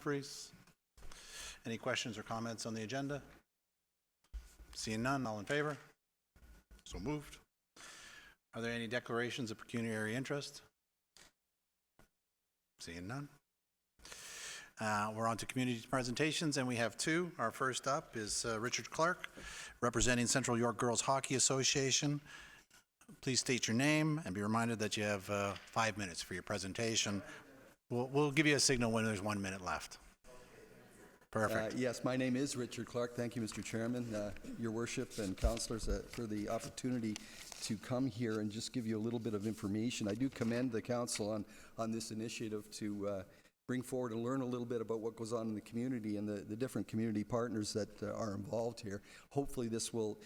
Humphries. Any questions or comments on the agenda? Seeing none, all in favor? So moved. Are there any declarations of pecuniary interest? Seeing none. We're on to community presentations, and we have two. Our first up is Richard Clark, representing Central York Girls Hockey Association. Please state your name and be reminded that you have 5 minutes for your presentation. We'll give you a signal when there's 1 minute left. Perfect. Yes, my name is Richard Clark. Thank you, Mr. Chairman, Your Worship, and councillors for the opportunity to come here and just give you a little bit of information. I do commend the council on this initiative to bring forward and learn a little bit about what goes on in the community and the different community partners that are involved here. Hopefully this will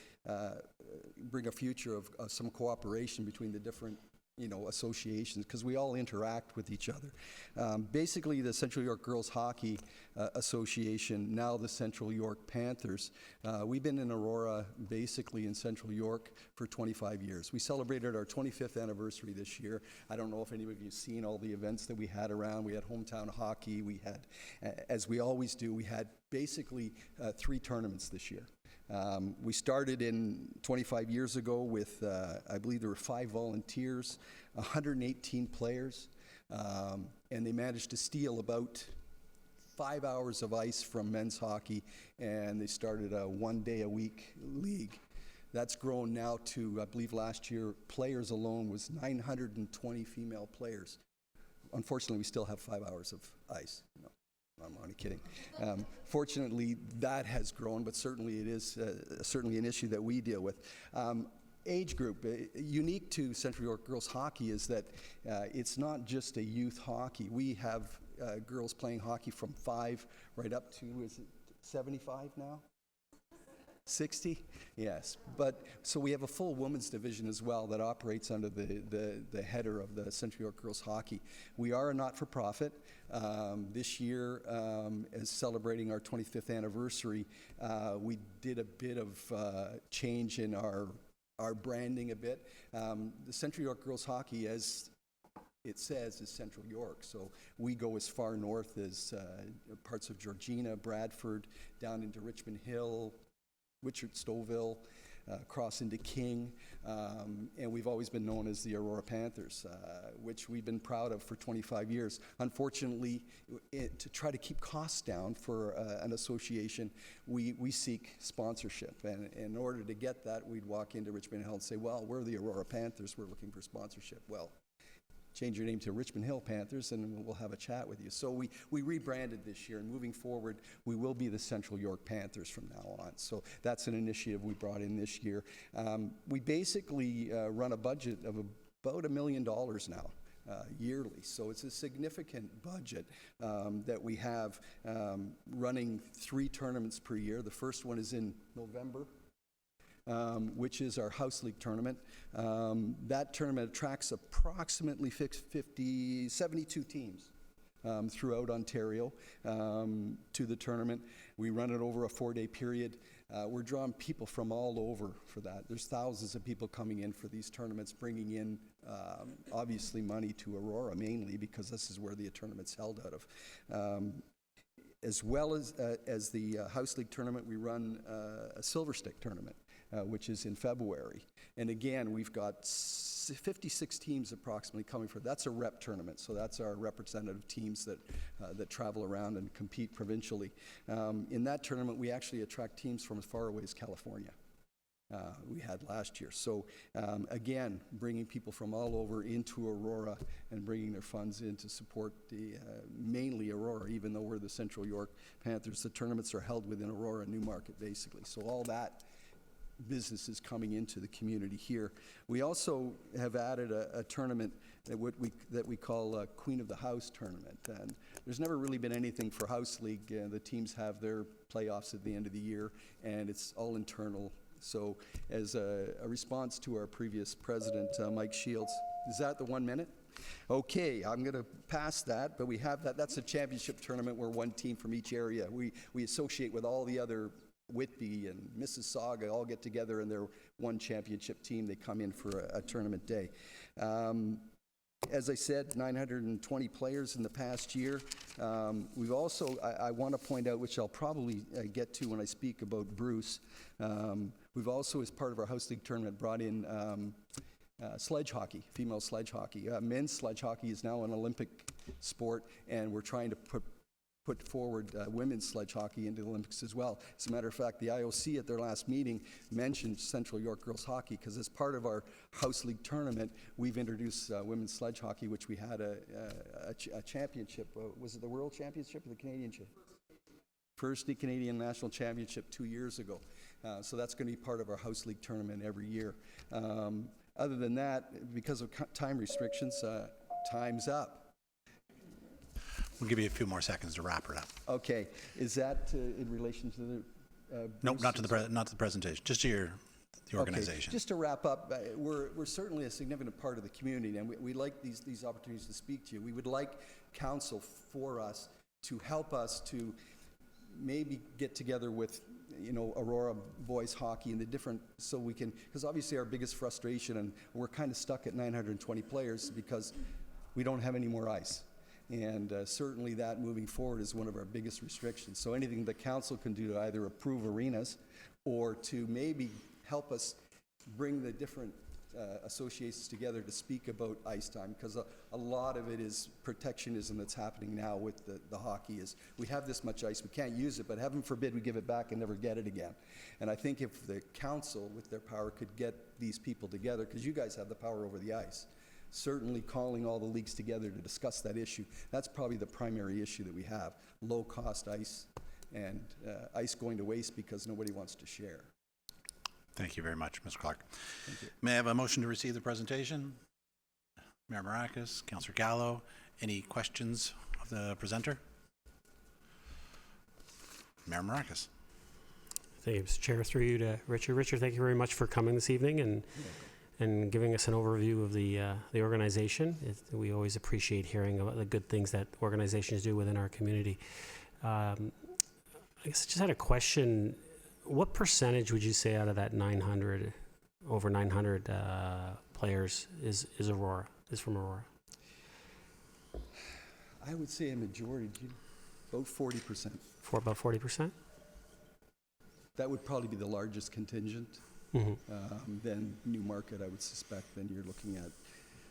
bring a future of some cooperation between the different associations, because we all interact with each other. Basically, the Central York Girls Hockey Association, now the Central York Panthers, we've been in Aurora, basically in Central York, for 25 years. We celebrated our 25th anniversary this year. I don't know if any of you have seen all the events that we had around. We had hometown hockey. We had, as we always do, we had basically 3 tournaments this year. We started in 25 years ago with, I believe there were 5 volunteers, 118 players, and they managed to steal about 5 hours of ice from men's hockey, and they started a 1-day-a-week league. That's grown now to, I believe last year, players alone was 920 female players. Unfortunately, we still have 5 hours of ice. I'm only kidding. Fortunately, that has grown, but certainly it is certainly an issue that we deal with. Age group, unique to Central York Girls Hockey is that it's not just a youth hockey. We have girls playing hockey from 5 right up to, is it 75 now? 60? Yes. But so we have a full women's division as well that operates under the header of the Central York Girls Hockey. We are a not-for-profit. This year, as celebrating our 25th anniversary, we did a bit of change in our branding a bit. The Central York Girls Hockey, as it says, is Central York. So we go as far north as parts of Georgina, Bradford, down into Richmond Hill, Witchert, Stouffville, across into King, and we've always been known as the Aurora Panthers, which we've been proud of for 25 years. Unfortunately, to try to keep costs down for an association, we seek sponsorship, and in order to get that, we'd walk into Richmond Hill and say, well, we're the Aurora Panthers, we're looking for sponsorship. Well, change your name to Richmond Hill Panthers and we'll have a chat with you. So we rebranded this year, and moving forward, we will be the Central York Panthers from now on. So that's an initiative we brought in this year. We basically run a budget of about $1 million now. Yearly. So it's a significant budget that we have, running 3 tournaments per year. The first one is in November, which is our House League tournament. That tournament attracts approximately 72 teams throughout Ontario to the tournament. We run it over a 4-day period. We're drawing people from all over for that. There's thousands of people coming in for these tournaments, bringing in obviously money to Aurora mainly, because this is where the tournament's held out of. As well as the House League tournament, we run a Silver Stick tournament, which is in February. And again, we've got 56 teams approximately coming for. That's a rep tournament, so that's our representative teams that travel around and compete provincially. In that tournament, we actually attract teams from as far away as California. We had last year. So again, bringing people from all over into Aurora and bringing their funds in to support the mainly Aurora, even though we're the Central York Panthers. The tournaments are held within Aurora and Newmarket, basically. So all that business is coming into the community here. We also have added a tournament that we call Queen of the House tournament. And there's never really been anything for House League. The teams have their playoffs at the end of the year, and it's all internal. So as a response to our previous president, Mike Shields, is that the 1 minute? Okay, I'm going to pass that, but we have that. That's a championship tournament where one team from each area. We associate with all the other Whitby and Mississauga all get together, and they're one championship team. They come in for a tournament day. As I said, 920 players in the past year. We've also, I want to point out, which I'll probably get to when I speak about Bruce, we've also, as part of our House League tournament, brought in sledge hockey, female sledge hockey. Men's sledge hockey is now an Olympic sport, and we're trying to put forward women's sledge hockey into the Olympics as well. As a matter of fact, the IOC at their last meeting mentioned Central York Girls Hockey because as part of our House League tournament, we've introduced women's sledge hockey, which we had a championship. Was it the World Championship or the Canadian Championship? First Canadian National Championship 2 years ago. So that's going to be part of our House League tournament every year. Other than that, because of time restrictions, time's up. We'll give you a few more seconds to wrap it up. Okay, is that in relation to the? Nope, not to the presentation, just to the organization. Okay. Just to wrap up, we're certainly a significant part of the community, and we like these opportunities to speak to you. We would like council for us to help us to maybe get together with, Aurora boys hockey and the different, so we can, because obviously our biggest frustration, and we're kind of stuck at 920 players because we don't have any more ice. And certainly that moving forward is one of our biggest restrictions. So anything the council can do to either approve arenas or to maybe help us bring the different associations together to speak about ice time, because a lot of it is protectionism that's happening now with the hockey. Is we have this much ice, we can't use it, but heaven forbid we give it back and never get it again. And I think if the council with their power could get these people together, because you guys have the power over the ice, certainly calling all the leagues together to discuss that issue. That's probably the primary issue that we have, low-cost ice and ice going to waste because nobody wants to share. Thank you very much, Mr. Clark. Thank you. May I have a motion to receive the presentation? Mayor Maracus, Councillor Gallo, any questions of the presenter? Mayor Maracus. Thank you, Mr. Chair. Through you to Richard. Richard, thank you very much for coming this evening and giving us an overview of the organization. We always appreciate hearing about the good things that organizations do within our community. I guess I just had a question. What percentage would you say out of that 900, over 900 players is from Aurora? I would say a majority, about 40%. For about 40%? That would probably be the largest contingent. Mm-hmm. Then Newmarket, I would suspect. Then you're looking at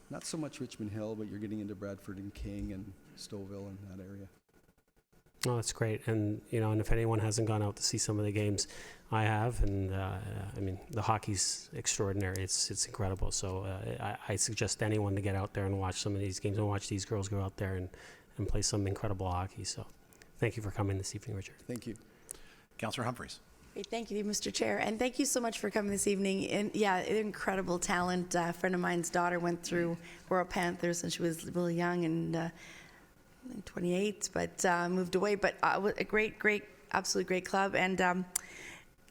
not so much Richmond Hill, but you're getting into Bradford and King and Stouffville and that area. Oh, that's great. And, and if anyone hasn't gone out to see some of the games, I have. And, I mean, the hockey's extraordinary. It's incredible. So I suggest anyone to get out there and watch some of these games and watch these girls go out there and play some incredible hockey. So thank you for coming this evening, Richard. Thank you. Councillor Humphreys. Great, thank you, Mr. Chair, and thank you so much for coming this evening. And yeah, incredible talent. A friend of mine's daughter went through Royal Panthers when she was really young and 28, but moved away. But a great, absolutely great club, and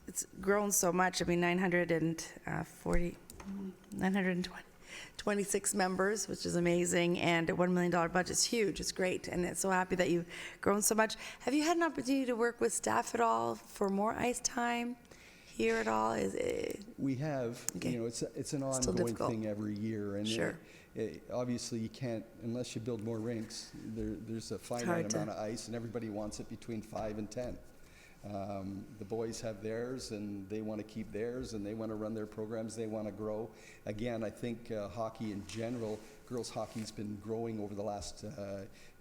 it's grown so much. I mean, 926 members, which is amazing, and a $1 million budget is huge. It's great, and it's so happy that you've grown so much. Have you had an opportunity to work with staff at all for more ice time here at all? We have. Okay. It's an ongoing thing every year, and Sure. Obviously you can't, unless you build more rinks. There's a finite amount of ice, and everybody wants it between 5 and 10. The boys have theirs, and they want to keep theirs, and they want to run their programs. They want to grow. Again, I think hockey in general, girls hockey's been growing over the last,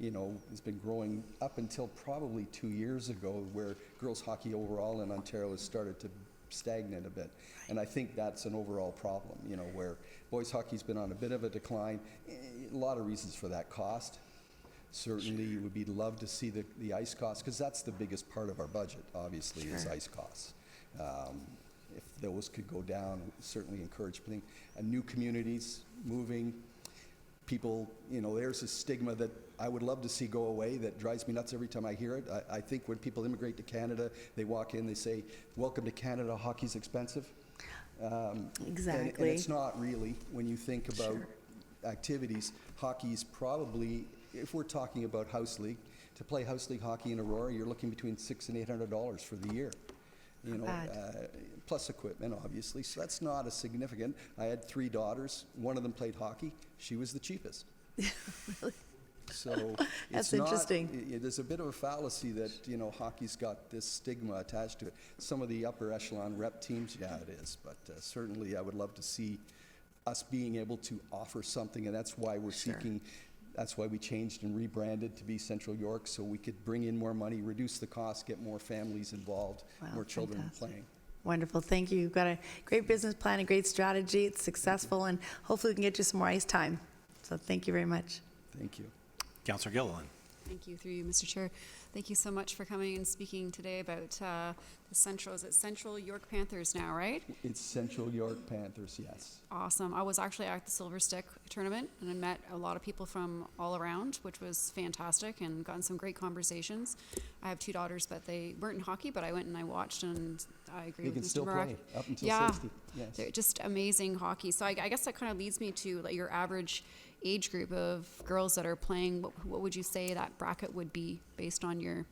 it's been growing up until probably 2 years ago, where girls hockey overall in Ontario has started to stagnate a bit. And I think that's an overall problem, where boys hockey's been on a bit of a decline. A lot of reasons for that. Cost. Certainly, would be love to see the ice costs, because that's the biggest part of our budget, obviously, is ice costs. If those could go down, certainly encourage new communities moving. People, there's a stigma that I would love to see go away that drives me nuts every time I hear it. I think when people immigrate to Canada, they walk in, they say, "Welcome to Canada, hockey's expensive." Exactly. And it's not really. When you think about activities, hockey's probably, if we're talking about House League, to play House League hockey in Aurora, you're looking between $600 and $800 for the year. Plus equipment, obviously. So that's not a significant. I had 3 daughters. One of them played hockey. She was the cheapest. So That's it's not, interesting. there's a bit of a fallacy that, hockey's got this stigma attached to it. Some of the upper echelon rep teams, yeah, it is. But certainly I would love to see us being able to offer something, and that's why we're seeking, that's why we changed and rebranded to be Central York, so we could bring in more money, reduce the cost, get more families involved, Wow, more children fantastic. playing. Wonderful, thank you. You've got a great business plan, a great strategy. It's successful, and hopefully we can get you some more ice time. So thank you very much. Thank you. Councillor Gilliland. Thank you, through you, Mr. Chair. Thank you so much for coming and speaking today about the Central, is it Central York Panthers now, right? It's Central York Panthers, yes. Awesome. I was actually at the Silver Stick tournament and I met a lot of people from all around, which was fantastic, and gotten some great conversations. I have 2 daughters, but they weren't in hockey, but I went and I watched, and I agree They with can Mr. still Barak. play up until Yeah, 60, yes. they're just amazing hockey. So I guess that kind of leads me to like your average age group of girls that are playing. What would you say that bracket would be based on your?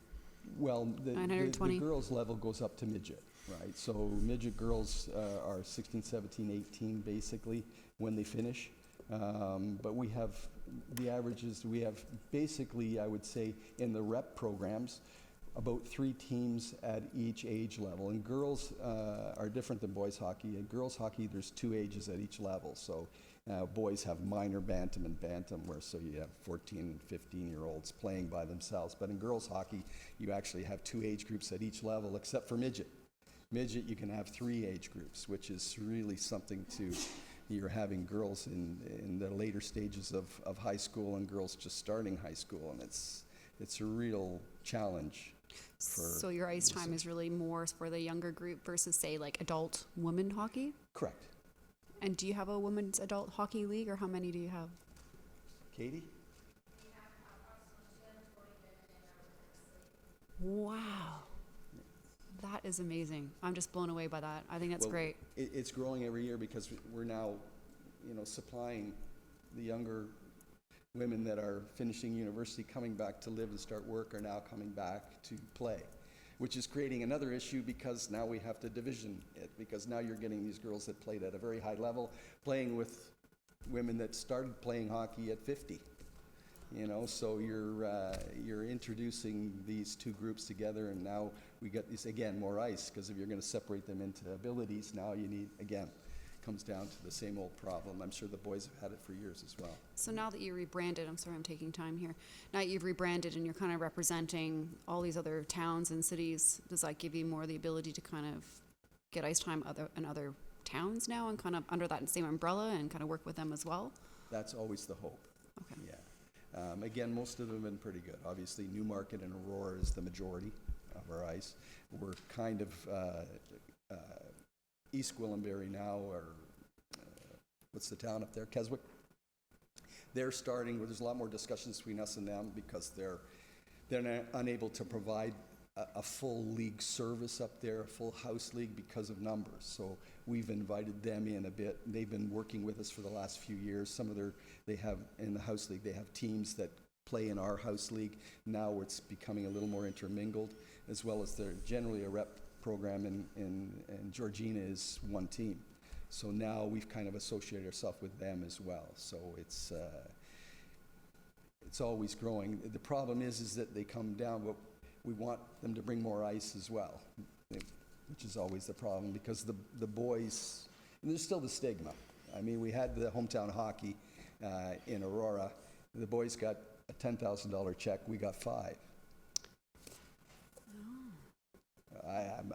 Well, the 920. girls' level goes up to midget, right? So midget girls are 16, 17, 18 basically when they finish. But we have, the averages, we have basically, I would say, in the rep programs, about 3 teams at each age level. And girls are different than boys hockey. In girls hockey, there's 2 ages at each level. So boys have minor bantam and bantam, where so you have 14 and 15-year-olds playing by themselves. But in girls hockey, you actually have 2 age groups at each level, except for midget. Midget, you can have 3 age groups, which is really something to, you're having girls in the later stages of high school and girls just starting high school, and it's a real challenge. So your ice time is really more for the younger group versus, say, like adult women hockey? Correct. And do you have a women's adult hockey league, or how many do you have? Katie? Wow. That is amazing. I'm just blown away by that. I think that's Well, great. It's growing every year because we're now, supplying the younger women that are finishing university, coming back to live and start work, are now coming back to play, which is creating another issue because now we have to division it, because now you're getting these girls that played at a very high level playing with women that started playing hockey at 50. So you're introducing these 2 groups together, and now we get this, again, more ice, because if you're going to separate them into abilities, now you need, again, comes down to the same old problem. I'm sure the boys have had it for years as well. So now that you rebranded, I'm sorry I'm taking time here. Now that you've rebranded and you're kind of representing all these other towns and cities, does that give you more the ability to kind of get ice time in other towns now, and kind of under that same umbrella, and kind of work with them as well? That's always the hope. Okay. Yeah. Again, most of them have been pretty good. Obviously, Newmarket and Aurora is the majority of our ice. We're kind of East Gwillimbury now, or what's the town up there? Keswick. They're starting. There's a lot more discussions between us and them because they're unable to provide a full league service up there, a full house league, because of numbers. So we've invited them in a bit. They've been working with us for the last few years. They have in the house league, they have teams that play in our house league. Now it's becoming a little more intermingled, as well as they're generally a rep program, and Georgina is 1 team. So now we've kind of associated ourselves with them as well. So it's always growing. The problem is that they come down, but we want them to bring more ice as well, which is always the problem, because the boys, and there's still the stigma. I mean, we had the hometown hockey in Aurora. The boys got a $10,000 check. We got 5.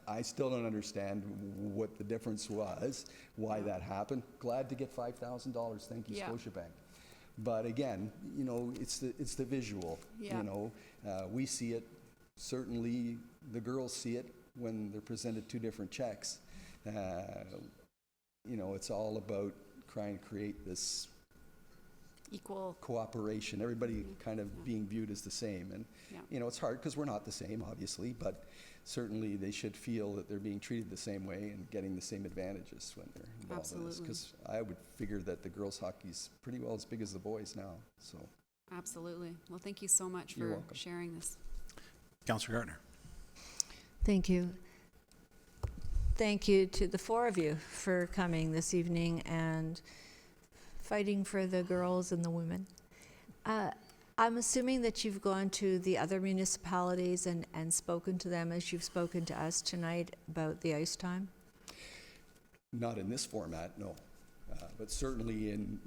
I still don't understand what the difference was, why that happened. Glad to get $5,000. Thank you, Yeah. Scotiabank. But again, it's the visual. Yeah. We see it. Certainly, the girls see it when they're presented 2 different checks. It's all about trying to create this Equal. cooperation, everybody kind of being viewed as the same. And, Yeah. it's hard because we're not the same, obviously, but certainly they should feel that they're being treated the same way and getting the same advantages when they're involved in this. Absolutely. Because I would figure that the girls' hockey's pretty well as big as the boys now, so. Absolutely. Well, thank you so much You're for welcome. sharing this. Councillor Gardner. Thank you. Thank you to the 4 of you for coming this evening and fighting for the girls and the women. I'm assuming that you've gone to the other municipalities and spoken to them as you've spoken to us tonight about the ice time? Not in this format, no. But certainly in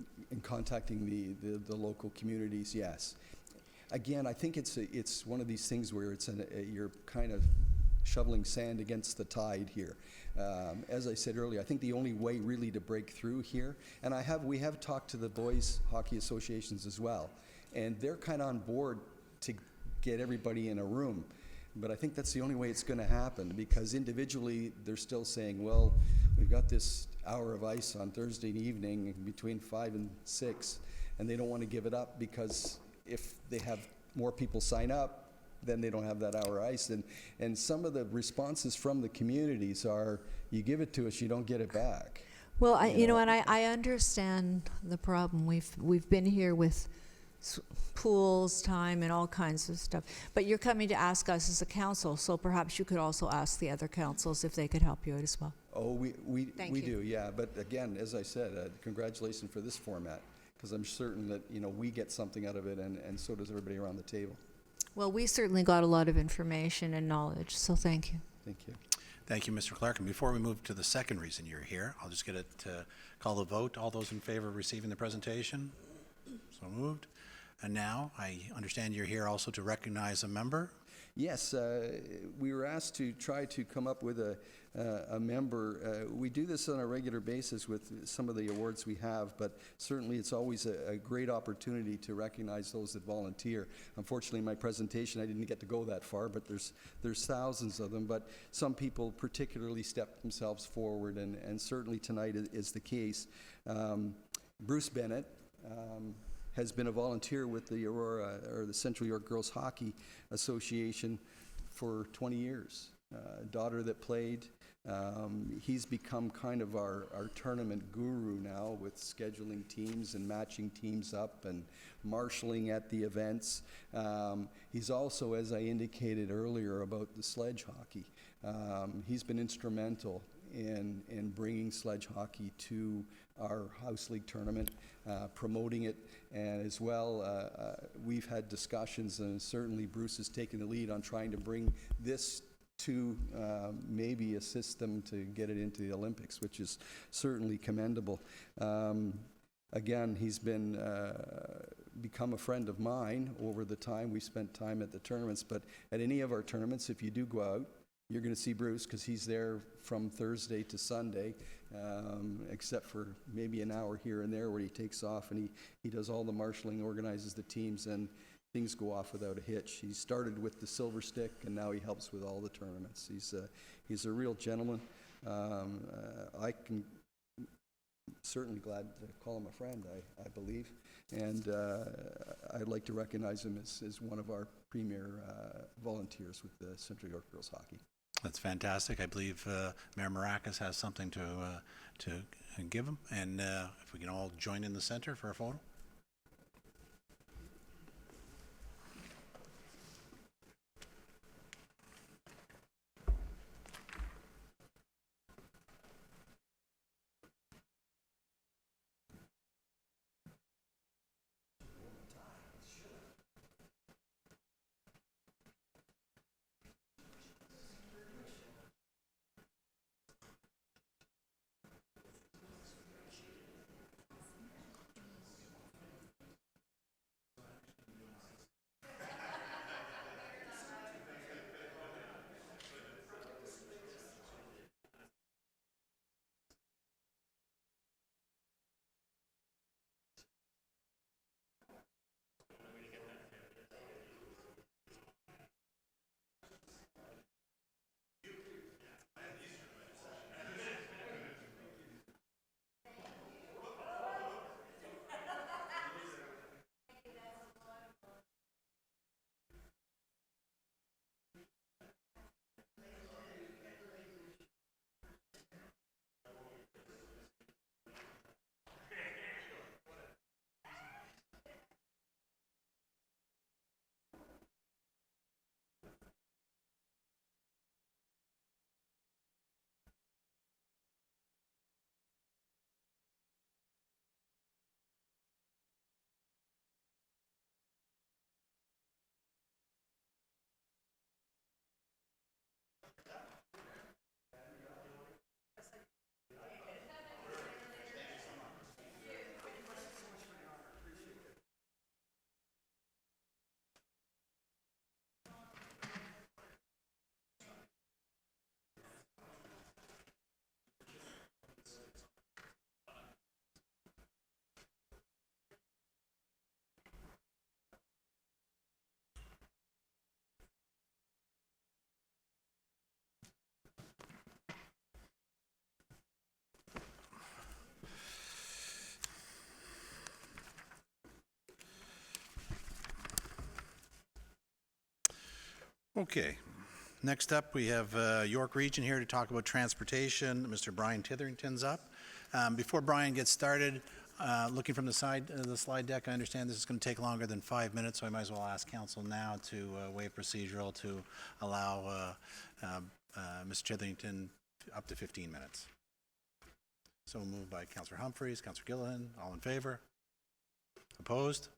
contacting the local communities, yes. Again, I think it's one of these things where you're kind of shoveling sand against the tide here. As I said earlier, I think the only way really to break through here, and we have talked to the boys hockey associations as well, and they're kind of on board to get everybody in a room. But I think that's the only way it's going to happen, because individually they're still saying, well, we've got this hour of ice on Thursday evening between 5 and 6, and they don't want to give it up, because if they have more people sign up, then they don't have that hour ice. And some of the responses from the communities are, you give it to us, you don't get it back. Well, and I understand the problem. We've been here with pools, time, and all kinds of stuff. But you're coming to ask us as a council, so perhaps you could also ask the other councils if they could help you out as well. Oh, we Thank you. do, yeah. But again, as I said, congratulations for this format, because I'm certain that, we get something out of it, and so does everybody around the table. Well, we certainly got a lot of information and knowledge, so thank you. Thank you. Thank you, Mr. Clark. And before we move to the second reason you're here, I'll just get it to call the vote. All those in favor of receiving the presentation? So moved. And now, I understand you're here also to recognize a member. Yes, we were asked to try to come up with a member. We do this on a regular basis with some of the awards we have, but certainly it's always a great opportunity to recognize those that volunteer. Unfortunately, in my presentation, I didn't get to go that far, but there's thousands of them. But some people particularly step themselves forward, and certainly tonight is the case. Bruce Bennett has been a volunteer with the Aurora, or the Central York Girls Hockey Association, for 20 years. Daughter that played. He's become kind of our tournament guru now, with scheduling teams and matching teams up and marshalling at the events. He's also, as I indicated earlier about the sledge hockey, he's been instrumental in bringing sledge hockey to our House League tournament, promoting it, and as well, we've had discussions, and certainly Bruce has taken the lead on trying to bring this to maybe assist them to get it into the Olympics, which is certainly commendable. Again, he's become a friend of mine over the time we spent time at the tournaments, but at any of our tournaments, if you do go out, you're going to see Bruce, because he's there from Thursday to Sunday, except for maybe an hour here and there where he takes off, and he does all the marshalling, organizes the teams, and things go off without a hitch. He started with the Silver Stick, and now he helps with all the tournaments. He's a real gentleman. I can certainly glad to call him a friend, I believe, and I'd like to recognize him as one of our premier volunteers with the Central York Girls Hockey. That's fantastic. I believe Mayor Maracas has something to give him. And if we can all join in the center for a photo. Okay. Next up, we have York Region here to talk about transportation. Mr. Brian Titherington's up. Before Brian gets started, looking from the side of the slide deck, I understand this is going to take longer than 5 minutes, so I might as well ask council now to waive procedural to allow Mr. Titherington up to 15 minutes. So moved by Councillor Humphreys, Councillor Gilliland, all in favor? Opposed?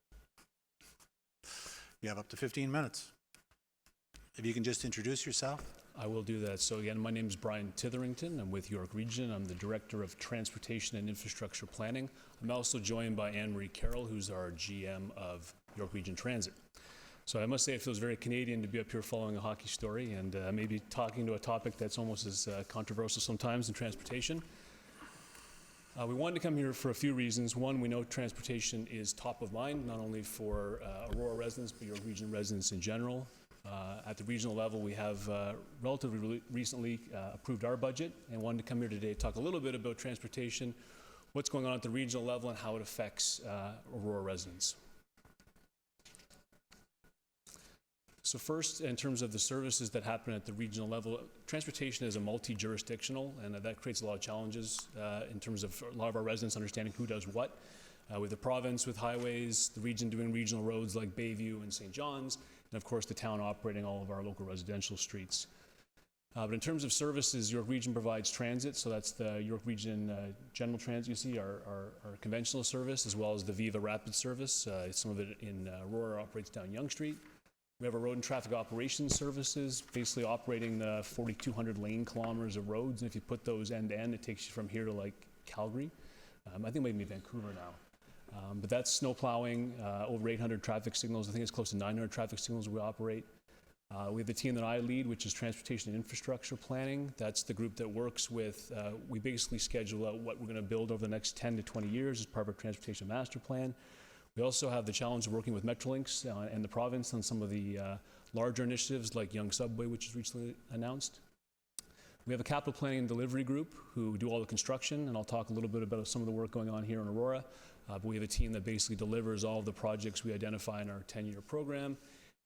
You have up to 15 minutes. If you can just introduce yourself. I will do that. So again, my name is Brian Titherington. I'm with York Region. I'm the Director of Transportation and Infrastructure Planning. I'm also joined by Anne Marie Carroll, who's our GM of York Region Transit. So I must say it feels very Canadian to be up here following a hockey story and maybe talking to a topic that's almost as controversial sometimes in transportation. We wanted to come here for a few reasons. One, we know transportation is top of mind, not only for Aurora residents, but York Region residents in general. At the regional level, we have relatively recently approved our budget and wanted to come here today to talk a little bit about transportation, what's going on at the regional level, and how it affects Aurora residents. So first, in terms of the services that happen at the regional level, transportation is a multi-jurisdictional, and that creates a lot of challenges in terms of a lot of our residents understanding who does what. With the province with highways, the region doing regional roads like Bayview and St. John's, and of course the town operating all of our local residential streets. But in terms of services, York Region provides transit, so that's the York Region General Transit, you see, our conventional service, as well as the Viva Rapid service. Some of it in Aurora operates down Yonge Street. We have our road and traffic operations services, basically operating the 4,200 lane kilometers of roads, and if you put those end to end, it takes you from here to like Calgary. I think maybe Vancouver now. But that's snow plowing, over 800 traffic signals. I think it's close to 900 traffic signals we operate. We have the team that I lead, which is Transportation and Infrastructure Planning. That's the group that works with, we basically schedule out what we're going to build over the next 10 to 20 years as part of our Transportation Master Plan. We also have the challenge of working with Metrolinx and the province on some of the larger initiatives like Yonge Subway, which was recently announced. We have a capital planning and delivery group who do all the construction, and I'll talk a little bit about some of the work going on here in Aurora. But we have a team that basically delivers all of the projects we identify in our 10-year program.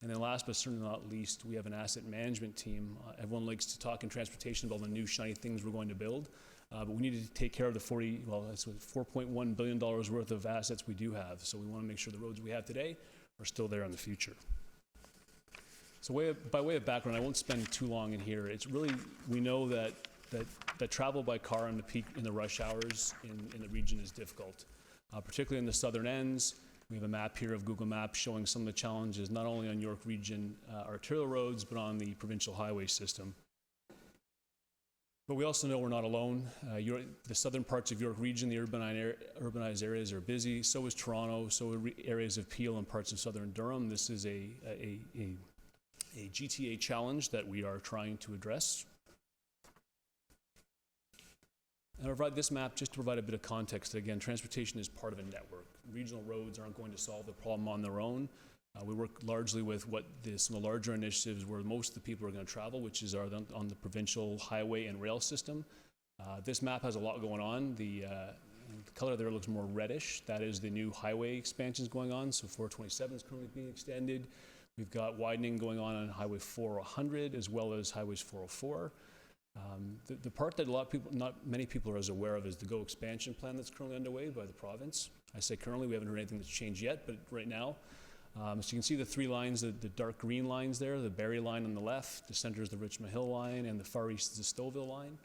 And then last but certainly not least, we have an asset management team. Everyone likes to talk in transportation about all the new shiny things we're going to build. But we need to take care of the $4.1 billion worth of assets we do have. So we want to make sure the roads we have today are still there in the future. So by way of background, I won't spend too long in here. It's really, we know that travel by car in the rush hours in the region is difficult, particularly in the southern ends. We have a map here of Google Maps showing some of the challenges, not only on York Region arterial roads, but on the provincial highway system. But we also know we're not alone. The southern parts of York Region, the urbanized areas are busy. So is Toronto. So are areas of Peel and parts of southern Durham. This is a GTA challenge that we are trying to address. And I provide this map just to provide a bit of context that, again, transportation is part of a network. Regional roads aren't going to solve the problem on their own. We work largely with some of the larger initiatives where most of the people are going to travel, which is on the provincial highway and rail system. This map has a lot going on. The color there looks more reddish. That is the new highway expansions going on. So 427 is currently being extended. We've got widening going on Highway 400 as well as Highways 404. The part that not many people are as aware of is the GO expansion plan that's currently underway by the province. I say currently, we haven't heard anything that's changed yet, but right now, so you can see the three lines, the dark green lines there, the Barrie line on the left, the center is the Richmond Hill line, and the far east is the Stouffville line.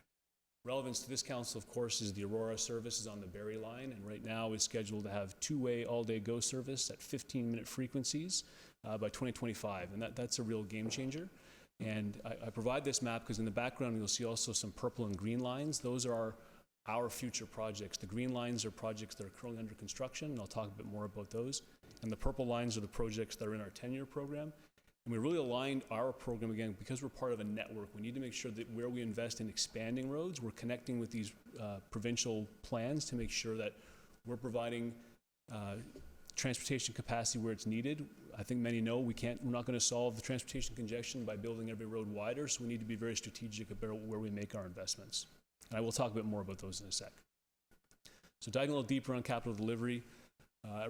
Relevance to this council, of course, is the Aurora service is on the Barrie line, and right now is scheduled to have two-way all-day GO service at 15-minute frequencies by 2025, and that's a real game changer. And I provide this map because in the background you'll see also some purple and green lines. Those are our future projects. The green lines are projects that are currently under construction, and I'll talk a bit more about those. And the purple lines are the projects that are in our 10-year program. And we really aligned our program, again, because we're part of a network. We need to make sure that where we invest in expanding roads, we're connecting with these provincial plans to make sure that we're providing transportation capacity where it's needed. I think many know we're not going to solve the transportation congestion by building every road wider, so we need to be very strategic about where we make our investments. And I will talk a bit more about those in a sec. So diving a little deeper on capital delivery,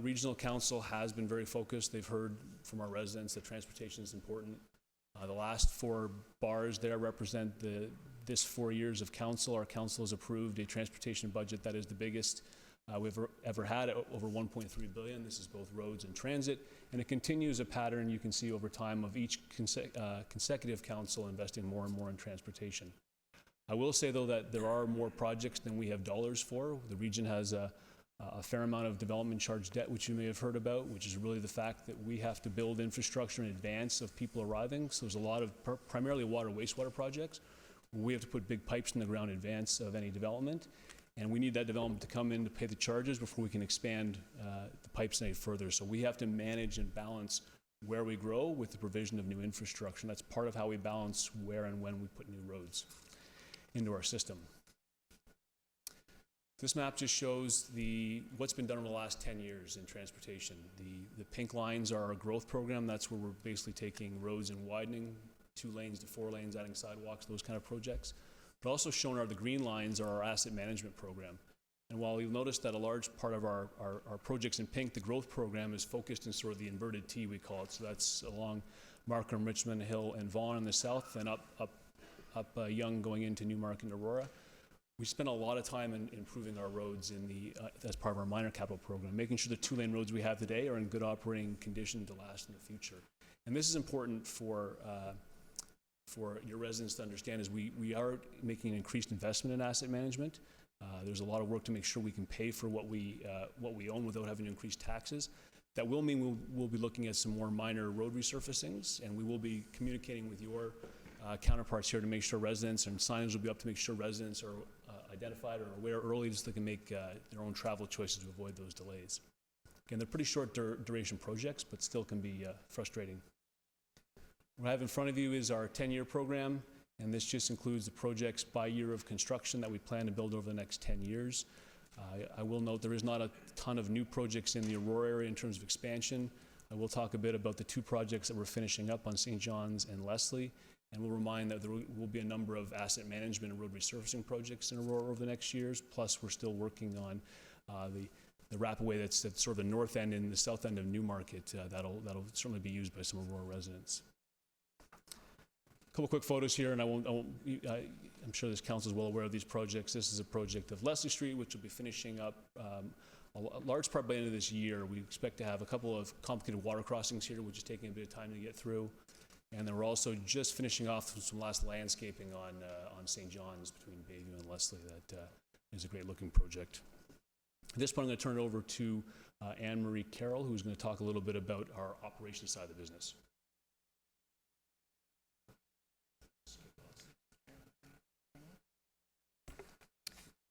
Regional Council has been very focused. They've heard from our residents that transportation is important. The last 4 bars there represent this 4 years of council. Our council has approved a transportation budget that is the biggest we've ever had, at over $1.3 billion. This is both roads and transit, and it continues a pattern you can see over time of each consecutive council investing more and more in transportation. I will say, though, that there are more projects than we have dollars for. The region has a fair amount of development charge debt, which you may have heard about, which is really the fact that we have to build infrastructure in advance of people arriving. So there's a lot of primarily water, wastewater projects. We have to put big pipes in the ground in advance of any development. And we need that development to come in to pay the charges before we can expand the pipes any further. So we have to manage and balance where we grow with the provision of new infrastructure. And that's part of how we balance where and when we put new roads into our system. This map just shows what's been done over the last 10 years in transportation. The pink lines are our growth program. That's where we're basically taking roads and widening 2 lanes to 4 lanes, adding sidewalks, those kind of projects. But also shown are the green lines are our asset management program. And while you'll notice that a large part of our projects in pink, the growth program is focused in sort of the inverted T, we call it. So that's along Markham, Richmond Hill, and Vaughan in the south, and up Yonge going into Newmarket and Aurora. We spend a lot of time in improving our roads as part of our minor capital program, making sure the 2-lane roads we have today are in good operating condition to last in the future. And this is important for your residents to understand, is we are making an increased investment in asset management. There's a lot of work to make sure we can pay for what we own without having to increase taxes. That will mean we'll be looking at some more minor road resurfacings, and we will be communicating with your counterparts here to make sure residents, and signage will be up to make sure residents are identified or aware early, so they can make their own travel choices to avoid those delays. Again, they're pretty short duration projects, but still can be frustrating. What I have in front of you is our 10-year program, and this just includes the projects by year of construction that we plan to build over the next 10 years. I will note there is not a ton of new projects in the Aurora area in terms of expansion. I will talk a bit about the 2 projects that we're finishing up on St. John's and Leslie, and we'll remind that there will be a number of asset management and road resurfacing projects in Aurora over the next years. Plus, we're still working on the Rapidway that's sort of the north end and the south end of Newmarket. That'll certainly be used by some Aurora residents. A couple quick photos here, and I'm sure this council is well aware of these projects. This is a project of Leslie Street, which will be finishing up a large part by the end of this year. We expect to have a couple of complicated water crossings here, which is taking a bit of time to get through. And then we're also just finishing off some last landscaping on St. John's between Bayview and Leslie. That is a great looking project. At this point, I'm going to turn it over to Anne-Marie Carroll, who's going to talk a little bit about our operations side of the business.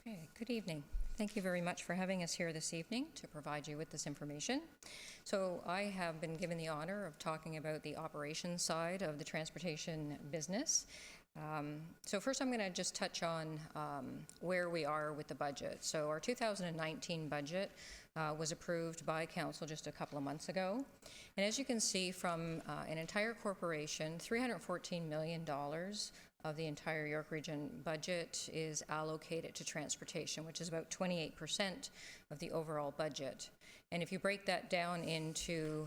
Okay, good evening. Thank you very much for having us here this evening to provide you with this information. So I have been given the honor of talking about the operations side of the transportation business. So first I'm going to just touch on where we are with the budget. So our 2019 budget was approved by council just a couple of months ago. And as you can see from an entire corporation, $314 million of the entire York Region budget is allocated to transportation, which is about 28% of the overall budget. And if you break that down into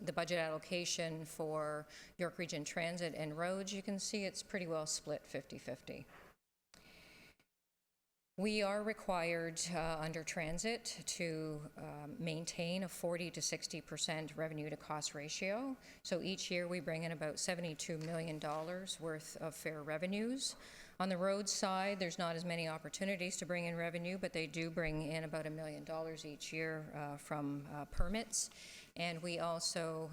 the budget allocation for York Region Transit and roads, you can see it's pretty well split 50-50. We are required under transit to maintain a 40 to 60% revenue to cost ratio. So each year we bring in about $72 million worth of fare revenues. On the road side, there's not as many opportunities to bring in revenue, but they do bring in about $1 million each year from permits. And we also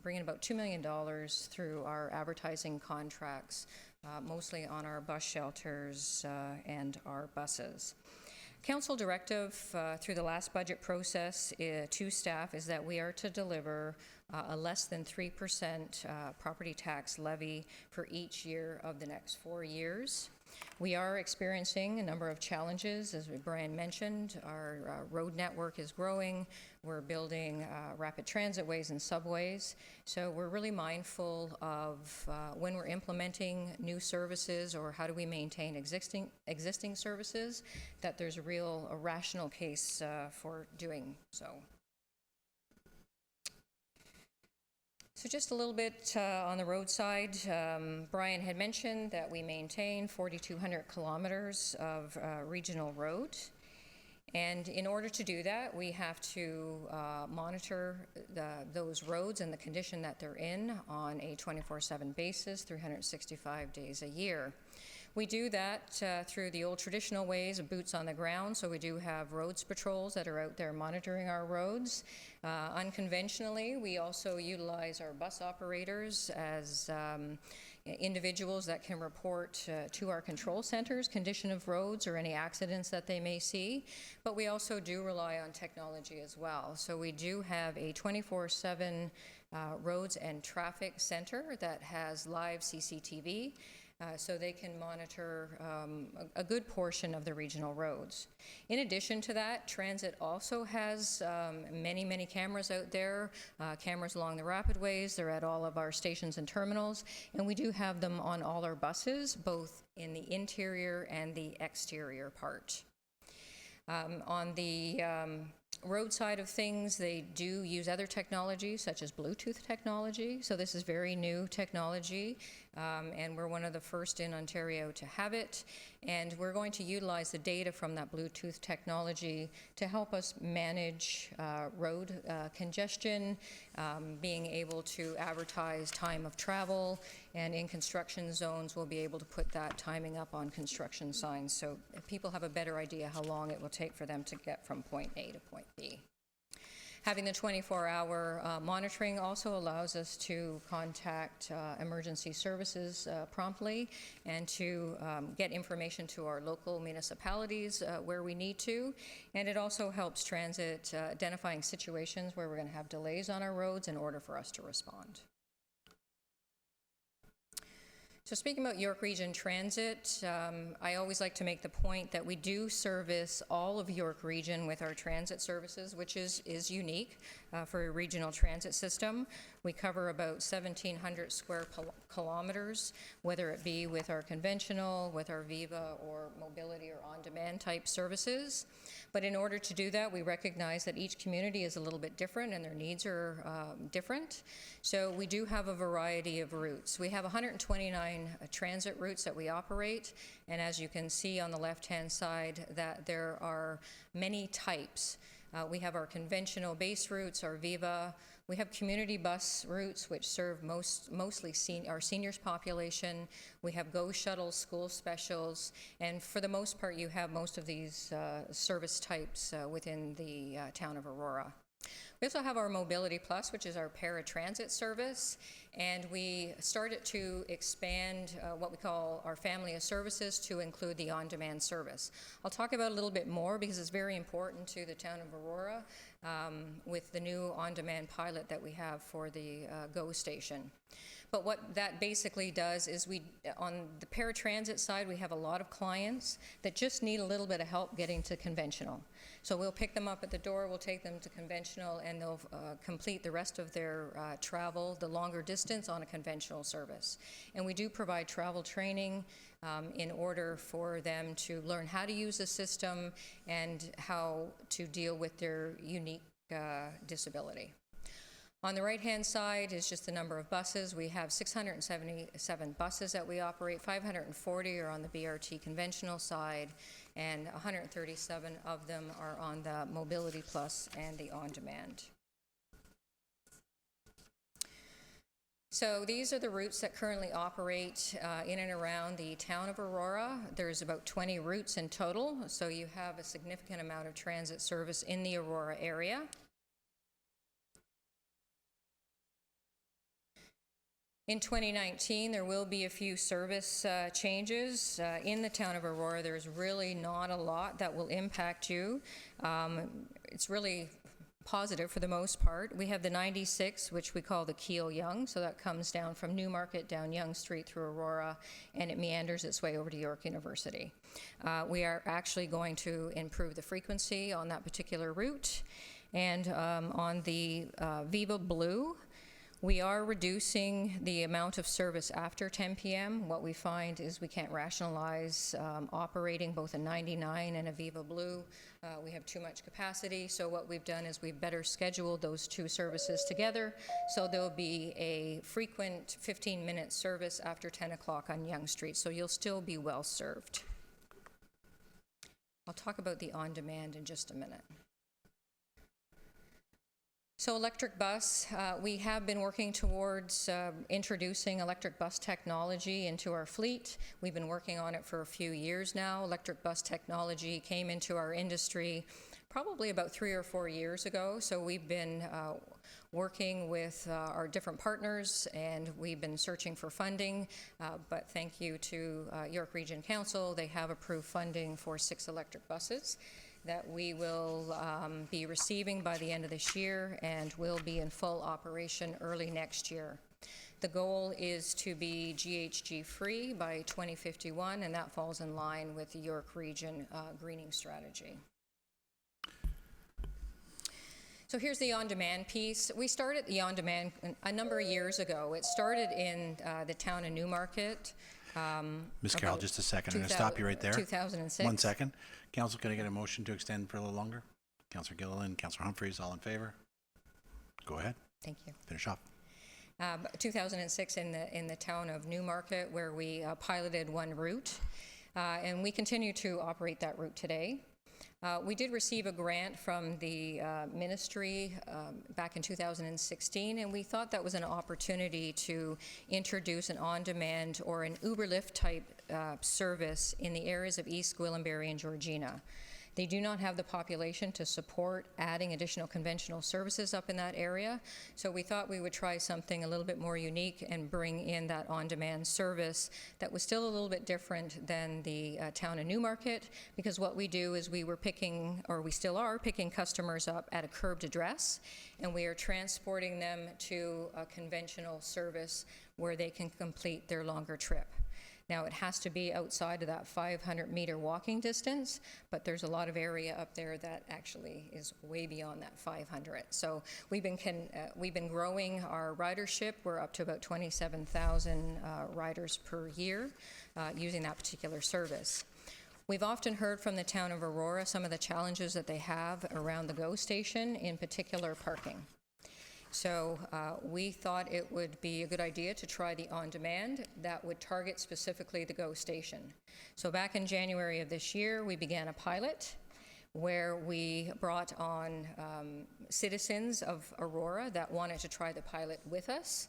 bring in about $2 million through our advertising contracts, mostly on our bus shelters and our buses. Council directive through the last budget process to staff is that we are to deliver a less than 3% property tax levy for each year of the next 4 years. We are experiencing a number of challenges. As Brian mentioned, our road network is growing. We're building rapid transit ways and subways. So we're really mindful of when we're implementing new services or how do we maintain existing services, that there's a rational case for doing so. So just a little bit on the roadside. Brian had mentioned that we maintain 4,200 kilometers of regional road. And in order to do that, we have to monitor those roads and the condition that they're in on a 24/7 basis, 365 days a year. We do that through the old traditional ways of boots on the ground, so we do have roads patrols that are out there monitoring our roads. Unconventionally, we also utilize our bus operators as individuals that can report to our control centers condition of roads or any accidents that they may see, but we also do rely on technology as well. So we do have a 24/7 roads and traffic center that has live CCTV, so they can monitor a good portion of the regional roads. In addition to that, Transit also has many, many cameras out there, cameras along the rapidways. They're at all of our stations and terminals, and we do have them on all our buses, both in the interior and the exterior part. On the road side of things, they do use other technologies such as Bluetooth technology. So this is very new technology, and we're one of the first in Ontario to have it. And we're going to utilize the data from that Bluetooth technology to help us manage road congestion, being able to advertise time of travel, and in construction zones, we'll be able to put that timing up on construction signs so people have a better idea how long it will take for them to get from point A to point B. Having the 24-hour monitoring also allows us to contact emergency services promptly and to get information to our local municipalities where we need to. And it also helps Transit identifying situations where we're going to have delays on our roads in order for us to respond. So speaking about York Region Transit, I always like to make the point that we do service all of York Region with our transit services, which is unique for a regional transit system. We cover about 1,700 square kilometers, whether it be with our conventional, with our Viva, or mobility or on-demand type services. But in order to do that, we recognize that each community is a little bit different and their needs are different. So we do have a variety of routes. We have 129 transit routes that we operate, and as you can see on the left-hand side, that there are many types. We have our conventional base routes, our Viva. We have community bus routes, which serve mostly our seniors population. We have Go Shuttle school specials, and for the most part, you have most of these service types within the town of Aurora. We also have our Mobility Plus, which is our paratransit service, and we started to expand what we call our family of services to include the on-demand service. I'll talk about it a little bit more because it's very important to the town of Aurora with the new on-demand pilot that we have for the GO station. But what that basically does is on the paratransit side, we have a lot of clients that just need a little bit of help getting to conventional. So we'll pick them up at the door, we'll take them to conventional, and they'll complete the rest of their travel, the longer distance, on a conventional service. And we do provide travel training in order for them to learn how to use the system and how to deal with their unique disability. On the right-hand side is just the number of buses. We have 677 buses that we operate. 540 are on the BRT conventional side, and 137 of them are on the Mobility Plus and the on-demand. So these are the routes that currently operate in and around the town of Aurora. There's about 20 routes in total, so you have a significant amount of transit service in the Aurora area. In 2019, there will be a few service changes. In the town of Aurora, there's really not a lot that will impact you. It's really positive for the most part. We have the 96, which we call the Keele Yonge, so that comes down from Newmarket down Yonge Street through Aurora, and it meanders its way over to York University. We are actually going to improve the frequency on that particular route. And on the Viva Blue, We are reducing the amount of service after 10 p.m. What we find is we can't rationalize operating both a 99 and a Viva Blue. We have too much capacity, so what we've done is we've better scheduled those two services together, so there'll be a frequent 15-minute service after 10 o'clock on Yonge Street, so you'll still be well served. I'll talk about the on-demand in just a minute. So electric bus, we have been working towards introducing electric bus technology into our fleet. We've been working on it for a few years now. Electric bus technology came into our industry probably about 3 or 4 years ago. So we've been working with our different partners, and we've been searching for funding. But thank you to York Region Council. They have approved funding for 6 electric buses that we will be receiving by the end of this year and will be in full operation early next year. The goal is to be GHG free by 2051, and that falls in line with the York Region greening strategy. So here's the on-demand piece. We started the on-demand a number of years ago. It started in the town of Newmarket. Ms. Carroll, just a second. I'm going to stop you right there. 2006. 1 second. Council, can I get a motion to extend for a little longer? Councillor Gilliland, Councillor Humphreys, all in favor? Go ahead. Thank you. Finish off. 2006 in the town of Newmarket, where we piloted one route, and we continue to operate that route today. We did receive a grant from the ministry back in 2016, and we thought that was an opportunity to introduce an on-demand or an Uber Lyft type service in the areas of East Gwillimbury and Georgina. They do not have the population to support adding additional conventional services up in that area, so we thought we would try something a little bit more unique and bring in that on-demand service that was still a little bit different than the town of Newmarket, because what we do is we were picking, or we still are, picking customers up at a curbed address, and we are transporting them to a conventional service where they can complete their longer trip. Now, it has to be outside of that 500-meter walking distance, but there's a lot of area up there that actually is way beyond that 500. So we've been growing our ridership. We're up to about 27,000 riders per year using that particular service. We've often heard from the town of Aurora some of the challenges that they have around the GO station, in particular parking. So we thought it would be a good idea to try the on-demand that would target specifically the GO station. So back in January of this year, we began a pilot where we brought on citizens of Aurora that wanted to try the pilot with us.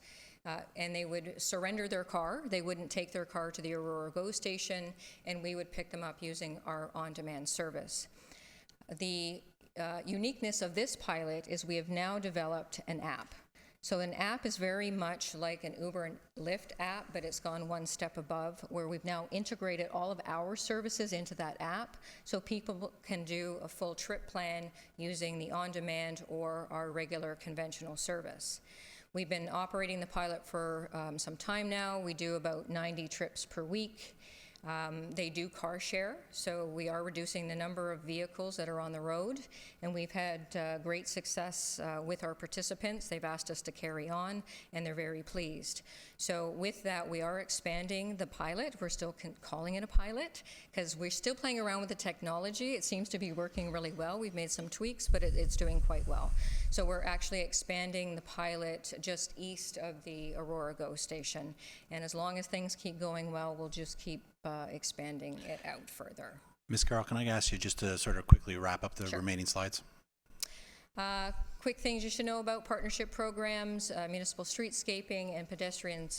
And they would surrender their car. They wouldn't take their car to the Aurora GO station, and we would pick them up using our on-demand service. The uniqueness of this pilot is we have now developed an app. So an app is very much like an Uber and Lyft app, but it's gone one step above, where we've now integrated all of our services into that app, so people can do a full trip plan using the on-demand or our regular conventional service. We've been operating the pilot for some time now. We do about 90 trips per week. They do car share, so we are reducing the number of vehicles that are on the road, and we've had great success with our participants. They've asked us to carry on, and they're very pleased. So with that, we are expanding the pilot. We're still calling it a pilot because we're still playing around with the technology. It seems to be working really well. We've made some tweaks, but it's doing quite well. So we're actually expanding the pilot just east of the Aurora GO station, and as long as things keep going well, we'll just keep expanding it out further. Ms. Carroll, can I ask you just to sort of quickly wrap up the Sure. remaining slides? Quick things you should know about partnership programs, municipal streetscaping and pedestrian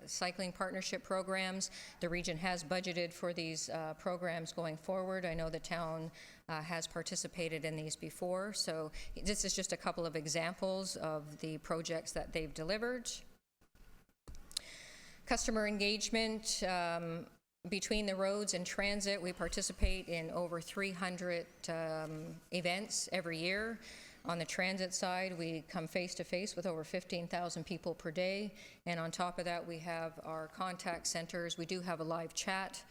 cycling partnership programs. The region has budgeted for these programs going forward. I know the town has participated in these before, so this is just a couple of examples of the projects that they've delivered. Customer engagement, between the roads and transit, we participate in over 300 events every year. On the transit side, we come face to face with over 15,000 people per day. And on top of that, we have our contact centers. We do have a live chat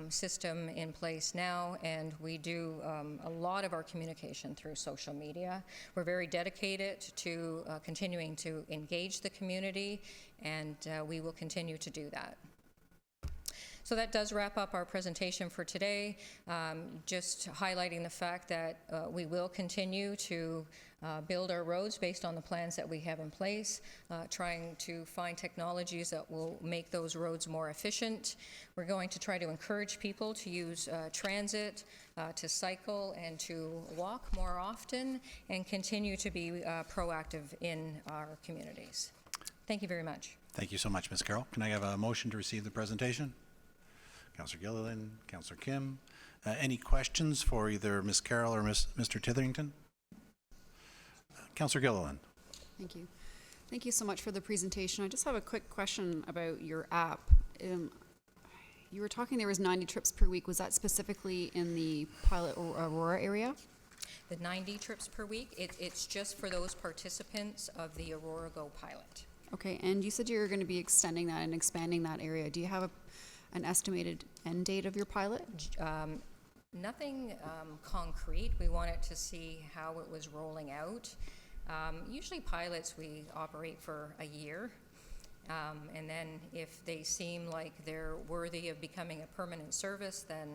system in place now, and we do a lot of our communication through social media. We're very dedicated to continuing to engage the community, and we will continue to do that. So that does wrap up our presentation for today. Just highlighting the fact that we will continue to build our roads based on the plans that we have in place, trying to find technologies that will make those roads more efficient. We're going to try to encourage people to use transit, to cycle, and to walk more often, and continue to be proactive in our communities. Thank you very much. Thank you so much, Ms. Carroll. Can I have a motion to receive the presentation? Councillor Gilliland, Councillor Kim. Any questions for either Ms. Carroll or Mr. Titherington? Councillor Gilliland. Thank you. Thank you so much for the presentation. I just have a quick question about your app. You were talking there was 90 trips per week. Was that specifically in the pilot Aurora area? The 90 trips per week, it's just for those participants of the Aurora Go pilot. Okay, and you said you were going to be extending that and expanding that area. Do you have an estimated end date of your pilot? Nothing concrete. We wanted to see how it was rolling out. Usually pilots we operate for a year, and then if they seem like they're worthy of becoming a permanent service, then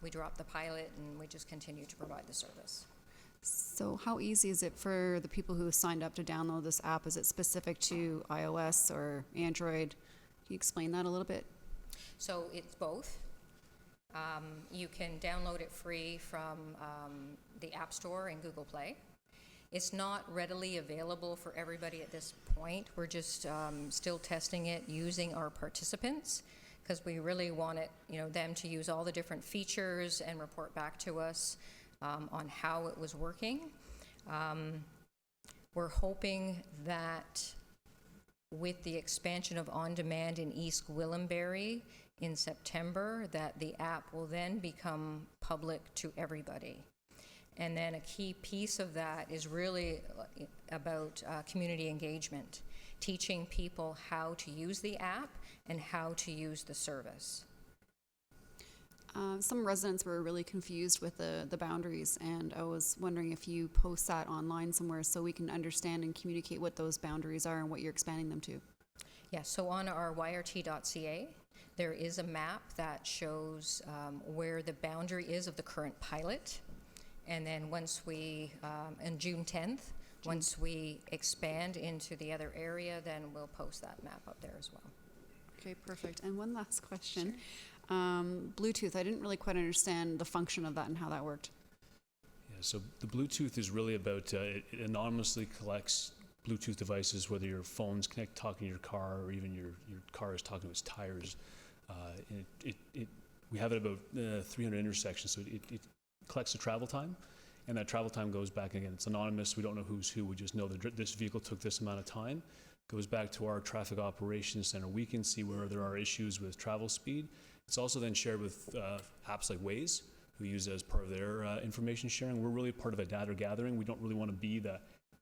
we drop the pilot and we just continue to provide the service. So how easy is it for the people who signed up to download this app? Is it specific to iOS or Android? Can you explain that a little bit? So it's both. You can download it free from the App Store and Google Play. It's not readily available for everybody at this point. We're just still testing it using our participants, because we really want it, them to use all the different features and report back to us on how it was working. We're hoping that with the expansion of on-demand in East Gwillimbury in September, that the app will then become public to everybody. And then a key piece of that is really about community engagement, teaching people how to use the app and how to use the service. Some residents were really confused with the boundaries, and I was wondering if you post that online somewhere so we can understand and communicate what those boundaries are and what you're expanding them to. Yeah, so on our yrt.ca, there is a map that shows where the boundary is of the current pilot. And then once we, on June 10th, once we expand into the other area, then we'll post that map up there as well. Okay, perfect. And one last question. Sure. Bluetooth, I didn't really quite understand the function of that and how that worked. Yeah, so the Bluetooth is really about, it anonymously collects Bluetooth devices, whether your phone's talking to your car or even your car is talking to its tires. We have it about 300 intersections, so it collects the travel time, and that travel time goes back again. It's anonymous. We don't know who's who. We just know that this vehicle took this amount of time. Goes back to our traffic operations center. We can see where there are issues with travel speed. It's also then shared with apps like Waze, who use it as part of their information sharing. We're really part of a data gathering. We don't really want to be the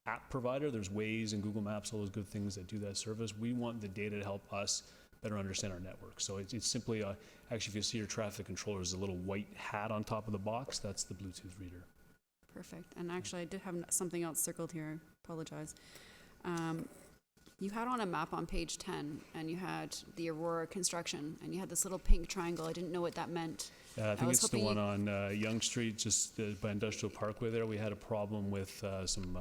app provider. There's Waze and Google Maps, all those good things that do that service. We want the data to help us better understand our network. So it's simply, actually, if you see your traffic controller, there's a little white hat on top of the box. That's the Bluetooth reader. Perfect. And actually, I did have something else circled here. I apologize. You had on a map on page 10, and you had the Aurora construction, and you had this little pink triangle. I didn't know what that meant. I think it's the one on Yonge Street, just by Industrial Parkway there. We had a problem with some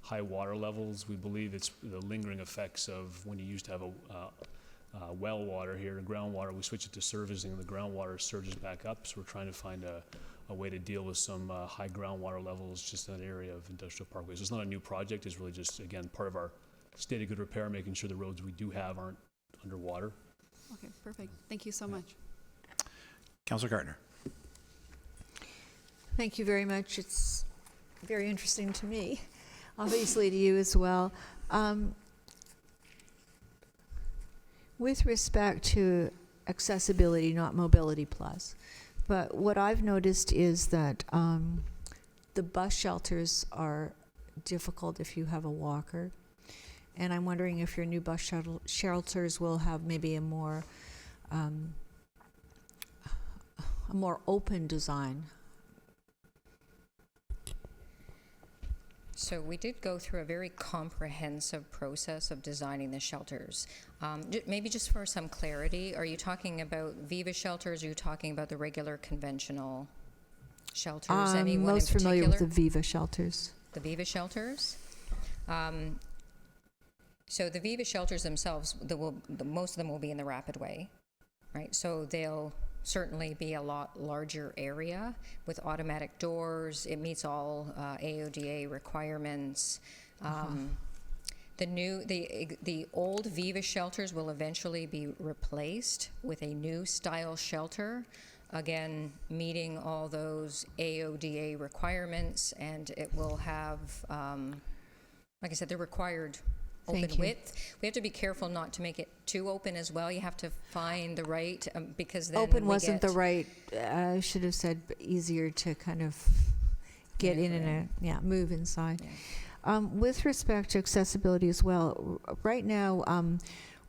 high water levels. We believe it's the lingering effects of when you used to have a well water here, groundwater. We switch it to servicing, and the groundwater surges back up. So we're trying to find a way to deal with some high groundwater levels just in that area of Industrial Parkway. So it's not a new project. It's really just, again, part of our state of good repair, making sure the roads we do have aren't underwater. Okay, perfect. Thank you so much. Councillor Gardner. Thank you very much. It's very interesting to me, obviously to you as well. With respect to accessibility, not mobility plus, but what I've noticed is that the bus shelters are difficult if you have a walker. And I'm wondering if your new bus shelters will have maybe a more a more open design? So we did go through a very comprehensive process of designing the shelters. Maybe just for some clarity, are you talking about Viva shelters? Or are you talking about the regular conventional shelters? I'm Anyone most in familiar with the particular? Viva shelters. The Viva shelters? So the Viva shelters themselves, most of them will be in the Rapid Way, right? So they'll certainly be a lot larger area with automatic doors. It meets all AODA requirements. The old Viva shelters will eventually be replaced with a new style shelter, again meeting all those AODA requirements, and it will have, like I said, the required open Thank you. width. We have to be careful not to make it too open as well. You have to find the right, because then Open we wasn't the get- right, I should have said easier to kind of get in and move inside. Yeah. With respect to accessibility as well, right now,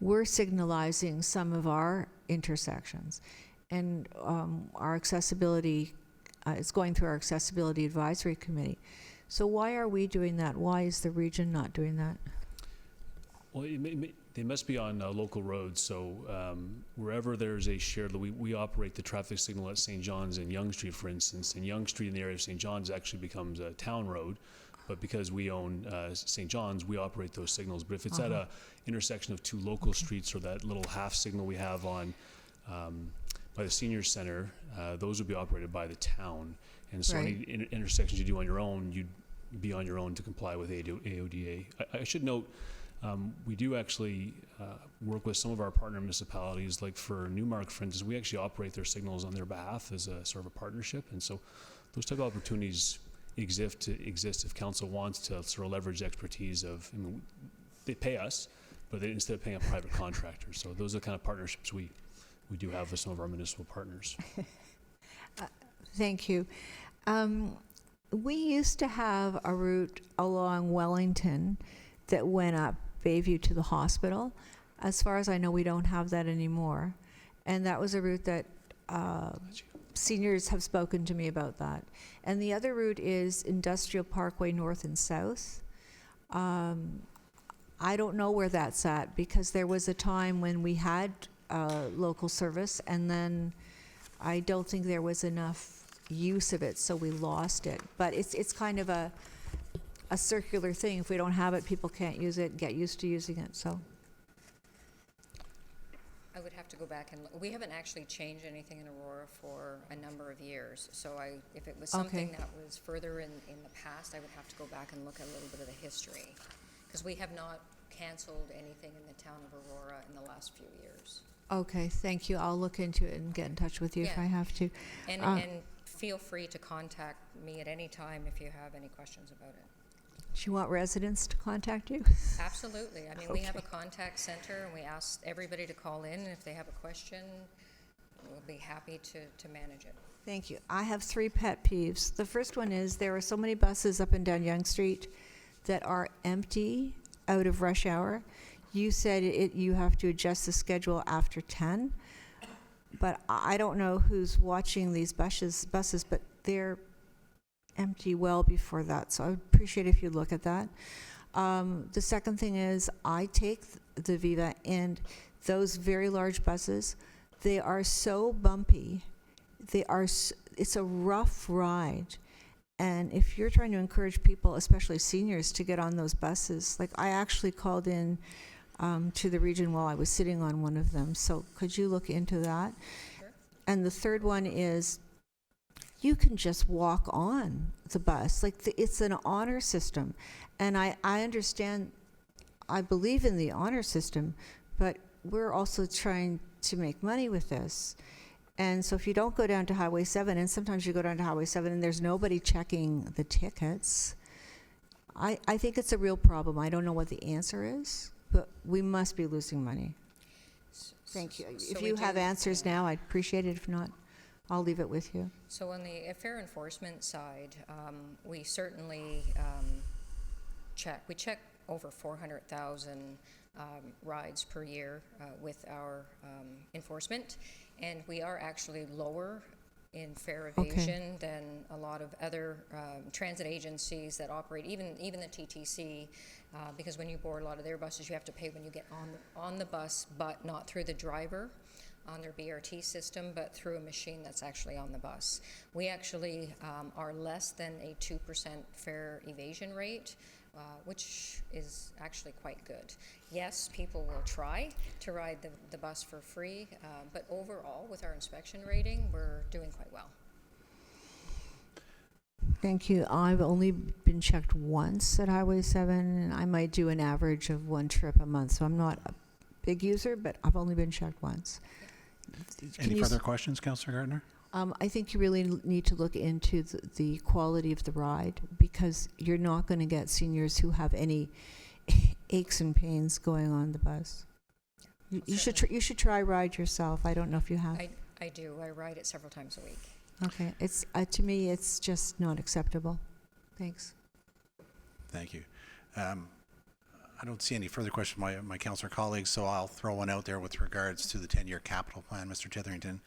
we're signalizing some of our intersections. And our accessibility, it's going through our accessibility advisory committee. So why are we doing that? Why is the region not doing that? Well, they must be on local roads, so wherever there's a shared, we operate the traffic signal at St. John's and Yonge Street, for instance, and Yonge Street in the area of St. John's actually becomes a town road, but because we own St. John's, we operate those signals. But if it's at a intersection of two local streets, or that little half signal we have on by the senior center, those would be operated by the town. And so Right. any intersections you do on your own, you'd be on your own to comply with AODA. I should note, we do actually work with some of our partner municipalities, like for Newmark, for instance, we actually operate their signals on their behalf as a sort of a partnership. And so those type of opportunities exist if council wants to sort of leverage the expertise of, they pay us, but instead of paying a private contractor. So those are the kind of partnerships we do have with some of our municipal partners. Thank you. We used to have a route along Wellington that went up Bayview to the hospital. As far as I know, we don't have that anymore. And that was a route that seniors have spoken to me about that. And the other route is Industrial Parkway North and South. I don't know where that's at, because there was a time when we had local service, and then I don't think there was enough use of it, so we lost it. But it's kind of a circular thing. If we don't have it, people can't use it, get used to using it, so. I would have to go back and look. We haven't actually changed anything in Aurora for a number of years. So if it was something Okay. that was further in the past, I would have to go back and look at a little bit of the history. Because we have not canceled anything in the town of Aurora in the last few years. Okay, thank you. I'll look into it and get in touch with you if Yeah. I have to. And, Uh, and feel free to contact me at any time if you have any questions about it. Do you want residents to contact you? Absolutely. I mean, we have a contact center, and we ask everybody to call in, and if they have a question, we'll be happy to manage it. Thank you. I have 3 pet peeves. The first one is there are so many buses up and down Yonge Street that are empty out of rush hour. You said you have to adjust the schedule after 10, but I don't know who's watching these buses, but they're empty well before that, so I would appreciate if you look at that. The second thing is I take the Viva, and those very large buses, they are so bumpy. It's a rough ride. And if you're trying to encourage people, especially seniors, to get on those buses, like I actually called in to the region while I was sitting on one of them. So could you look into that? Sure. And the third one is you can just walk on the bus. Like it's an honor system. And I understand, I believe in the honor system, but we're also trying to make money with this. And so if you don't go down to Highway 7, and sometimes you go down to Highway 7 and there's nobody checking the tickets, I think it's a real problem. I don't know what the answer is, but we must be losing money. Thank you. So If we you have do- answers now, I'd appreciate it. If not, I'll leave it with you. So on the fare enforcement side, we certainly check. We check over 400,000 rides per year with our enforcement, and we are actually lower in fare Okay. evasion than a lot of other transit agencies that operate, even the TTC, because when you board a lot of their buses, you have to pay when you get on the bus, but not through the driver on their BRT system, but through a machine that's actually on the bus. We actually are less than a 2% fare evasion rate, which is actually quite good. Yes, people will try to ride the bus for free, but overall, with our inspection rating, we're doing quite well. Thank you. I've only been checked once at Highway 7, and I might do an average of 1 trip a month. So I'm not a big user, but I've only been checked once. Can Any you further questions, Councillor Gardner? I think you really need to look into the quality of the ride, because you're not going to get seniors who have any aches and pains going on the bus. You should try ride yourself. I don't know if you have. I do. I ride it several times a week. Okay, it's to me it's just not acceptable. Thanks. Thank you. I don't see any further questions from my councillor colleagues, so I'll throw one out there with regards to the 10-year capital plan, Mr. Titherington.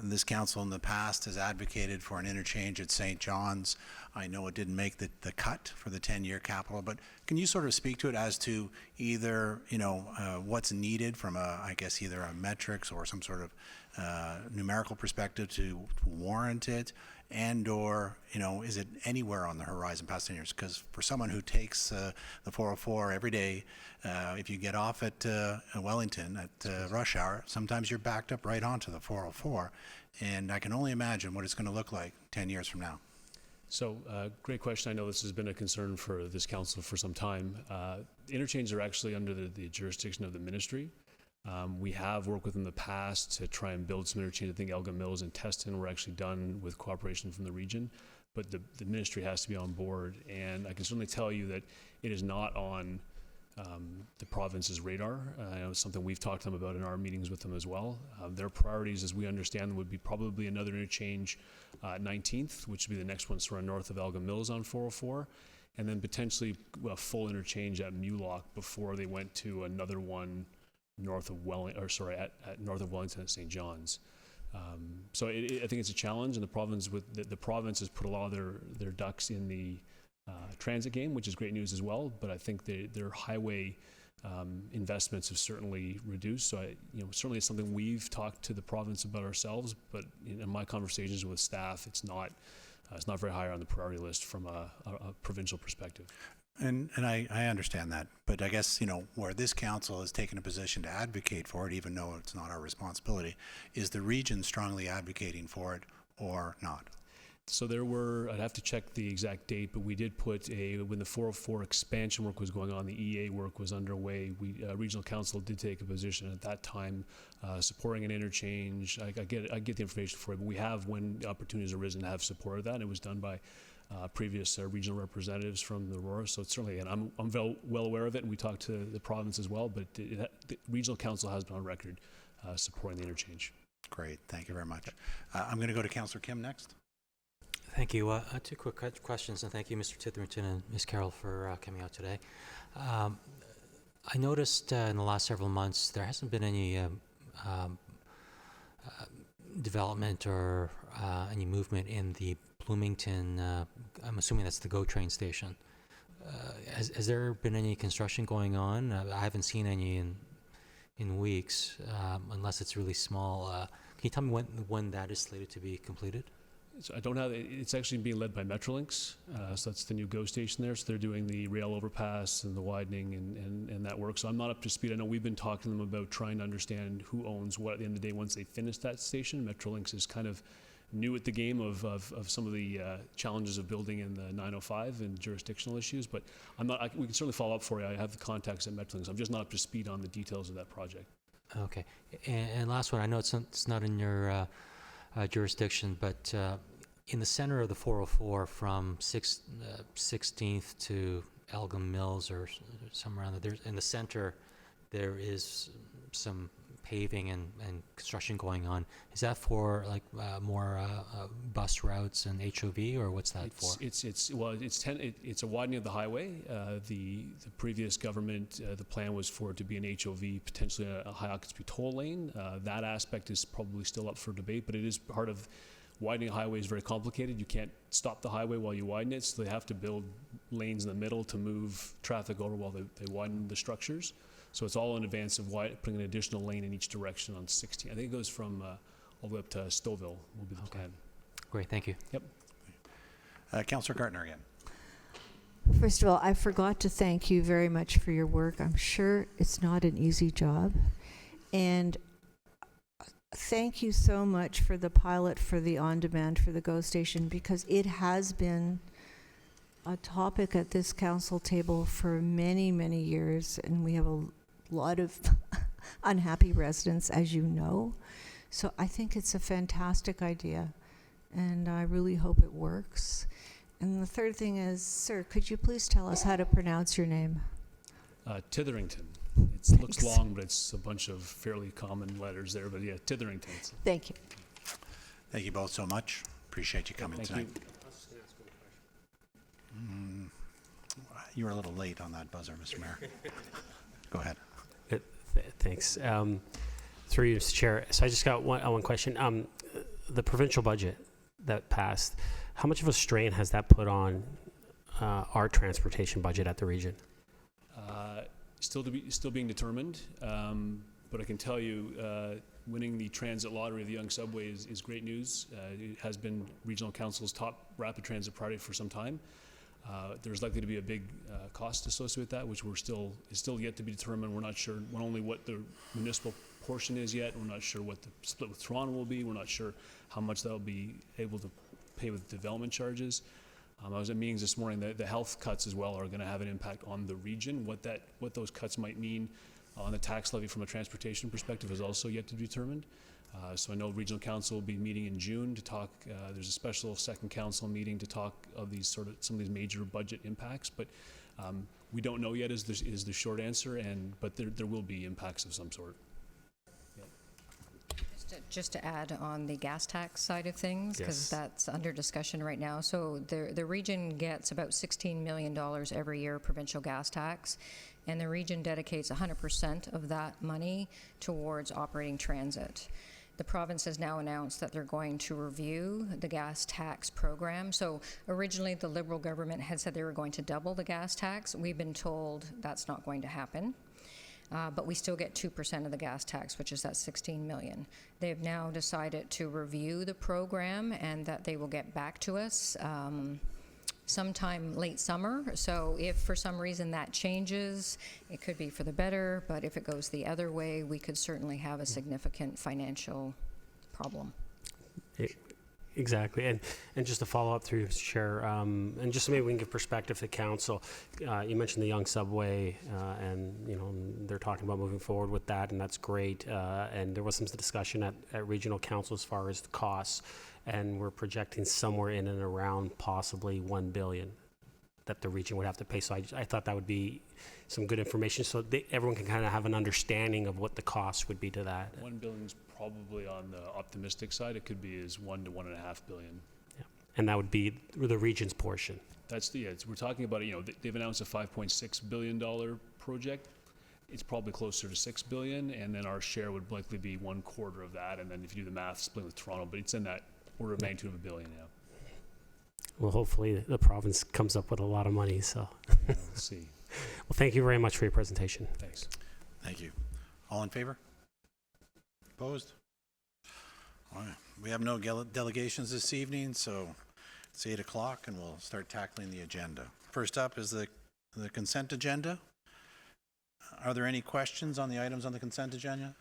This council in the past has advocated for an interchange at St. John's. I know it didn't make the cut for the 10-year capital, but can you sort of speak to it as to either, what's needed from I guess either a metrics or some sort of numerical perspective to warrant it, and or, is it anywhere on the horizon past 10 years? Because for someone who takes the 404 every day, if you get off at Wellington at rush hour, sometimes you're backed up right onto the 404, and I can only imagine what it's going to look like 10 years from now. So, great question. I know this has been a concern for this council for some time. Interchanges are actually under the jurisdiction of the ministry. We have worked with them in the past to try and build some interchange. I think Elgin Mills and Teston were actually done with cooperation from the region, but the ministry has to be on board. And I can certainly tell you that it is not on the province's radar. I know it's something we've talked to them about in our meetings with them as well. Their priorities, as we understand them, would be probably another interchange 19th, which would be the next one sort of north of Elgin Mills on 404, and then potentially a full interchange at Mulock before they went to another one north of north of Wellington at St. John's. So I think it's a challenge, and the province has put a lot of their ducks in the transit game, which is great news as well. But I think their highway investments have certainly reduced. So certainly it's something we've talked to the province about ourselves. But in my conversations with staff, it's not very high on the priority list from a provincial perspective. And I understand that, but I guess, where this council has taken a position to advocate for it, even though it's not our responsibility, is the region strongly advocating for it or not? So I'd have to check the exact date, but we did put when the 404 expansion work was going on, the EA work was underway, regional council did take a position at that time supporting an interchange. I get the information for it, but we have, when the opportunities arisen, have supported that. It was done by previous regional representatives from the Aurora, so it's certainly, and I'm well aware of it, and we talked to the province as well, but the regional council has been on record supporting the interchange. Great, thank you very much. I'm going to go to Councillor Kim next. Thank you. 2 quick questions, and thank you, Mr. Titherington and Ms. Carroll, for coming out today. I noticed in the last several months there hasn't been any development or any movement in the Bloomington, I'm assuming that's the GO train station. Has there been any construction going on? I haven't seen any in weeks, unless it's really small. Can you tell me when that is slated to be completed? So I don't have, it's actually being led by Metrolinx, so that's the new GO station there, so they're doing the rail overpass and the widening and that work, so I'm not up to speed. I know we've been talking to them about trying to understand who owns what at the end of the day once they finish that station. Metrolinx is kind of new at the game of some of the challenges of building in the 905 and jurisdictional issues, but we can certainly follow up for you. I have the contacts at Metrolinx. I'm just not up to speed on the details of that project. Okay, and last one, I know it's not in your jurisdiction, but in the center of the 404 from 16th to Elgin Mills or somewhere around there, in the center there is some paving and construction going on. Is that for like more bus routes and HOV, or what's that for? It's a widening of the highway. The previous government, the plan was for it to be an HOV, potentially a high occupancy toll lane. That aspect is probably still up for debate, but it is part of widening a highway is very complicated. You can't stop the highway while you widen it, so they have to build lanes in the middle to move traffic over while they widen the structures. So it's all in advance of putting an additional lane in each direction on 16. I think it goes from all the way up to Stouffville will be the plan. Great, thank you. Yep. Councillor Gartner again. First of all, I forgot to thank you very much for your work. I'm sure it's not an easy job. And thank you so much for the pilot for the on-demand for the GO station, because it has been a topic at this council table for many, many years, and we have a lot of unhappy residents, as you know. So I think it's a fantastic idea, and I really hope it works. And the third thing is, sir, could you please tell us how to pronounce your name? Titherington. It looks Thanks. long, but it's a bunch of fairly common letters there. But yeah, Titherington. Thank you. Thank you both so much. Appreciate you coming Thank tonight. you. You were a little late on that buzzer, Mr. Mayor. Go ahead. Thanks. Through you, Mr. Chair. So I just got one question. The provincial budget that passed, how much of a strain has that put on our transportation budget at the region? Still being determined, but I can tell you, winning the transit lottery of the Young Subway is great news. It has been Regional Council's top rapid transit priority for some time. There's likely to be a big cost associated with that, which is still yet to be determined. We're not sure not only what the municipal portion is yet, we're not sure what the split with Toronto will be, we're not sure how much they'll be able to pay with development charges. I was at meetings this morning. The health cuts as well are going to have an impact on the region. What those cuts might mean on the tax levy from a transportation perspective is also yet to be determined. So I know Regional Council will be meeting in June to talk. There's a special second council meeting to talk of some of these major budget impacts. But we don't know yet is the short answer. But there will be impacts of some sort. Just to add on the gas tax side of things, because Yes. that's under discussion right now. So the region gets about $16 million every year provincial gas tax, and the region dedicates 100% of that money towards operating transit. The province has now announced that they're going to review the gas tax program. So originally the Liberal government had said they were going to double the gas tax. We've been told that's not going to happen. But we still get 2% of the gas tax, which is that $16 million. They've now decided to review the program and that they will get back to us sometime late summer. So if for some reason that changes, it could be for the better, but if it goes the other way, we could certainly have a significant financial problem. Exactly. And just to follow up through, Mr. Chair, and just so maybe we can give perspective to council, you mentioned the Young Subway, and they're talking about moving forward with that, and that's great. And there was some discussion at regional council as far as the costs, and we're projecting somewhere in and around possibly $1 billion that the region would have to pay. So I thought that would be some good information, so everyone can kind of have an understanding of what the cost would be to that. $1 billion is probably on the optimistic side. It could be as $1 to $1.5 billion. Yeah. And that would be the region's portion. We're talking about, they've announced a $5.6 billion project. It's probably closer to $6 billion, and then our share would likely be 1/4 of that. And then if you do the math, split with Toronto, but it's in that order of magnitude of $1 billion. Yeah. Well, hopefully the province comes up with a lot of money. So, We'll see. well, thank you very much for your presentation. Thanks. Thank you. All in favor? Opposed? All right. We have no delegations this evening, so it's 8 o'clock and we'll start tackling the agenda. First up is the consent agenda. Are there any questions on the items on the consent agenda?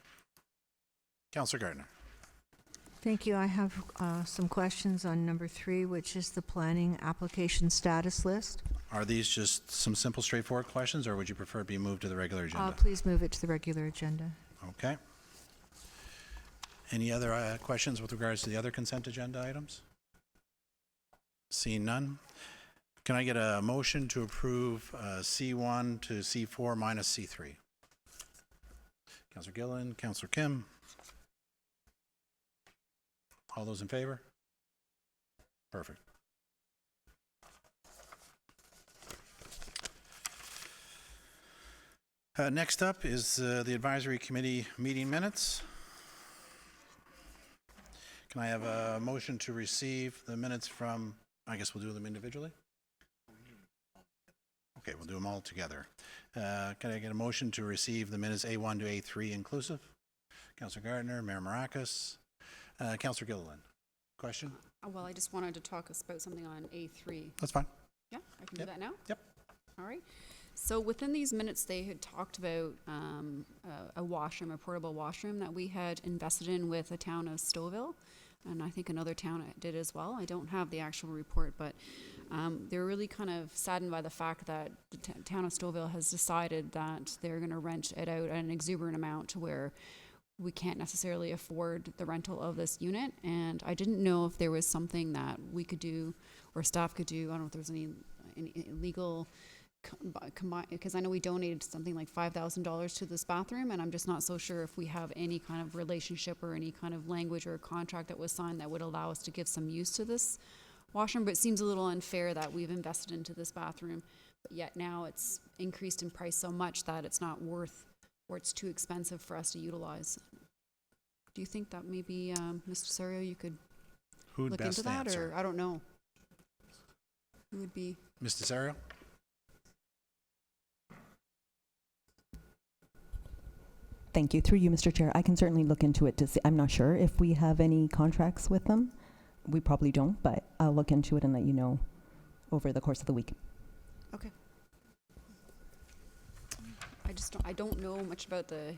Councillor Gardner. Thank you. I have some questions on number 3, which is the planning application status list. Are these just some simple, straightforward questions, or would you prefer it be moved to the regular agenda? Please move it to the regular agenda. Okay. Any other questions with regards to the other consent agenda items? Seeing none. Can I get a motion to approve C1 to C4 minus C3? Councillor Gillen, Councillor Kim. All those in favor? Perfect. Next up is the advisory committee meeting minutes. Can I have a motion to receive the minutes from, I guess we'll do them individually? Okay, we'll do them all together. Can I get a motion to receive the minutes A1 to A3 inclusive? Councillor Gardner, Mayor Maracus, Councillor Gilliland. Question? Well, I just wanted to talk about something on A3. That's fine. Yeah, I can Yep. do that now? Yep. All right. So within these minutes, they had talked about a washroom, a portable washroom that we had invested in with the town of Stouffville. And I think another town did as well. I don't have the actual report, but they were really kind of saddened by the fact that the town of Stouffville has decided that they're going to rent it out at an exuberant amount to where we can't necessarily afford the rental of this unit. And I didn't know if there was something that we could do or staff could do. I don't know if there was any legal because I know we donated something like $5,000 to this bathroom, and I'm just not so sure if we have any kind of relationship or any kind of language or contract that was signed that would allow us to give some use to this washroom. But it seems a little unfair that we've invested into this bathroom, but yet now it's increased in price so much that it's not worth, or it's too expensive for us to utilize. Do you think that maybe, Mr. Serio, you could Who would look best into that, answer? or I don't know? Who would be? Mr. Serio? Thank you. Through you, Mr. Chair, I can certainly look into it to see. I'm not sure if we have any contracts with them. We probably don't, but I'll look into it and let you know over the course of the week. Okay. I don't know much about the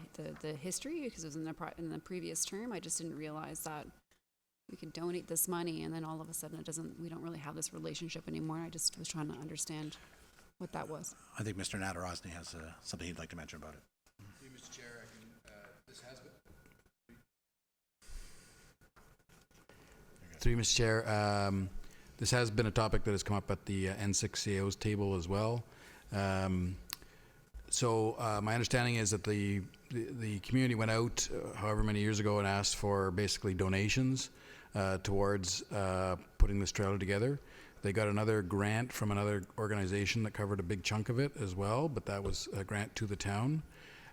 history because it was in the previous term. I just didn't realize that we could donate this money and then all of a sudden we don't really have this relationship anymore. I just was trying to understand what that was. I think Mr. Nadarosny has something he'd like to mention about it. Mr. Chair, this has been... Through you, Mr. Chair, this has been a topic that has come up at the N6CAO's table as well. So my understanding is that the community went out however many years ago and asked for basically donations towards putting this trailer together. They got another grant from another organization that covered a big chunk of it as well, but that was a grant to the town.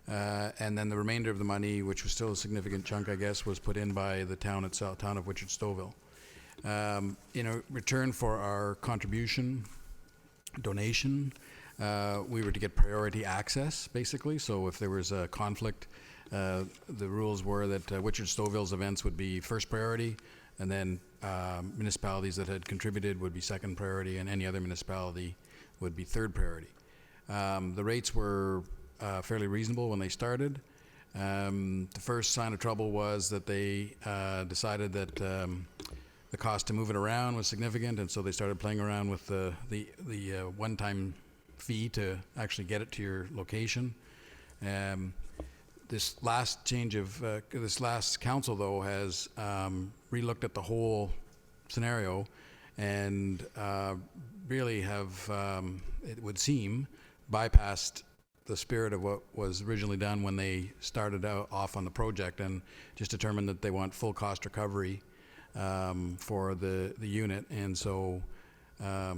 And then the remainder of the money, which was still a significant chunk, I guess, was put in by the town itself, town of Wichard Stouffville. In return for our contribution, donation, we were to get priority access, basically. So if there was a conflict, the rules were that Wichard Stouffville's events would be first priority, and then municipalities that had contributed would be second priority, and any other municipality would be third priority. The rates were fairly reasonable when they started. The first sign of trouble was that they decided that the cost to move it around was significant, and so they started playing around with the one-time fee to actually get it to your location. This last change of this last council, though, has relooked at the whole scenario and really have, it would seem, bypassed the spirit of what was originally done when they started off on the project, and just determined that they want full cost recovery for the unit. And so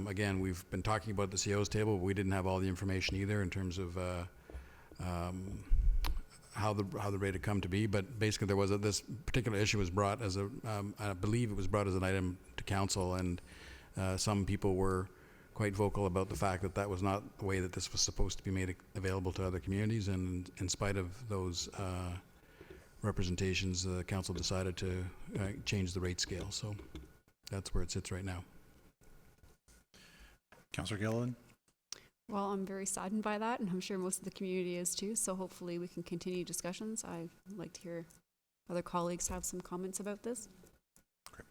again, we've been talking about the CO's table, but we didn't have all the information either in terms of how the rate had come to be. But basically, there was this particular issue was brought as I believe it was brought as an item to council, and some people were quite vocal about the fact that that was not the way that this was supposed to be made available to other communities. And in spite of those representations, the council decided to change the rate scale. So that's where it sits right now. Councillor Gilliland? Well, I'm very saddened by that, and I'm sure most of the community is too, so hopefully we can continue discussions. I'd like to hear other colleagues have some comments about this. Great.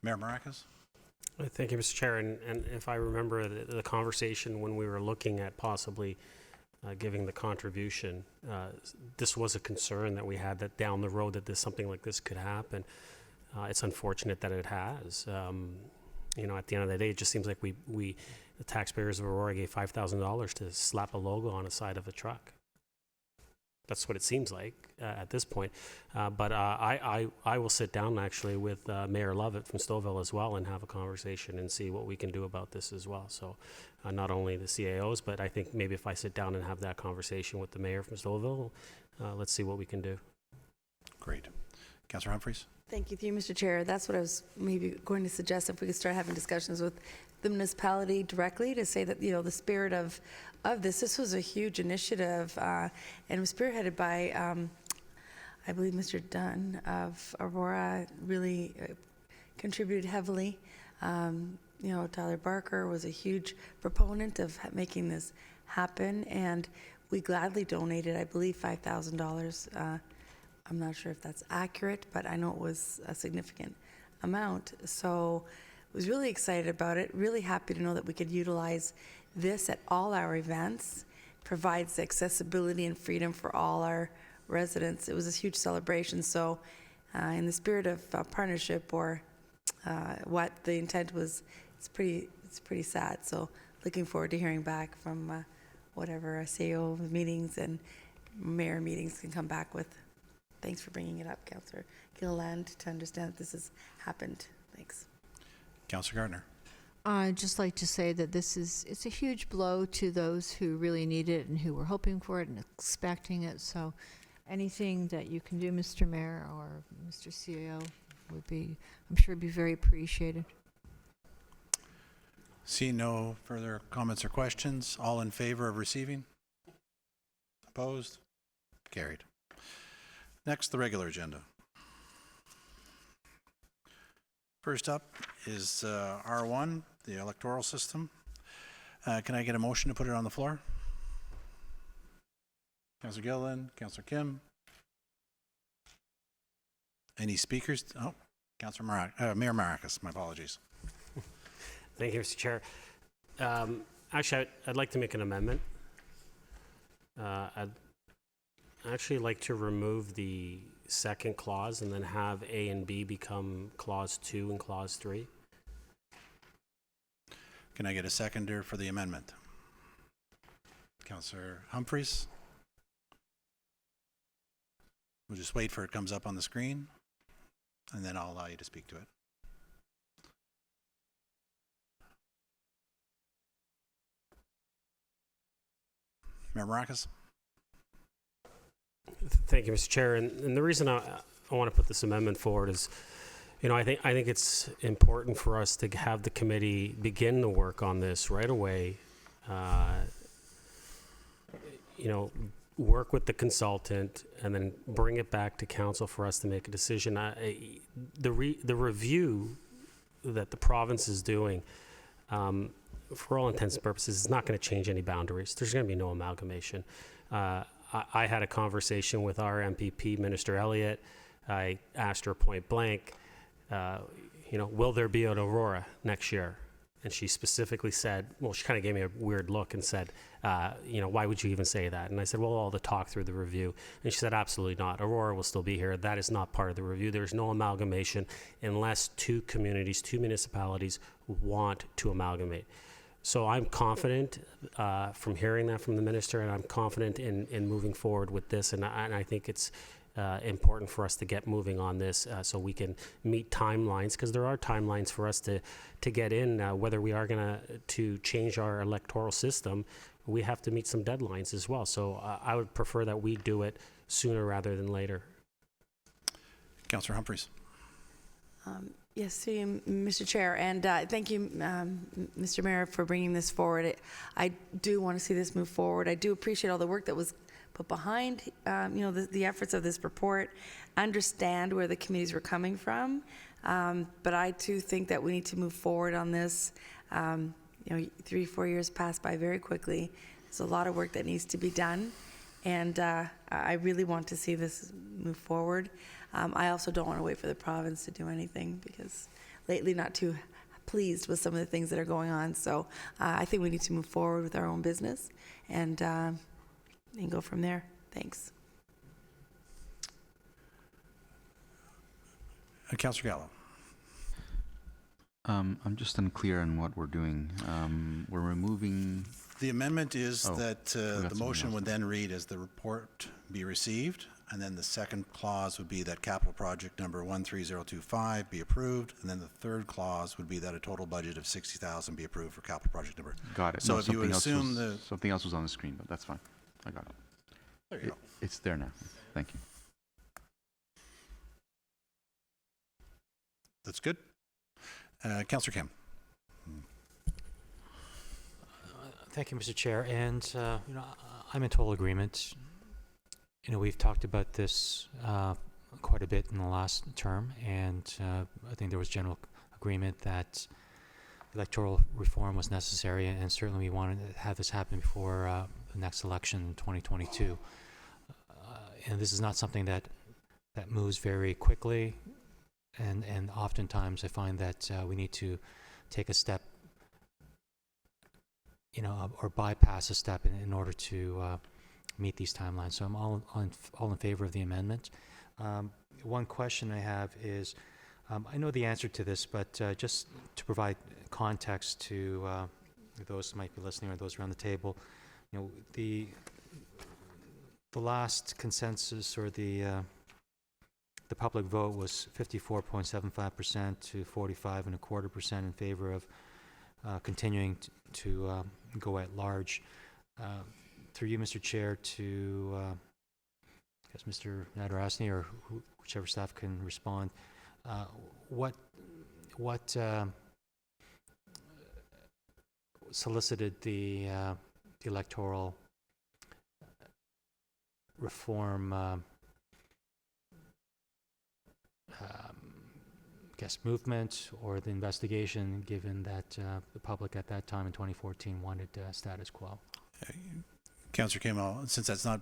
Mayor Maracus? Thank you, Mr. Chair. And if I remember the conversation when we were looking at possibly giving the contribution, this was a concern that we had, that down the road that something like this could happen. It's unfortunate that it has. You know, at the end of the day, it just seems like the taxpayers of Aurora gave $5,000 to slap a logo on the side of a truck. That's what it seems like at this point. But I will sit down actually with Mayor Lovett from Stouffville as well and have a conversation and see what we can do about this as well. So not only the CAOs, but I think maybe if I sit down and have that conversation with the mayor from Stouffville, let's see what we can do. Great. Councillor Humphries? Thank you, through you, Mr. Chair. That's what I was maybe going to suggest, if we could start having discussions with the municipality directly to say that, the spirit of this was a huge initiative, and it was spearheaded by, I believe, Mr. Dunn of Aurora really contributed heavily. Tyler Barker was a huge proponent of making this happen, and we gladly donated, I believe, $5,000. I'm not sure if that's accurate, but I know it was a significant amount. So I was really excited about it, really happy to know that we could utilize this at all our events, provides accessibility and freedom for all our residents. It was a huge celebration. So in the spirit of partnership, or what the intent was, it's pretty sad. So looking forward to hearing back from whatever CEO meetings and mayor meetings can come back with. Thanks for bringing it up, Councillor Gilliland, to understand that this has happened. Thanks. Councillor Gardner? I'd just like to say that it's a huge blow to those who really need it and who were hoping for it and expecting it. So anything that you can do, Mr. Mayor or Mr. CEO, would be, I'm sure, be very appreciated. See no further comments or questions. All in favor of receiving? Opposed? Carried. Next, the regular agenda. First up is R1, the electoral system. Can I get a motion to put it on the floor? Councillor Gilliland, Councillor Kim. Any speakers? Oh, Councillor Mayor Maracus, my apologies. Thank you, Mr. Chair. Actually, I'd like to make an amendment. I'd actually like to remove the second clause and then have A and B become clause 2 and clause 3. Can I get a seconder for the amendment? Councillor Humphries? We'll just wait for it comes up on the screen, and then I'll allow you to speak to it. Mayor Maracus? Thank you, Mr. Chair. And the reason I want to put this amendment forward is, I think it's important for us to have the committee begin the work on this right away. Work with the consultant and then bring it back to council for us to make a decision. The review that the province is doing, for all intents and purposes, is not going to change any boundaries. There's going to be no amalgamation. I had a conversation with our MPP, Minister Elliott. I asked her point blank, will there be an Aurora next year? And she specifically said, well, she kind of gave me a weird look and said, why would you even say that? And I said, well, all the talk through the review. And she said, absolutely not. Aurora will still be here. That is not part of the review. There's no amalgamation unless two communities, two municipalities want to amalgamate. So I'm confident from hearing that from the minister, and I'm confident in moving forward with this. And I think it's important for us to get moving on this so we can meet timelines, because there are timelines for us to get in. Whether we are going to change our electoral system, we have to meet some deadlines as well. So I would prefer that we do it sooner rather than later. Councillor Humphries. Yes, Mr. Chair, and thank you, Mr. Mayor, for bringing this forward. I do want to see this move forward. I do appreciate all the work that was put behind, the efforts of this report. Understand where the committees were coming from, but I too think that we need to move forward on this. 3-4 years pass by very quickly. There's a lot of work that needs to be done, and I really want to see this move forward. I also don't want to wait for the province to do anything, because lately not too pleased with some of the things that are going on. So I think we need to move forward with our own business and go from there. Thanks. Councillor Gallo. I'm just unclear on what we're doing. We're removing... The amendment is that the something motion else. would then read as the report be received, and then the second clause would be that capital project number 13025 be approved, and then the third clause would be that a total budget of 60,000 be approved for capital project number. Got it. So No, if you would something else assume was- Something else was on the screen, but that's fine. I got it. There you go. It's there now. Thank you. That's good. Councillor Kim. Thank you, Mr. Chair. And, I'm in total agreement. We've talked about this quite a bit in the last term, and I think there was general agreement that electoral reform was necessary, and certainly we wanted to have this happen before the next election in 2022. And this is not something that moves very quickly, and oftentimes I find that we need to take a step, or bypass a step in order to meet these timelines. So I'm all in favor of the amendment. One question I have is, I know the answer to this, but just to provide context to those who might be listening or those around the table, the last consensus or the public vote was 54.75% to 45.25% in favor of continuing to go at large. Through you, Mr. Chair, to I guess Mr. Nadarasny or whichever staff can respond. What solicited the electoral reform movement or the investigation, given that the public at that time in 2014 wanted status quo? Councillor Kim, since that's not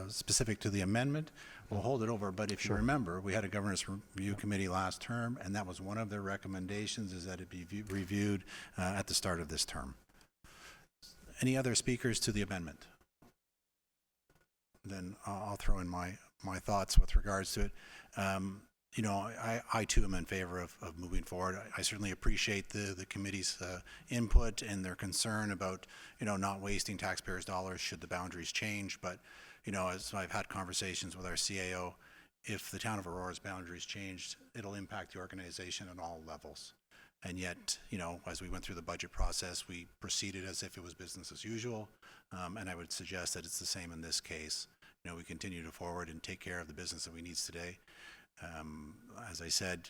specific to the amendment, we'll hold it over. But if you remember, we had a governance review committee last term, and that was one of their recommendations, is that it be reviewed at the start of this term. Any other speakers to the amendment? Then I'll throw in my thoughts with regards to it. I too am in favor of moving forward. I certainly appreciate the committee's input and their concern about, not wasting taxpayers' dollars should the boundaries change. But, as I've had conversations with our CAO, if the town of Aurora's boundaries changed, it'll impact the organization at all levels. And yet, as we went through the budget process, we proceeded as if it was business as usual. And I would suggest that it's the same in this case. We continue to forward and take care of the business that we need today. As I said,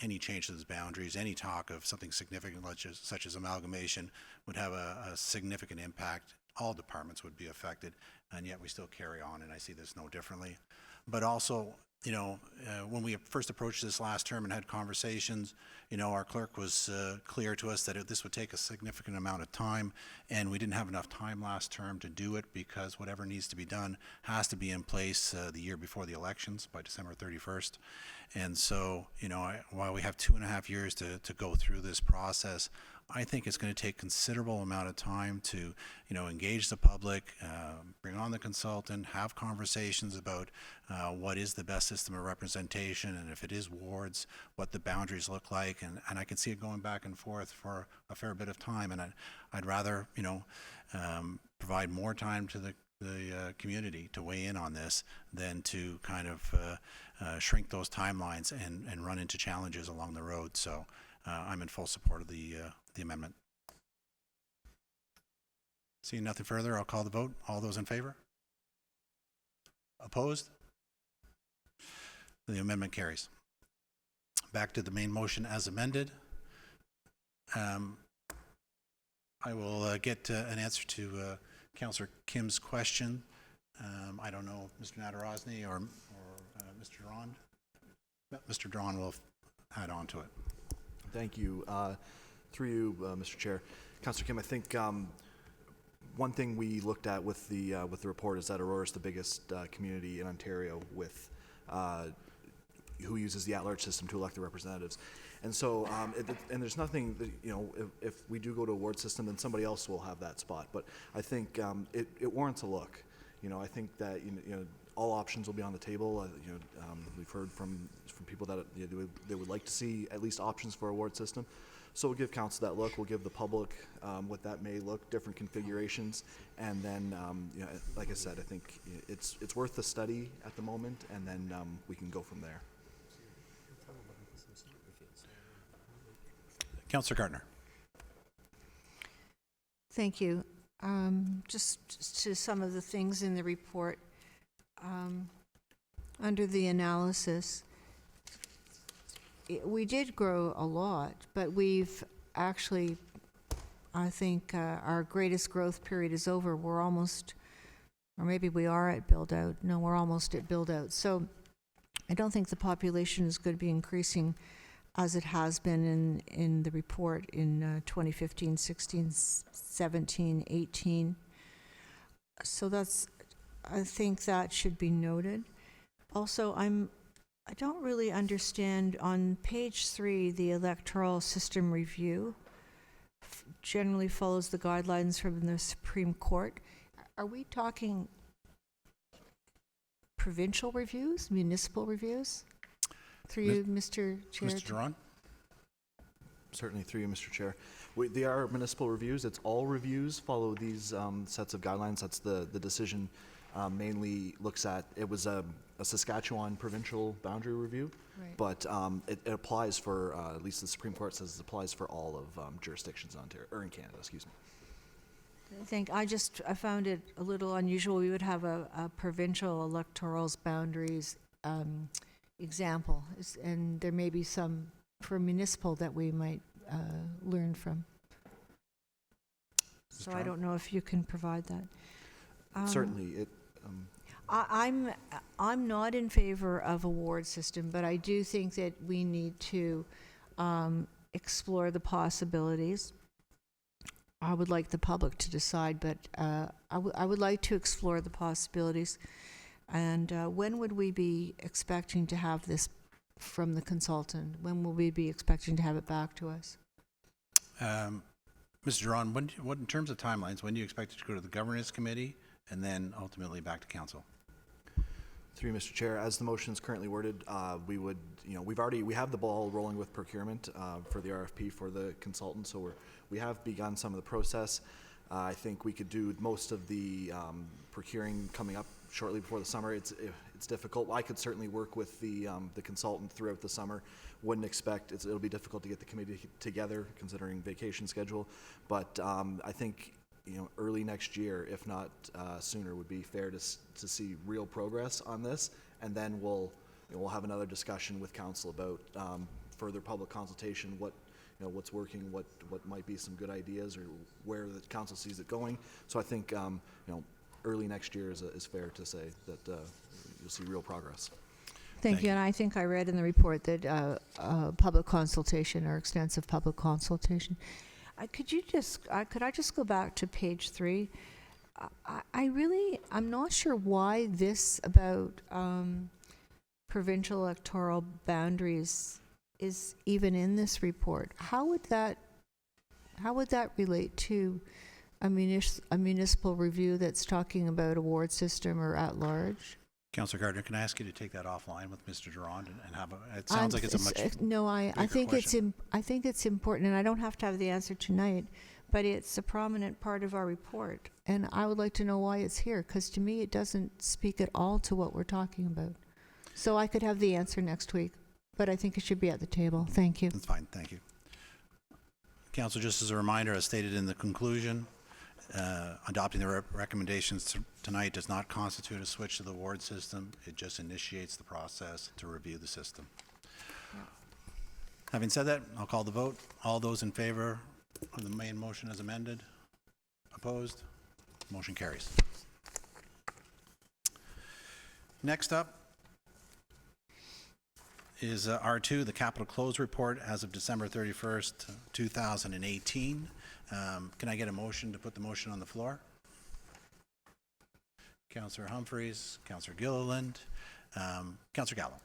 any change to those boundaries, any talk of something significant such as amalgamation would have a significant impact. All departments would be affected, and yet we still carry on, and I see this no differently. But also, when we first approached this last term and had conversations, our clerk was clear to us that this would take a significant amount of time, and we didn't have enough time last term to do it because whatever needs to be done has to be in place the year before the elections by December 31st. And so, while we have 2.5 years to go through this process, I think it's going to take considerable amount of time to, engage the public, bring on the consultant, have conversations about what is the best system of representation, and if it is wards, what the boundaries look like. And I can see it going back and forth for a fair bit of time. And I'd rather, provide more time to the community to weigh in on this than to kind of shrink those timelines and run into challenges along the road. So I'm in full support of the amendment. Seeing nothing further, I'll call the vote. All those in favor? Opposed? The amendment carries. Back to the main motion as amended. I will get an answer to Councillor Kim's question. I don't know if Mr. Nadarasny or Mr. Drawn. Mr. Drawn will add on to it. Thank you. Through you, Mr. Chair. Councillor Kim, I think one thing we looked at with the report is that Aurora is the biggest community in Ontario with who uses the at-large system to elect their representatives. And so, and there's nothing that, if we do go to a ward system, then somebody else will have that spot. But I think it warrants a look. I think that all options will be on the table. We've heard from people that they would like to see at least options for a ward system. So we'll give council that look. We'll give the public what that may look, different configurations, and then like I said, I think it's worth the study at the moment, and then we can go from there. Councillor Gardner. Thank you. Just to some of the things in the report, under the analysis, we did grow a lot, but we've actually, I think our greatest growth period is over. We're almost, or maybe we are at build out. No, we're almost at build out. So I don't think the population is going to be increasing as it has been in the report in 2015, 16, 17, 18. So that's, I think that should be noted. Also, I don't really understand on page 3, the electoral system review generally follows the guidelines from the Supreme Court. Are we talking provincial reviews, municipal reviews? Through you, Mr. Chair. Mr. Duran? Certainly through you, Mr. Chair. They are municipal reviews. It's all reviews follow these sets of guidelines. That's the decision mainly looks at. It was a Saskatchewan provincial boundary review, Right. but it applies for, at least the Supreme Court says it applies for all of jurisdictions in Ontario, or in Canada, excuse me. I found it a little unusual. We would have a provincial electorals boundaries example, and there may be some for municipal that we might learn from. So I don't know if you can provide that. Certainly, I'm not in favor of a ward system, but I do think that we need to explore the possibilities. I would like the public to decide, but I would like to explore the possibilities. And when would we be expecting to have this from the consultant? When will we be expecting to have it back to us? Mr. Duran, what in terms of timelines, when do you expect it to go to the governance committee and then ultimately back to council? Through you, Mr. Chair, as the motion is currently worded, we would, we have the ball rolling with procurement for the RFP for the consultant, so we have begun some of the process. I think we could do most of the procuring coming up shortly before the summer. It's difficult. I could certainly work with the consultant throughout the summer. Wouldn't expect it'll be difficult to get the committee together considering vacation schedule, but I think early next year, if not sooner, would be fair to see real progress on this, and then we'll have another discussion with council about further public consultation. What's working, what might be some good ideas, or where the council sees it going. So I think early next year is fair to say that you'll see real progress. Thank you. And I think I read in the report that public consultation or extensive public consultation. Could I just go back to page 3? I'm not sure why this about provincial electoral boundaries is even in this report. How would that relate to a municipal review that's talking about a ward system or at large? Councillor Gardner, can I ask you to take that offline with Mr. Durand and have it sounds like it's a much no, I think question. I think it's important, and I don't have to have the answer tonight, but it's a prominent part of our report, and I would like to know why it's here, because to me it doesn't speak at all to what we're talking about. So I could have the answer next week, but I think it should be at the table. Thank you. That's fine, thank you. Council, just as a reminder, as stated in the conclusion, adopting the recommendations tonight does not constitute a switch to the ward system. It just initiates the process to review the system. Yeah. Having said that, I'll call the vote. All those in favor of the main motion as amended? Opposed? Motion carries. Next up is R2, the capital close report as of December 31st, 2018. Can I get a motion to put the motion on the floor? Councillor Humphreys, Councillor Gilliland, Councillor Gallo.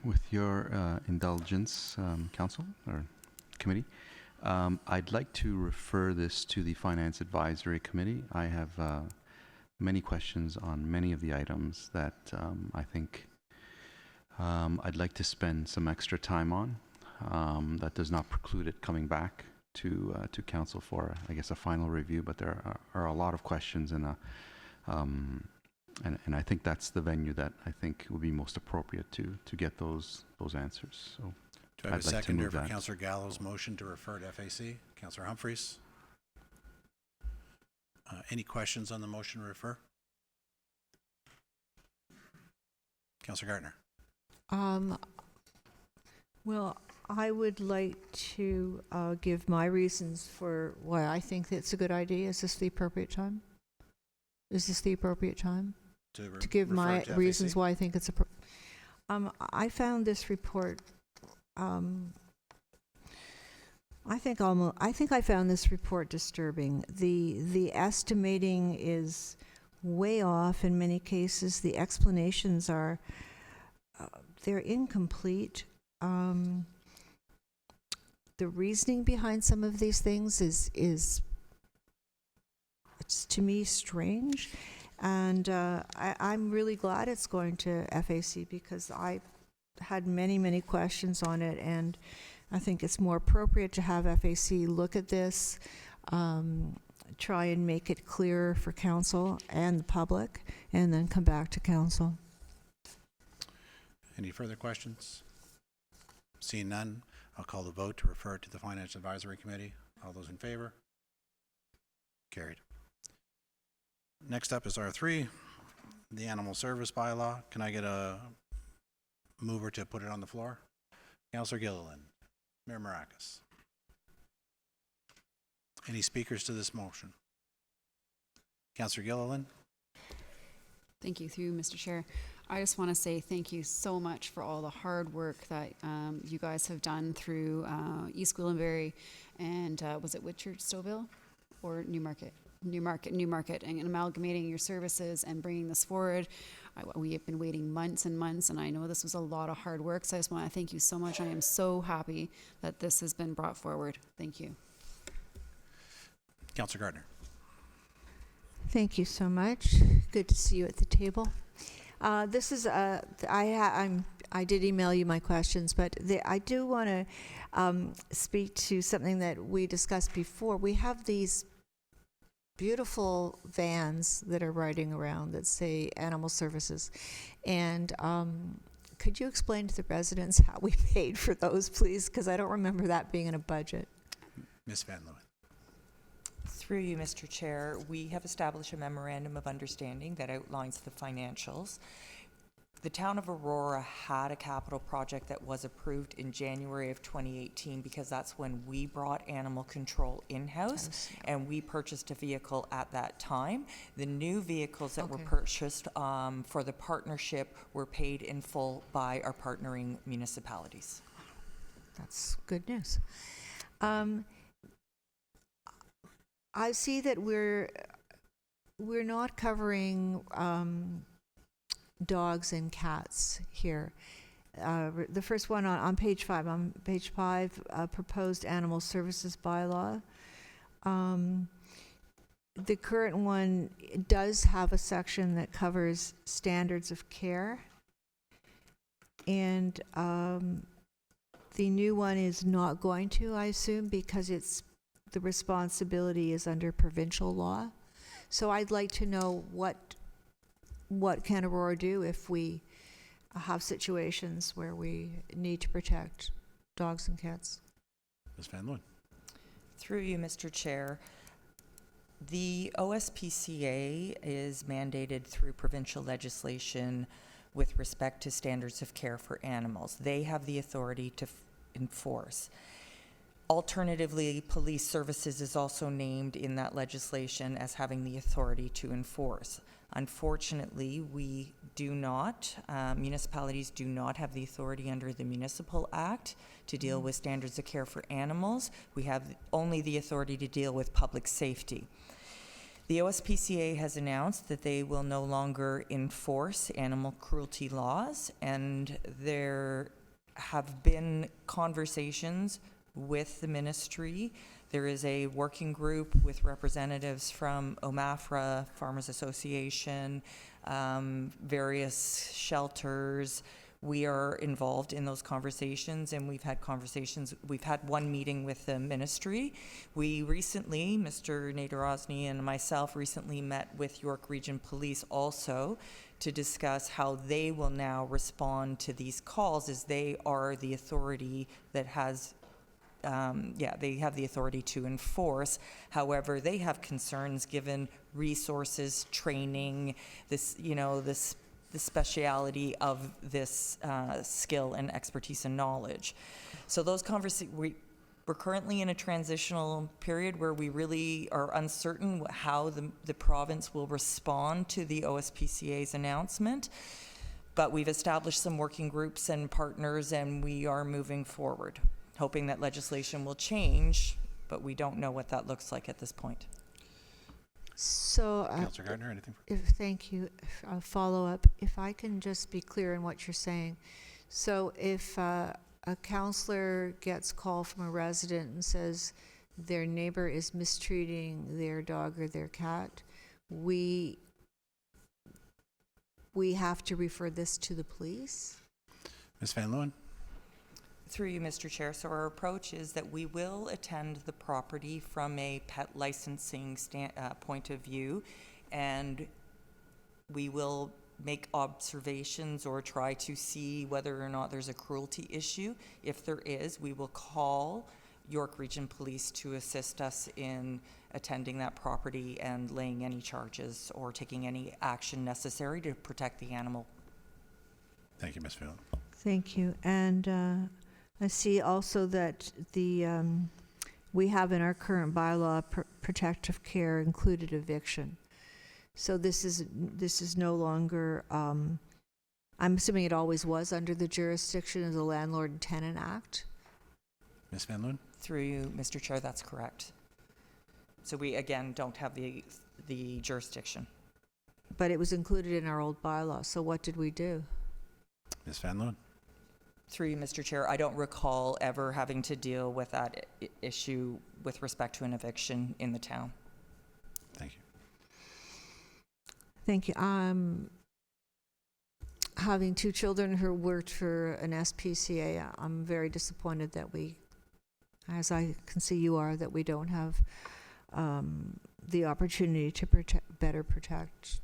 With your indulgence, council or committee, I'd like to refer this to the Finance Advisory Committee. I have many questions on many of the items that I think I'd like to spend some extra time on. That does not preclude it coming back to council for, I guess, a final review. But there are a lot of questions, and I think that's the venue that I think would be most appropriate to get those answers. So, do I have I'd a like to seconder move for that. Councillor Gallo's motion to refer to FAC? Councillor Humphreys? Any questions on the motion to refer? Councillor Gardner. Well, I would like to give my reasons for why I think it's a good idea. Is this the appropriate time? Is this the appropriate time To to give refer my to reasons FAC? why I think it's I found this report. I think I found this report disturbing. The estimating is way off in many cases. The explanations are they're incomplete. The reasoning behind some of these things is it's to me strange, and I'm really glad it's going to FAC because I had many questions on it, and I think it's more appropriate to have FAC look at this, try and make it clearer for council and the public, and then come back to council. Any further questions? Seeing none, I'll call the vote to refer to the Finance Advisory Committee. All those in favor? Carried. Next up is R3, the Animal Service Bylaw. Can I get a mover to put it on the floor? Councillor Gilliland, Mayor Maracas. Any speakers to this motion? Councillor Gilliland? Thank you, through Mr. Chair. I just want to say thank you so much for all the hard work that you guys have done through East Gwillimbury and was it Whitchurch, Stouffville, or Newmarket, and amalgamating your services and bringing this forward. We have been waiting months and months, and I know this was a lot of hard work, so I just want to thank you so much. I am so happy that this has been brought forward. Thank you. Councillor Gardner. Thank you so much. Good to see you at the table. This is I did email you my questions, but I do want to speak to something that we discussed before. We have these beautiful vans that are riding around that say Animal Services, and could you explain to the residents how we paid for those, please? Because I don't remember that being in a budget. Ms. Van Leeuwen. Through you, Mr. Chair, we have established a memorandum of understanding that outlines the financials. The town of Aurora had a capital project that was approved in January of 2018 because that's when we brought animal control in-house and we purchased a vehicle at that time. The new vehicles that were purchased for the partnership were paid in full by our partnering municipalities. That's good news. I see that we're not covering dogs and cats here. The first one on page 5. On page 5, proposed animal services bylaw. The current one does have a section that covers standards of care, and the new one is not going to, I assume, because the responsibility is under provincial law. So I'd like to know what can Aurora do if we have situations where we need to protect dogs and cats. Ms. Van Leeuwen. Through you, Mr. Chair, the OSPCA is mandated through provincial legislation with respect to standards of care for animals. They have the authority to enforce. Alternatively, police services is also named in that legislation as having the authority to enforce. Unfortunately, we do not, municipalities do not have the authority under the Municipal Act to deal with standards of care for animals. We have only the authority to deal with public safety. The OSPCA has announced that they will no longer enforce animal cruelty laws, and there have been conversations with the ministry. There is a working group with representatives from OMAFRA, Farmers Association, various shelters. We are involved in those conversations, and we've had conversations. We've had one meeting with the ministry. We recently, Mr. Nader-Osni and myself recently met with York Region Police also to discuss how they will now respond to these calls, as they are the authority that has they have the authority to enforce. However, they have concerns given resources, training, this the speciality of this skill and expertise and knowledge. So those we're currently in a transitional period where we really are uncertain how the province will respond to the OSPCA's announcement. But we've established some working groups and partners, and we are moving forward, hoping that legislation will change, but we don't know what that looks like at this point. So, Councillor Gardner, anything? thank you. A follow-up. If I can just be clear in what you're saying. So if a counselor gets a call from a resident and says their neighbor is mistreating their dog or their cat, we have to refer this to the police? Ms. Van Leeuwen? Through you, Mr. Chair. So our approach is that we will attend the property from a pet licensing point of view, and we will make observations or try to see whether or not there's a cruelty issue. If there is, we will call York Region Police to assist us in attending that property and laying any charges or taking any action necessary to protect the animal. Thank you, Ms. Van Leeuwen. Thank you. And I see also that we have in our current bylaw protective care included eviction. So this is no longer, I'm assuming it always was under the jurisdiction of the Landlord and Tenant Act? Ms. Van Leeuwen? Through you, Mr. Chair, that's correct. So we, again, don't have the jurisdiction. But it was included in our old bylaw, so what did we do? Ms. Van Leeuwen? Through you, Mr. Chair, I don't recall ever having to deal with that issue with respect to an eviction in the town. Thank you. Thank you. Having two children who worked for an SPCA, I'm very disappointed that we, as I can see you are, that we don't have the opportunity to better protect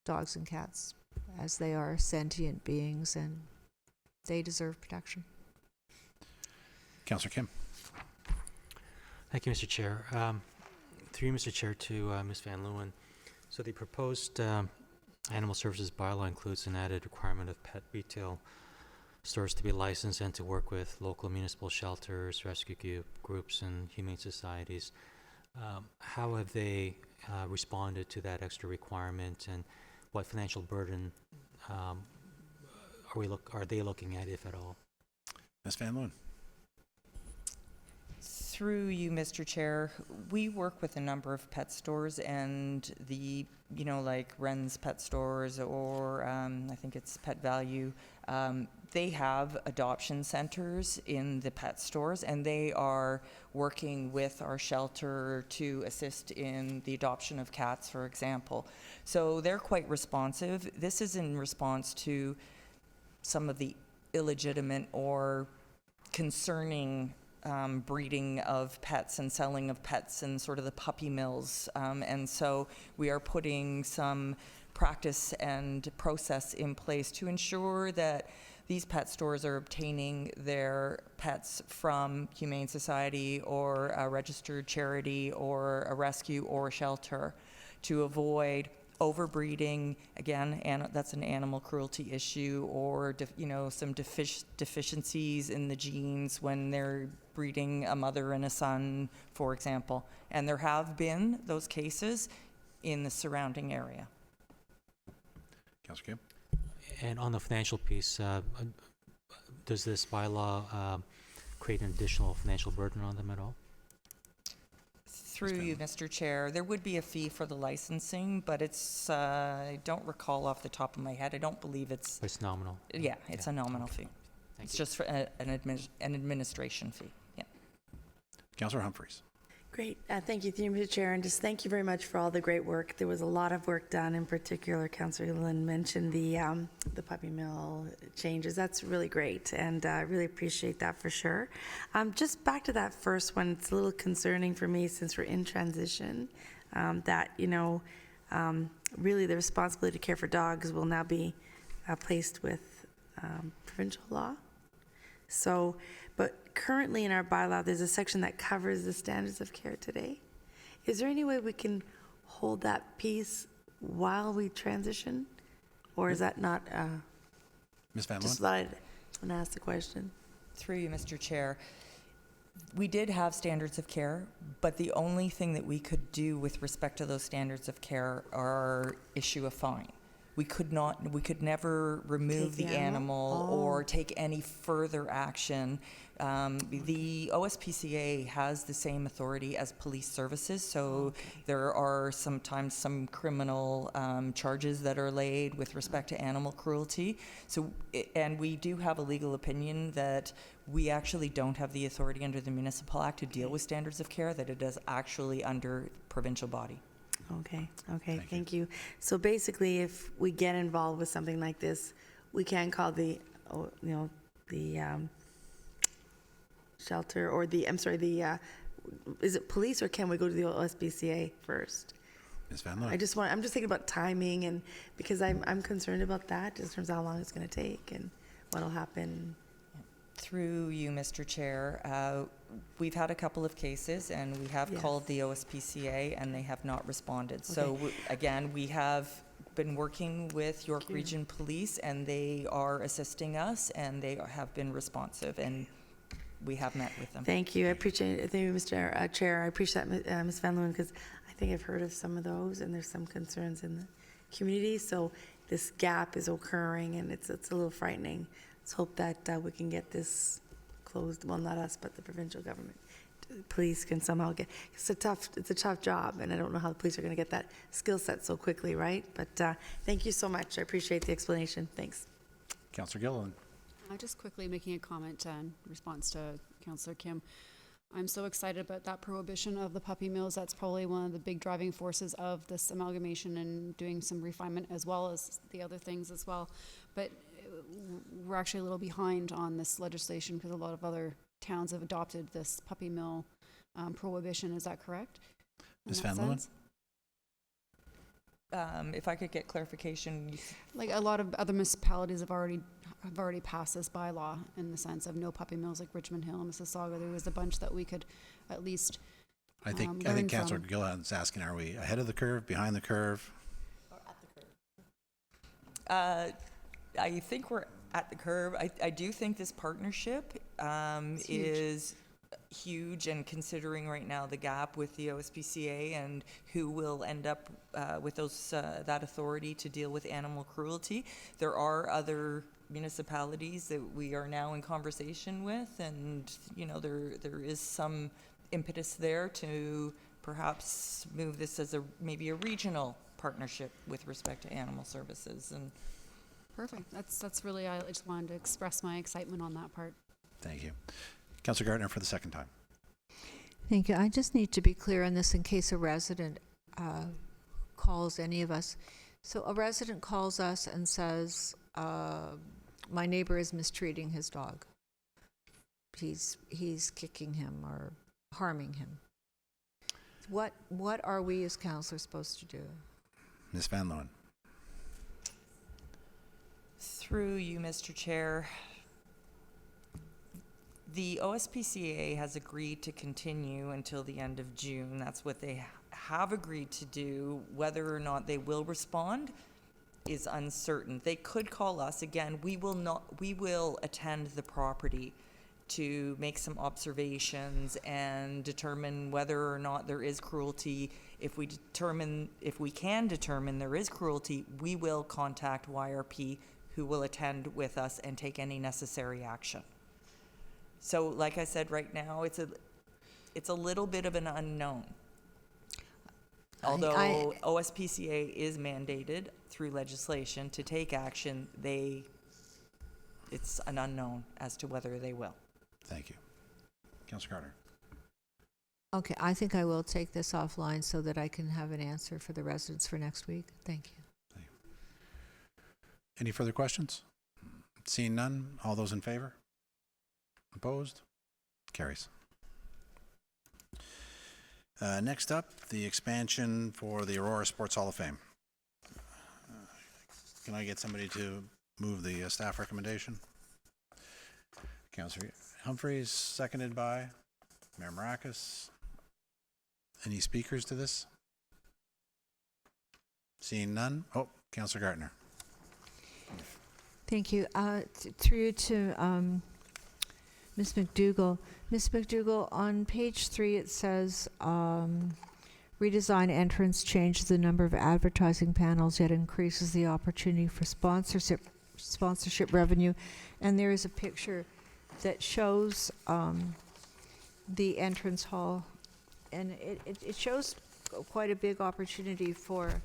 dogs and cats, as they are sentient beings and they deserve protection. Councillor Kim? Thank you, Mr. Chair. Through you, Mr. Chair, to Ms. Van Leeuwen. So the proposed animal services bylaw includes an added requirement of pet retail stores to be licensed and to work with local municipal shelters, rescue groups, and humane societies. How have they responded to that extra requirement, and what financial burden are they looking at, if at all? Ms. Van Leeuwen? Through you, Mr. Chair, we work with a number of pet stores, and like Wren's Pet Stores or I think it's Pet Value, they have adoption centers in the pet stores, and they are working with our shelter to assist in the adoption of cats, for example. So they're quite responsive. This is in response to some of the illegitimate or concerning breeding of pets and selling of pets and sort of the puppy mills. And so we are putting some practice and process in place to ensure that these pet stores are obtaining their pets from Humane Society or a registered charity or a rescue or a shelter to avoid overbreeding, again, and that's an animal cruelty issue, or some deficiencies in the genes when they're breeding a mother and a son, for example. And there have been those cases in the surrounding area. Councillor Kim? And on the financial piece, does this bylaw create an additional financial burden on them at all? Through you, Mr. Chair, there would be a fee for the licensing, but it's, I don't recall off the top of my head. I don't believe it's... It's nominal. Yeah, it's a nominal fee. Thank It's you. just for an administration fee, yeah. Councillor Humphreys? Great. Thank you, Mr. Chair, and just thank you very much for all the great work. There was a lot of work done. In particular, Councillor Lynn mentioned the puppy mill changes. That's really great, and I really appreciate that for sure. Just back to that first one, it's a little concerning for me since we're in transition, that, really the responsibility to care for dogs will now be placed with provincial law. So, but currently in our bylaw, there's a section that covers the standards of care today. Is there any way we can hold that piece while we transition? Or is that not, Ms. Van just Loon? thought I'd want to ask the question. Through you, Mr. Chair. We did have standards of care, but the only thing that we could do with respect to those standards of care are issue a fine. We could never remove Take the the animal? animal or take any further action. The OSPCA has the same authority as police services, so there are sometimes some criminal charges that are laid with respect to animal cruelty. So, and we do have a legal opinion that we actually don't have the authority under the Municipal Act to deal with standards of care, that it is actually under provincial body. Okay, thank you. So basically, if we get involved with something like this, we can call the shelter or is it police, or can we go to the OSPCA first? Ms. Van Loon? I'm just thinking about timing, and because I'm concerned about that in terms of how long it's going to take and what'll happen. Through you, Mr. Chair, we've had a couple of cases, and we have Yes. called the OSPCA, and they have not responded. So again, we have been working with York Region Police, and they are assisting us, and they have been responsive, and we have met with them. Thank you. I appreciate it. Thank you, Mr. Chair. I appreciate that, Ms. Van Loon, because I think I've heard of some of those, and there's some concerns in the community. So this gap is occurring, and it's a little frightening. Let's hope that we can get this closed. Well, not us, but the provincial government. Police can somehow get. It's a tough job, and I don't know how the police are going to get that skill set so quickly, right? But thank you so much. I appreciate the explanation. Thanks. Councillor Gilliland? Just quickly making a comment in response to Councillor Kim. I'm so excited about that prohibition of the puppy mills. That's probably one of the big driving forces of this amalgamation and doing some refinement as well as the other things as well. But we're actually a little behind on this legislation because a lot of other towns have adopted this puppy mill prohibition. Is that correct? Ms. Van Loon? If I could get clarification. Like a lot of other municipalities have already passed this bylaw in the sense of no puppy mills, like Richmond Hill, Mississauga. There was a bunch that we could at least I think learn Councillor from. Gilliland's asking, are we ahead of the curve, behind the curve? I think we're at the curve. I do think this partnership is huge, and considering right now the gap with the OSPCA and who will end up with that authority to deal with animal cruelty, there are other municipalities that we are now in conversation with, and there is some impetus there to perhaps move this as maybe a regional partnership with respect to animal services. And Perfect. That's really, I just wanted to express my excitement on that part. Thank you. Councillor Gardner for the second time. Thank you. I just need to be clear on this in case a resident calls any of us. So a resident calls us and says, my neighbor is mistreating his dog. He's kicking him or harming him. What are we as councillors supposed to do? Ms. Van Loon? through you, Mr. Chair, the OSPCA has agreed to continue until the end of June. That's what they have agreed to do. Whether or not they will respond is uncertain. They could call us again. We will attend the property to make some observations and determine whether or not there is cruelty. If we can determine there is cruelty, we will contact YRP, who will attend with us and take any necessary action. So, like I said, right now it's a little bit of an unknown. Although OSPCA is mandated through legislation to take action, it's an unknown as to whether they will. Thank you. Councillor Carter. Okay, I think I will take this offline so that I can have an answer for the residents for next week. Thank you. Any further questions? Seeing none, all those in favor? Opposed? Carries. Next up, the expansion for the Aurora Sports Hall of Fame. Can I get somebody to move the staff recommendation? Councillor Humphreys, seconded by Mayor Maracas. Any speakers to this? Seeing none? Oh, Councillor Gartner. Thank you. Through to Ms. McDougall. Ms. McDougall, on page 3 it says redesign entrance changes the number of advertising panels, yet increases the opportunity for sponsorship revenue. And there is a picture that shows the entrance hall, and it shows quite a big opportunity for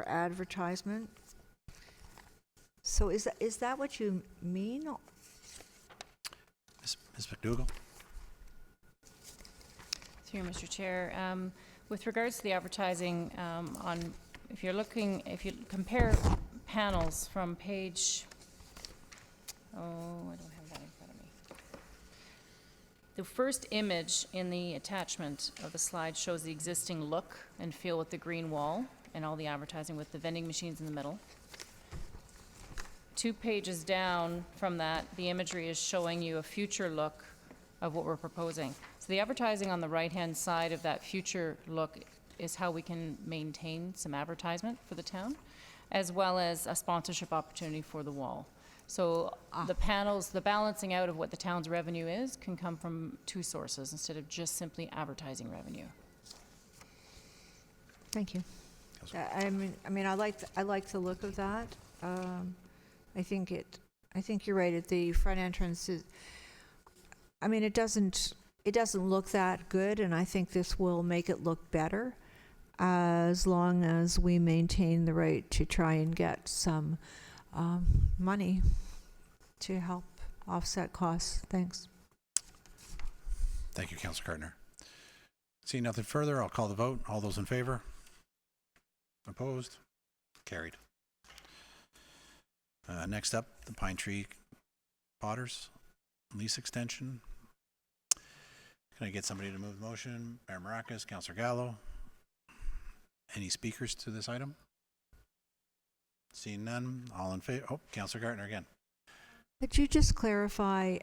advertisement. So is that what you mean? Ms. McDougall? Through you, Mr. Chair. With regards to the advertising, if you compare panels from page, I don't have that in front of me. The first image in the attachment of the slide shows the existing look and feel with the green wall and all the advertising with the vending machines in the middle. 2 pages down from that, the imagery is showing you a future look of what we're proposing. So the advertising on the right-hand side of that future look is how we can maintain some advertisement for the town, as well as a sponsorship opportunity for the wall. So the panels, the balancing out of what the town's revenue is can come from 2 sources instead of just simply advertising revenue. Thank you. I mean, I like the look of that. I think you're right. At the front entrance, I mean, it doesn't look that good, and I think this will make it look better, as long as we maintain the right to try and get some money to help offset costs. Thanks. Thank you, Councillor Gardner. Seeing nothing further, I'll call the vote. All those in favor? Opposed? Carried. Next up, the Pine Tree Potters lease extension. Can I get somebody to move the motion? Mayor Maracas, Councillor Gallo. Any speakers to this item? Seeing none, all in favor? Oh, Councillor Gardner again. Could you just clarify,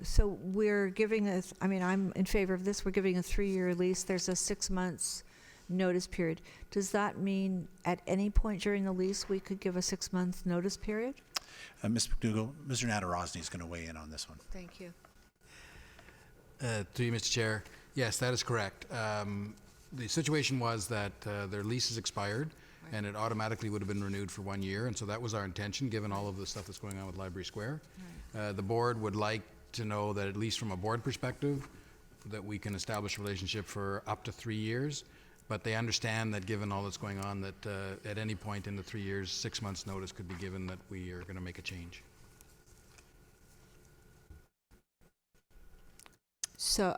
so we're giving I'm in favor of this, we're giving a 3-year lease, there's a 6 months notice period. Does that mean at any point during the lease we could give a 6-month notice period? Ms. McDougall, Mr. Nadarozny is going to weigh in on this one. Thank you. To you, Mr. Chair. Yes, that is correct. The situation was that their lease has expired, and it automatically would have been renewed for 1 year, and so that was our intention, given all of the stuff that's going on with Library Square. The board would like to know that, at least from a board perspective, that we can establish a relationship for up to 3 years, but they understand that, given all that's going on, that at any point in the 3 years, 6 months' notice could be given that we are going to make a change. So,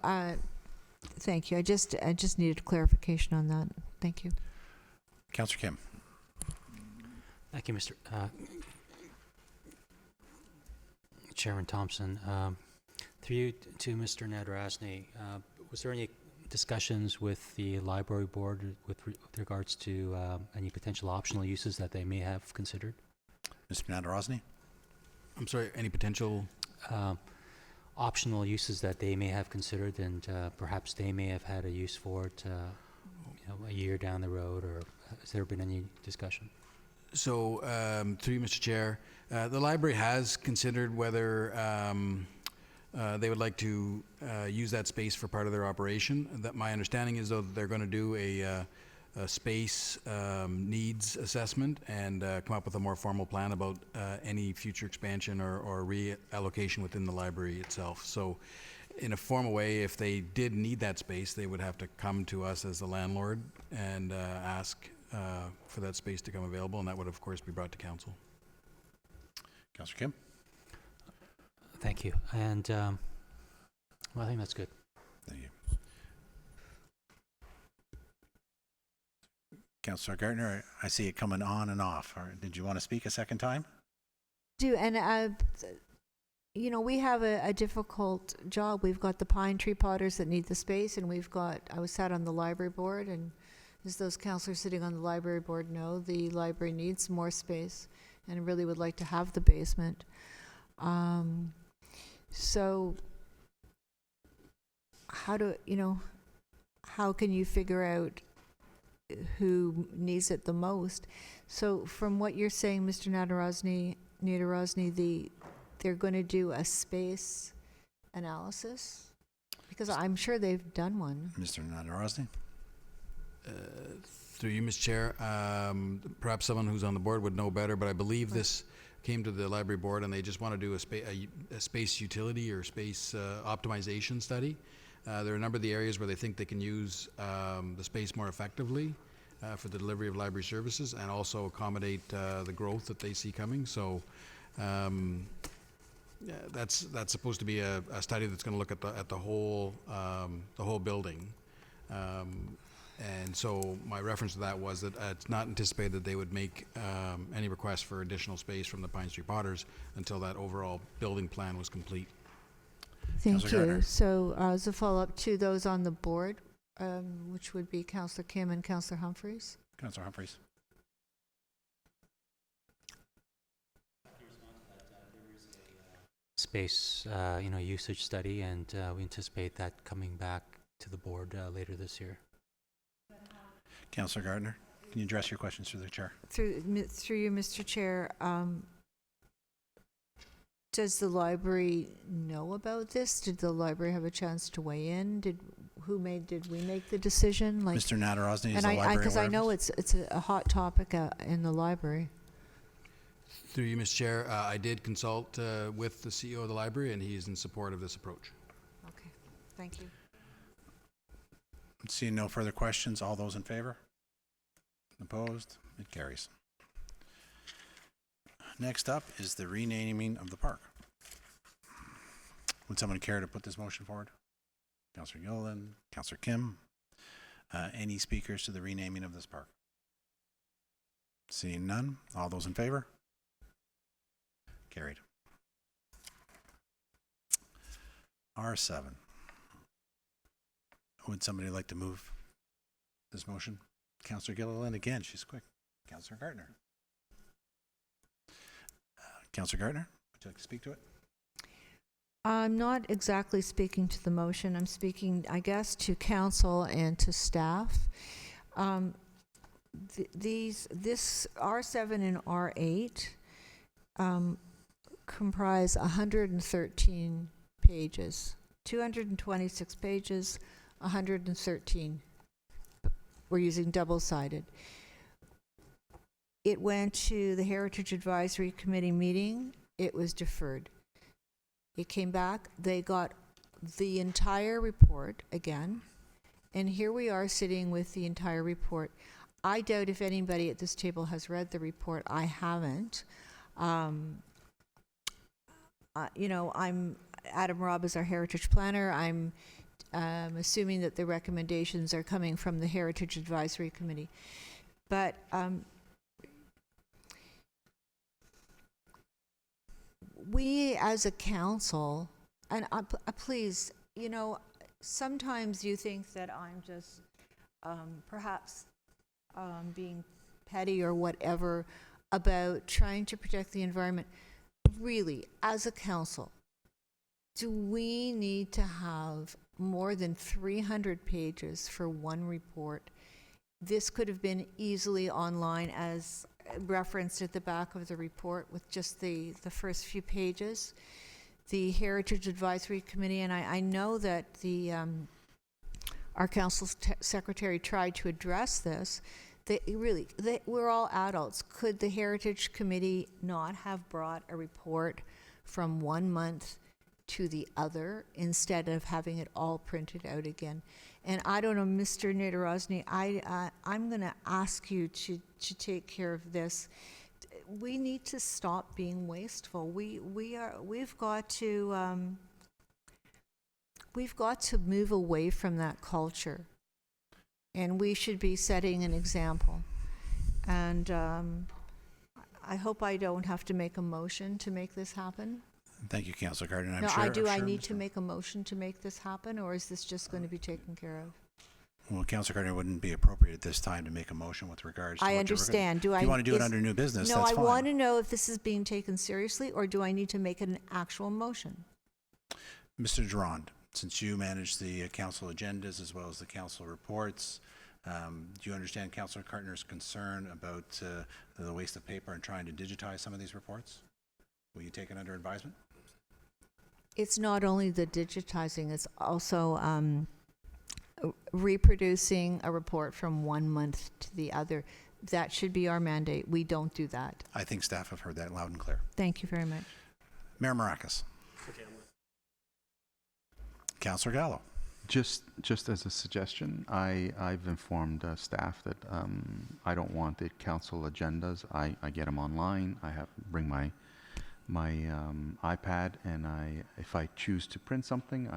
thank you. I just needed clarification on that. Thank you. Councillor Kim. Thank you, Mr. Chairman Thompson. Through you to Mr. Nadarozny, was there any discussions with the library board with regards to any potential optional uses that they may have considered? Mr. Nadarozny? I'm sorry, any potential? Optional uses that they may have considered, and perhaps they may have had a use for it a year down the road, or has there been any discussion? So, through you, Mr. Chair, the library has considered whether they would like to use that space for part of their operation. That my understanding is, though, that they're going to do a space needs assessment and come up with a more formal plan about any future expansion or reallocation within the library itself. So, in a formal way, if they did need that space, they would have to come to us as the landlord and ask for that space to come available, and that would, of course, be brought to council. Councillor Kim? Thank you. And well, I think that's good. Thank you. Councillor Gardner, I see it coming on and off. Did you want to speak a second time? And we have a difficult job. We've got the Pine Tree Potters that need the space, and I was sat on the library board, and as those councillors sitting on the library board know, the library needs more space and really would like to have the basement. So how can you figure out who needs it the most. So from what you're saying, Mr. Nadarozny, they're going to do a space analysis? Because I'm sure they've done one. Mr. Nadarozny? Through you, Mr. Chair, perhaps someone who's on the board would know better, but I believe this came to the library board and they just want to do a space utility or space optimization study. There are a number of the areas where they think they can use the space more effectively for the delivery of library services and also accommodate the growth that they see coming. So that's supposed to be a study that's going to look at the whole building. And so my reference to that was that it's not anticipated that they would make any request for additional space from the Pine Street Potters until that overall building plan was complete. Thank Councillor you. Gardner. So as a follow-up to those on the board, which would be Councillor Kim and Councillor Humphreys. Councillor Humphreys. Space, usage study, and we anticipate that coming back to the board later this year. Councillor Gardner, can you address your questions through the chair? Through you, Mr. Chair, does the library know about this? Did the library have a chance to weigh in? Did we make the decision? Mr. Nadarozny, is And the library because I aware of know this? it's a hot topic in the library. Through you, Mr. Chair, I did consult with the CEO of the library and he's in support of this approach. Okay, thank you. Seeing no further questions, all those in favor? Opposed? It carries. Next up is the renaming of the park. Would someone care to put this motion forward? Councillor Gilliland, Councillor Kim. Any speakers to the renaming of this park? Seeing none, all those in favor? Carried. R7. Would somebody like to move this motion? Councillor Gilliland again, she's quick. Councillor Gardner. Councillor Gardner, would you like to speak to it? I'm not exactly speaking to the motion. I'm speaking, I guess, to council and to staff. This R7 and R8 comprise 113 pages, 226 pages, 113. We're using double-sided. It went to the Heritage Advisory Committee meeting. It was deferred. It came back. They got the entire report again. And here we are sitting with the entire report. I doubt if anybody at this table has read the report. I haven't. Adam Robb is our heritage planner. I'm assuming that the recommendations are coming from the Heritage Advisory Committee. But we as a council, and please, sometimes you think that I'm just perhaps being petty or whatever about trying to protect the environment. Really, as a council, do we need to have more than 300 pages for one report? This could have been easily online as referenced at the back of the report with just the first few pages. The Heritage Advisory Committee, and I know that our council secretary tried to address this. We're all adults. Could the Heritage Committee not have brought a report from 1 month to the other instead of having it all printed out again? And I don't know, Mr. Nadarozny, I'm going to ask you to take care of this. We need to stop being wasteful. We've got to move away from that culture. And we should be setting an example. And I hope I don't have to make a motion to make this happen. Thank you, Councillor Gardner. I'm No, sure, I I'm need sure to make a motion to make this happen, or is this just going to be taken care of? Well, Councillor Gardner, wouldn't be appropriate at this time to make a motion with regards to I what understand. If you want to do it under new business, No, that's I fine. want to know if this is being taken seriously, or do I need to make an actual motion? Mr. Durand, since you manage the council agendas as well as the council reports, Do you understand Councillor Cartner's concern about the waste of paper and trying to digitize some of these reports? Will you take it under advisement? It's not only the digitizing, it's also reproducing a report from one month to the other. That should be our mandate. We don't do that. I think staff have heard that loud and clear. Thank you very much. Mayor Maracas. Councillor Gallo. Just as a suggestion, I've informed staff that I don't want the council agendas. I get them online. I bring my iPad, and if I choose to print something,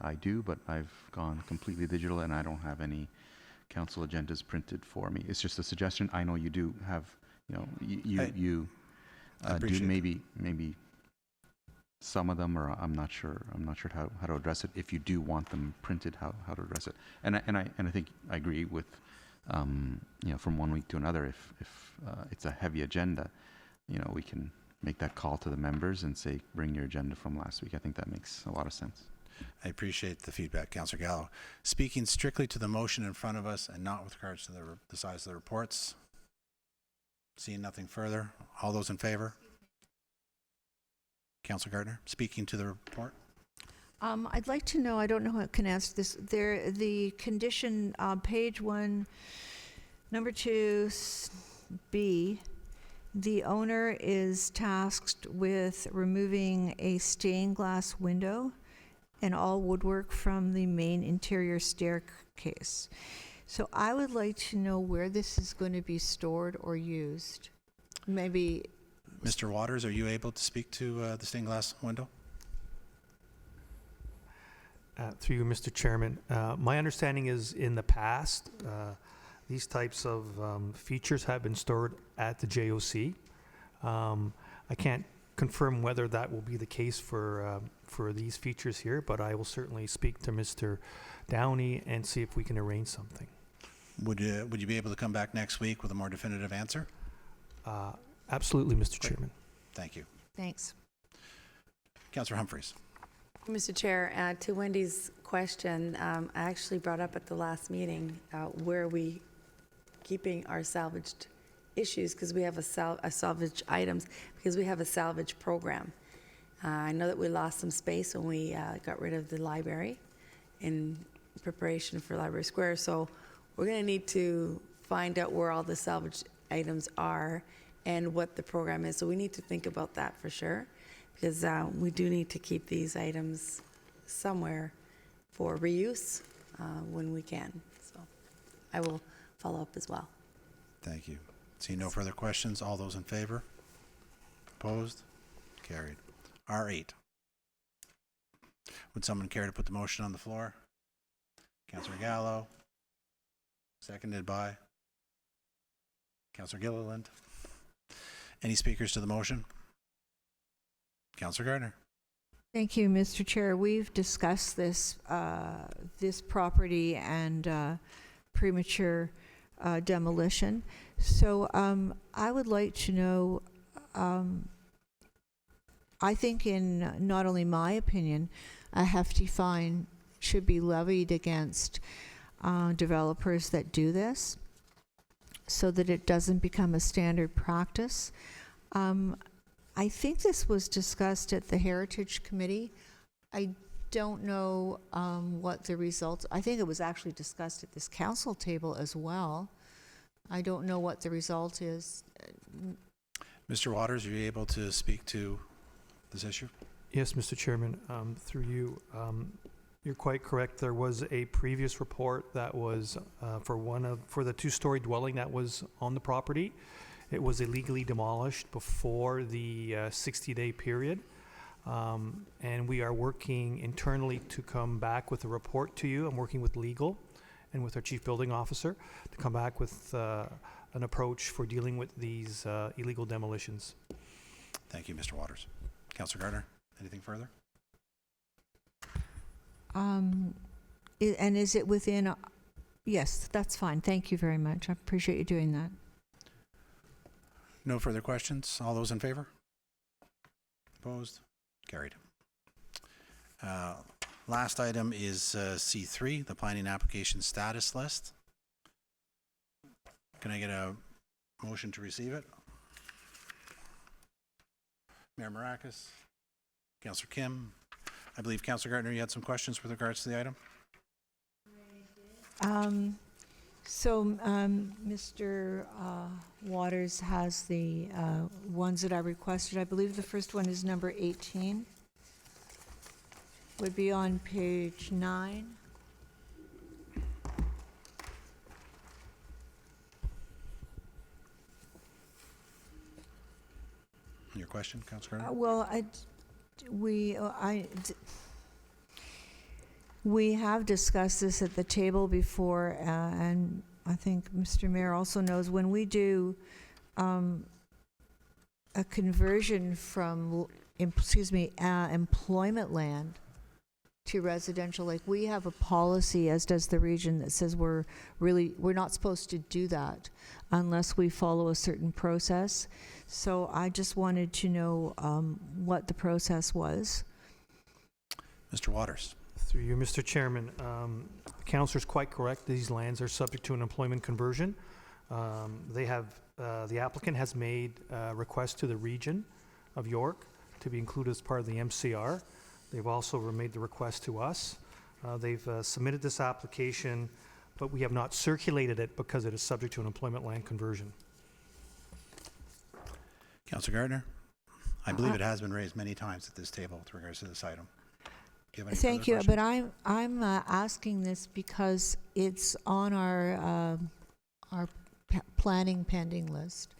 I do, but I've gone completely digital, and I don't have any council agendas printed for me. It's just a suggestion. I know you do have, you do maybe some of them, or I'm not sure how to address it. If you do want them printed, how to address it. And I think I agree with, from one week to another, if it's a heavy agenda, we can make that call to the members and say, bring your agenda from last week. I think that makes a lot of sense. I appreciate the feedback, Councillor Gallo. Speaking strictly to the motion in front of us and not with regards to the size of the reports. Seeing nothing further. All those in favor? Councillor Gardner, speaking to the report. I'd like to know, I don't know who can answer this. The condition, page 1, number 2B, the owner is tasked with removing a stained glass window and all woodwork from the main interior staircase. So I would like to know where this is going to be stored or used. Maybe. Mr. Waters, are you able to speak to the stained glass window? Through you, Mr. Chairman. My understanding is in the past, these types of features have been stored at the JOC. I can't confirm whether that will be the case for these features here, but I will certainly speak to Mr. Downey and see if we can arrange something. Would you be able to come back next week with a more definitive answer? Absolutely, Mr. Chairman. Thank you. Thanks. Councillor Humphreys. Mr. Chair, to Wendy's question, I actually brought up at the last meeting, where are we keeping our salvaged issues, because we have a salvage items, because we have a salvage program. I know that we lost some space when we got rid of the library in preparation for Library Square, so we're going to need to find out where all the salvage items are and what the program is. So we need to think about that for sure, because we do need to keep these items somewhere for reuse when we can. So I will follow up as well. Thank you. See no further questions. All those in favor? Opposed? Carried. R8. Would someone care to put the motion on the floor? Councillor Gallo. Seconded by Councillor Gilliland. Any speakers to the motion? Councillor Gardner. Thank you, Mr. Chair. We've discussed this property and premature demolition. So I would like to know, I think in not only my opinion, a hefty fine should be levied against developers that do this so that it doesn't become a standard practice. I think this was discussed at the Heritage Committee. I don't know what the results, I think it was actually discussed at this council table as well. I don't know what the result is. Mr. Waters, are you able to speak to this issue? Yes, Mr. Chairman. Through you, you're quite correct. There was a previous report that was for the two-story dwelling that was on the property. It was illegally demolished before the 60-day period. And we are working internally to come back with a report to you. I'm working with legal and with our chief building officer to come back with an approach for dealing with these illegal demolitions. Thank you, Mr. Waters. Councillor Gardner, anything further? And is it within, yes, that's fine. Thank you very much. I appreciate you doing that. No further questions. All those in favor? Opposed? Carried. Last item is C3, the planning application status list. Can I get a motion to receive it? Mayor Marakis, Councillor Kim. I believe Councillor Gardner, you had some questions with regards to the item? Mr. Waters has the ones that I requested. I believe the first one is number 18. Would be on page 9. Your question, Councillor Gardner? Well, we have discussed this at the table before, and I think Mr. Mayor also knows, when we do a conversion from, employment land to residential, like, we have a policy, as does the region, that says we're not supposed to do that unless we follow a certain process. So I just wanted to know what the process was. Mr. Waters. Through you, Mr. Chairman, the councillor's quite correct. These lands are subject to an employment conversion. The applicant has made a request to the region of York to be included as part of the MCR. They've also made the request to us. They've submitted this application, but we have not circulated it because it is subject to an employment land conversion. Councillor Gardner, I believe it has been raised many times at this table with regards to this item. Do you have any Thank further you, but questions? I'm asking this because it's on our planning pending list,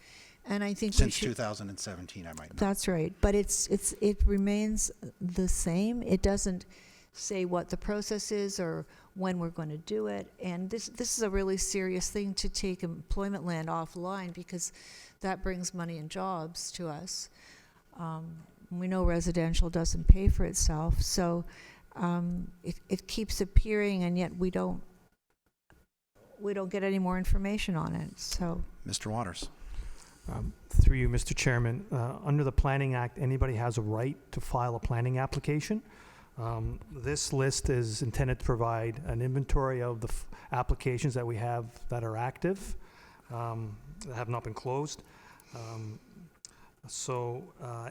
and I think we Since should. 2017, I might know. That's right, but it remains the same. It doesn't say what the process is or when we're going to do it, and this is a really serious thing to take employment land offline, because that brings money and jobs to us. We know residential doesn't pay for itself, so it keeps appearing, and yet we don't get any more information on it. So, Mr. Waters. Through you, Mr. Chairman, under the Planning Act, anybody has a right to file a planning application. This list is intended to provide an inventory of the applications that we have that are active, that have not been closed. So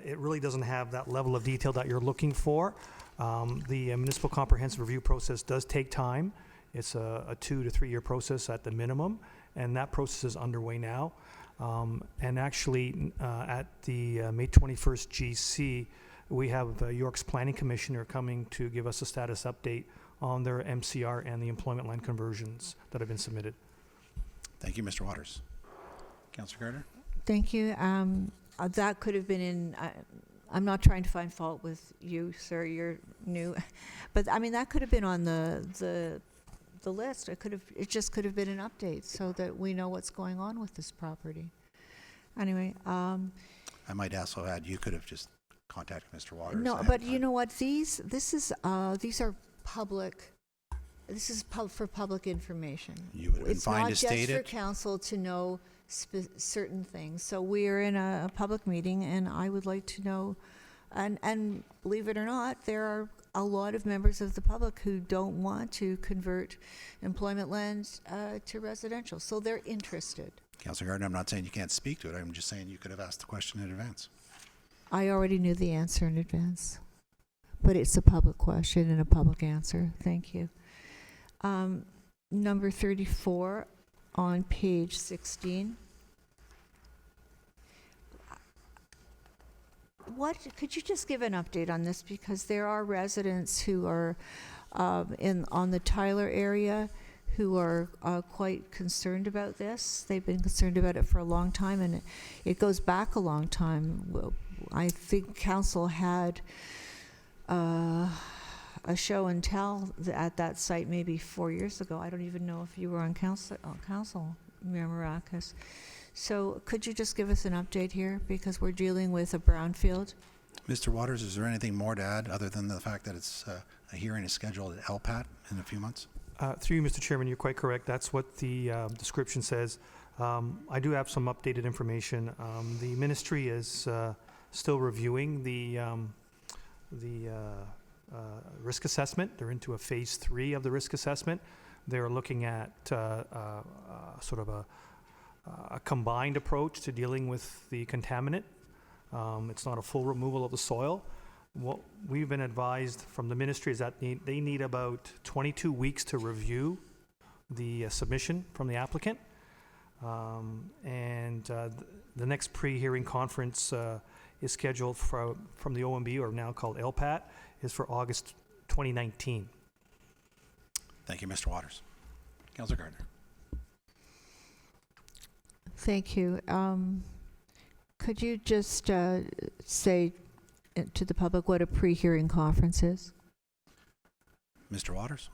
it really doesn't have that level of detail that you're looking for. The municipal comprehensive review process does take time. It's a 2 to 3 year process at the minimum, and that process is underway now. And actually, at the May 21st GC, we have York's Planning Commissioner coming to give us a status update on their MCR and the employment land conversions that have been submitted. Thank you, Mr. Waters. Councillor Gardner. thank you. That could have been in. I'm not trying to find fault with you, sir. You're new, but I mean that could have been on the list. It just could have been an update so that we know what's going on with this property. Anyway, I might also add, you could have just contacted Mr. Waters. no, ahead but of you time. know what? These are public. This is for public information. You would have been It's fine not to state just for it. council to know certain things. So we are in a public meeting, and I would like to know, and believe it or not, there are a lot of members of the public who don't want to convert employment land to residential, so they're interested. Councillor Gardner, I'm not saying you can't speak to it. I'm just saying you could have asked the question in advance. I already knew the answer in advance, but it's a public question and a public answer. Thank you. Number 34 on page 16. Could you just give an update on this? Because there are residents who are on the Tyler area who are quite concerned about this. They've been concerned about it for a long time, and it goes back a long time. Well, I think council had a show and tell at that site maybe 4 years ago. I don't even know if you were on council, Mayor Marakis. So could you just give us an update here, because we're dealing with a brownfield? Mr. Waters, is there anything more to add other than the fact that it's a hearing is scheduled at LPAT in a few months? Through you, Mr. Chairman, you're quite correct. That's what the description says. I do have some updated information. The ministry is still reviewing the risk assessment. They're into a phase 3 of the risk assessment. They're looking at sort of a combined approach to dealing with the contaminant. It's not a full removal of the soil. What we've been advised from the ministry is that they need about 22 weeks to review the submission from the applicant. The next pre-hearing conference is scheduled from the OMB, or now called LPAT, is for August 2019. Thank you, Mr. Waters. Councillor Gardner. Thank you. Could you just say to the public what a pre-hearing conference is? Mr. Waters.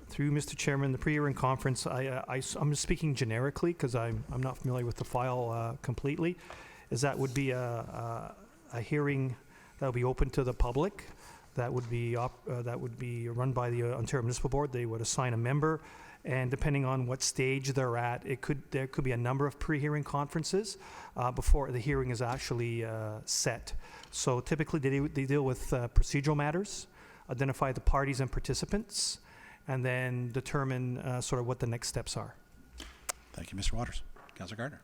Through Mr. Chairman, the pre-hearing conference, I'm speaking generically because I'm not familiar with the file completely, is that would be a hearing that would be open to the public, that would be run by the Ontario Municipal Board. They would assign a member, and depending on what stage they're at, there could be a number of pre-hearing conferences before the hearing is actually set. So typically they deal with procedural matters, identify the parties and participants, and then determine sort of what the next steps are. Thank you, Mr. Waters. Councillor Gardner.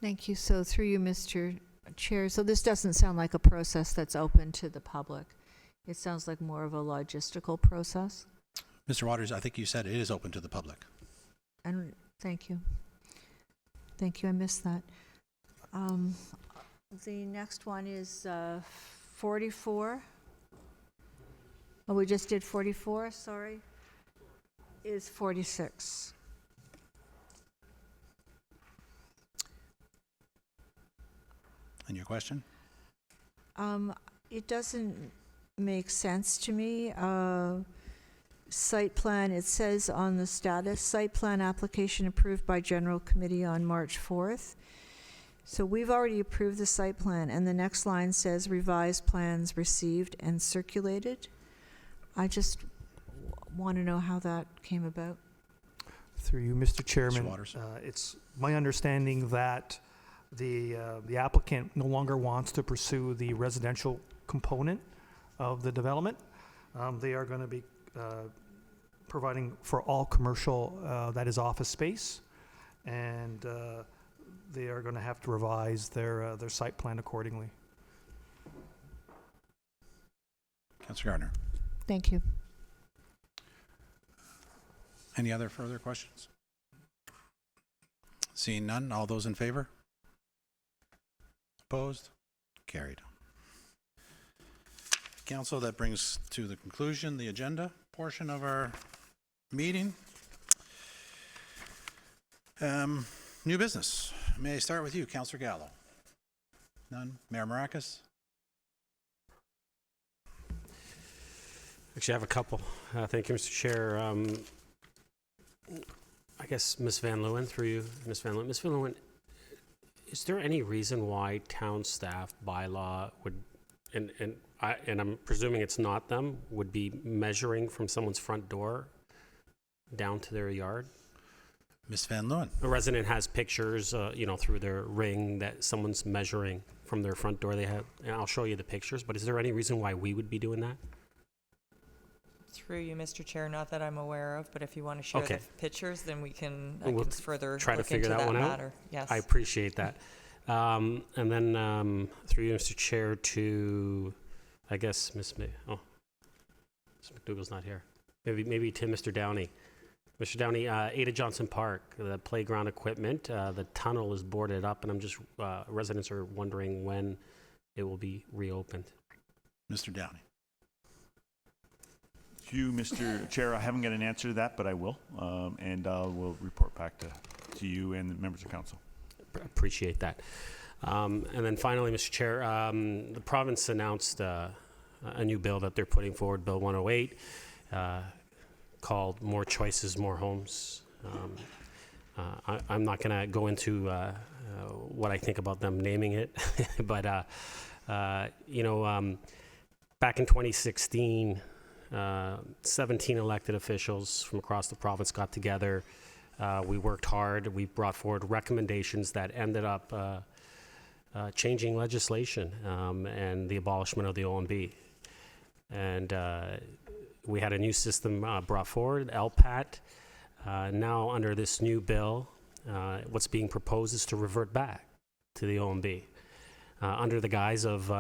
Thank you. So through you, Mr. Chair, so this doesn't sound like a process that's open to the public. It sounds like more of a logistical process. Mr. Waters, I think you said it is open to the public. And thank you. Thank you, I missed that. The next one is 44. Oh, we just did 44, sorry. Is 46. And your question? It doesn't make sense to me. Site plan, it says on the status, site plan application approved by General Committee on March 4th. So we've already approved the site plan, and the next line says revised plans received and circulated. I just want to know how that came about. Through you, Mr. Chairman, Waters. It's my understanding that the applicant no longer wants to pursue the residential component of the development. They are going to be providing for all commercial, that is office space, and they are going to have to revise their site plan accordingly. Councillor Gardner. Thank you. Any other further questions? Seeing none, all those in favor? Opposed? Carried. Council, that brings to the conclusion the agenda portion of our meeting. New business. May I start with you, Councillor Gallo? None? Mayor Maracas? Actually, I have a couple. Thank you, Mr. Chair. I guess Ms. Van Leeuwen, through you, Ms. Van Leeuwen. Ms. Van Leeuwen, is there any reason why town staff bylaw would, and I'm presuming it's not them, would be measuring from someone's front door down to their yard? Ms. Van Leeuwen. A resident has pictures, through their ring that someone's measuring from their front door. They have, and I'll show you the pictures, but is there any reason why we would be doing that? Through you, Mr. Chair, not that I'm aware of, but if you want to share Okay. the pictures, then I We'll can further try to look figure into that one out. matter. Yes. I appreciate that. And then through you, Mr. Chair, to, I guess, Ms. McDougall's not here. Maybe to Mr. Downey. Mr. Downey, Ada Johnson Park, the playground equipment, the tunnel is boarded up, and I'm just, residents are wondering when it will be reopened. Mr. Downey. To you, Mr. Chair, I haven't got an answer to that, but I will, and we'll report back to you and the members of council. Appreciate that. And then finally, Mr. Chair, the province announced a new bill that they're putting forward, Bill 108, called More Choices, More Homes. I'm not going to go into what I think about them naming it, but, back in 2016, 17 elected officials from across the province got together. We worked hard. We brought forward recommendations that ended up changing legislation and the abolishment of the OMB. And we had a new system brought forward, LPAT. Now, under this new bill, what's being proposed is to revert back to the OMB under the guise of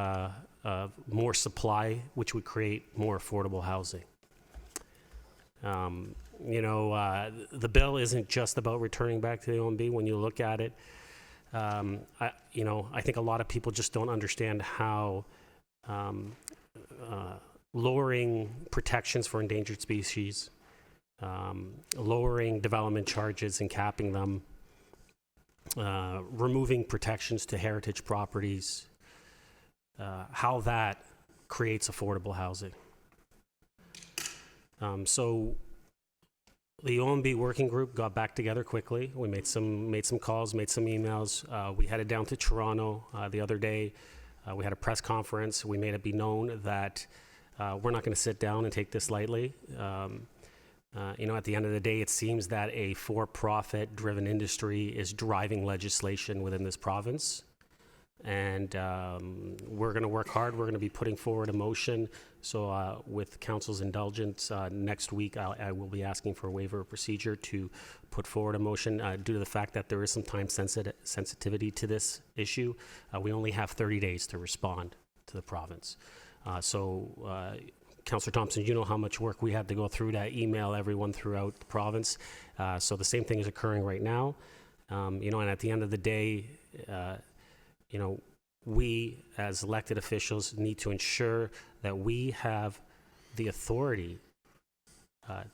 more supply, which would create more affordable housing. The bill isn't just about returning back to the OMB. When you look at it, I think a lot of people just don't understand how lowering protections for endangered species, lowering development charges and capping them, removing protections to heritage properties, how that creates affordable housing. So the OMB working group got back together quickly. We made some calls, made some emails. We headed down to Toronto the other day. We had a press conference. We made it be known that we're not going to sit down and take this lightly. At the end of the day, it seems that a for-profit driven industry is driving legislation within this province. And we're going to work hard. We're going to be putting forward a motion. So with council's indulgence, next week I will be asking for a waiver of procedure to put forward a motion due to the fact that there is some time sensitivity to this issue. We only have 30 days to respond to the province. Councillor Thompson, you know how much work we had to go through to email everyone throughout the province. So the same thing is occurring right now. And at the end of the day, we as elected officials need to ensure that we have the authority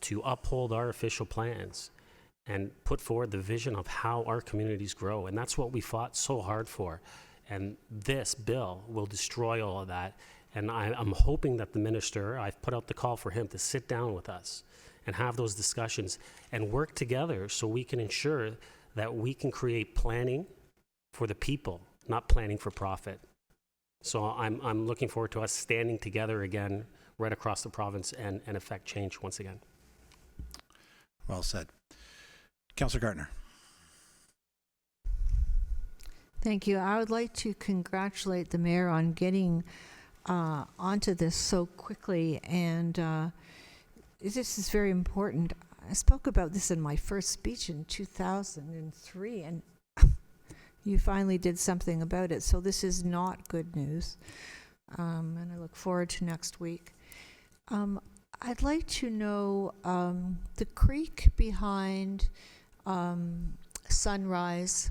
to uphold our official plans and put forward the vision of how our communities grow. And that's what we fought so hard for. And this bill will destroy all of that. And I'm hoping that the minister, I've put out the call for him to sit down with us and have those discussions and work together so we can ensure that we can create planning for the people, not planning for profit. So I'm looking forward to us standing together again right across the province and affect change once again. Well said. Councillor Gardner. Thank you. I would like to congratulate the mayor on getting onto this so quickly, and this is very important. I spoke about this in my first speech in 2003, and you finally did something about it. So this is not good news, and I look forward to next week. I'd like to know the creek behind Sunrise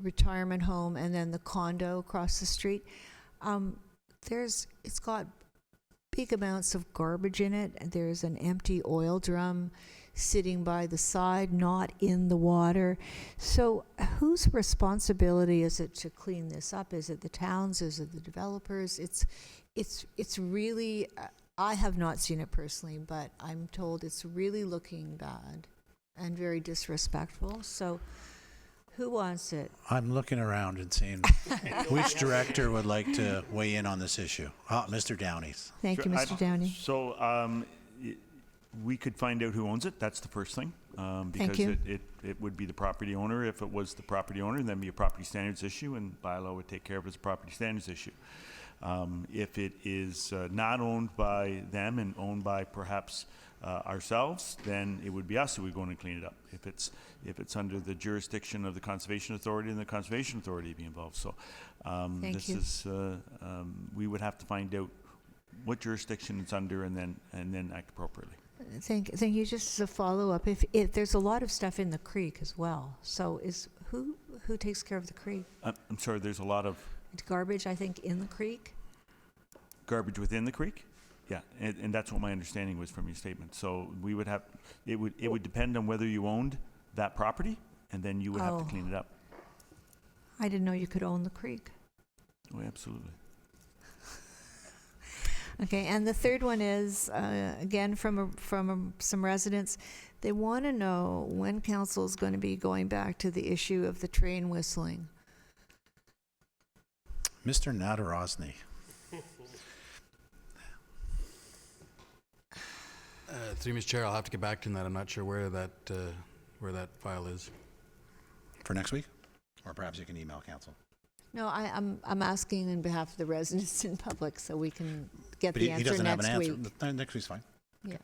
retirement home and then the condo across the street. It's got big amounts of garbage in it, and there's an empty oil drum sitting by the side, not in the water. So whose responsibility is it to clean this up? Is it the towns? Is it the developers? It's really, I have not seen it personally, but I'm told it's really looking bad and very disrespectful. So who wants it? I'm looking around and seeing which director would like to weigh in on this issue. Mr. Downey. Thank you, Mr. Downey. So we could find out who owns it. That's the first thing. Because you. it would be the property owner. If it was the property owner, then be a property standards issue, and bylaw would take care of it as a property standards issue. If it is not owned by them and owned by perhaps ourselves, then it would be us who would go in and clean it up. If it's under the jurisdiction of the Conservation Authority, then the Conservation Authority would be involved. So we would have to find out what jurisdiction it's under and then act appropriately. Thank you. Just as a follow-up, if there's a lot of stuff in the creek as well, so who takes care of the creek? I'm sorry, there's a lot of Garbage, I think, in the creek? garbage within the creek? Yeah, and that's what my understanding was from your statement. So we would have, it would depend on whether you owned that property, and then you would have to clean it up. I didn't know you could own the creek. Oh, absolutely. Okay, and the third one is, again, from some residents. They want to know when council is going to be going back to the issue of the train whistling. Mr. Nadarosny. Through Mr. Chair, I'll have to get back to that. I'm not sure where that file is. For next week? Or perhaps you can email council. No, I'm asking on behalf of the residents in public so we can get But the he answer doesn't have next an answer. week. Next week's fine. Yeah.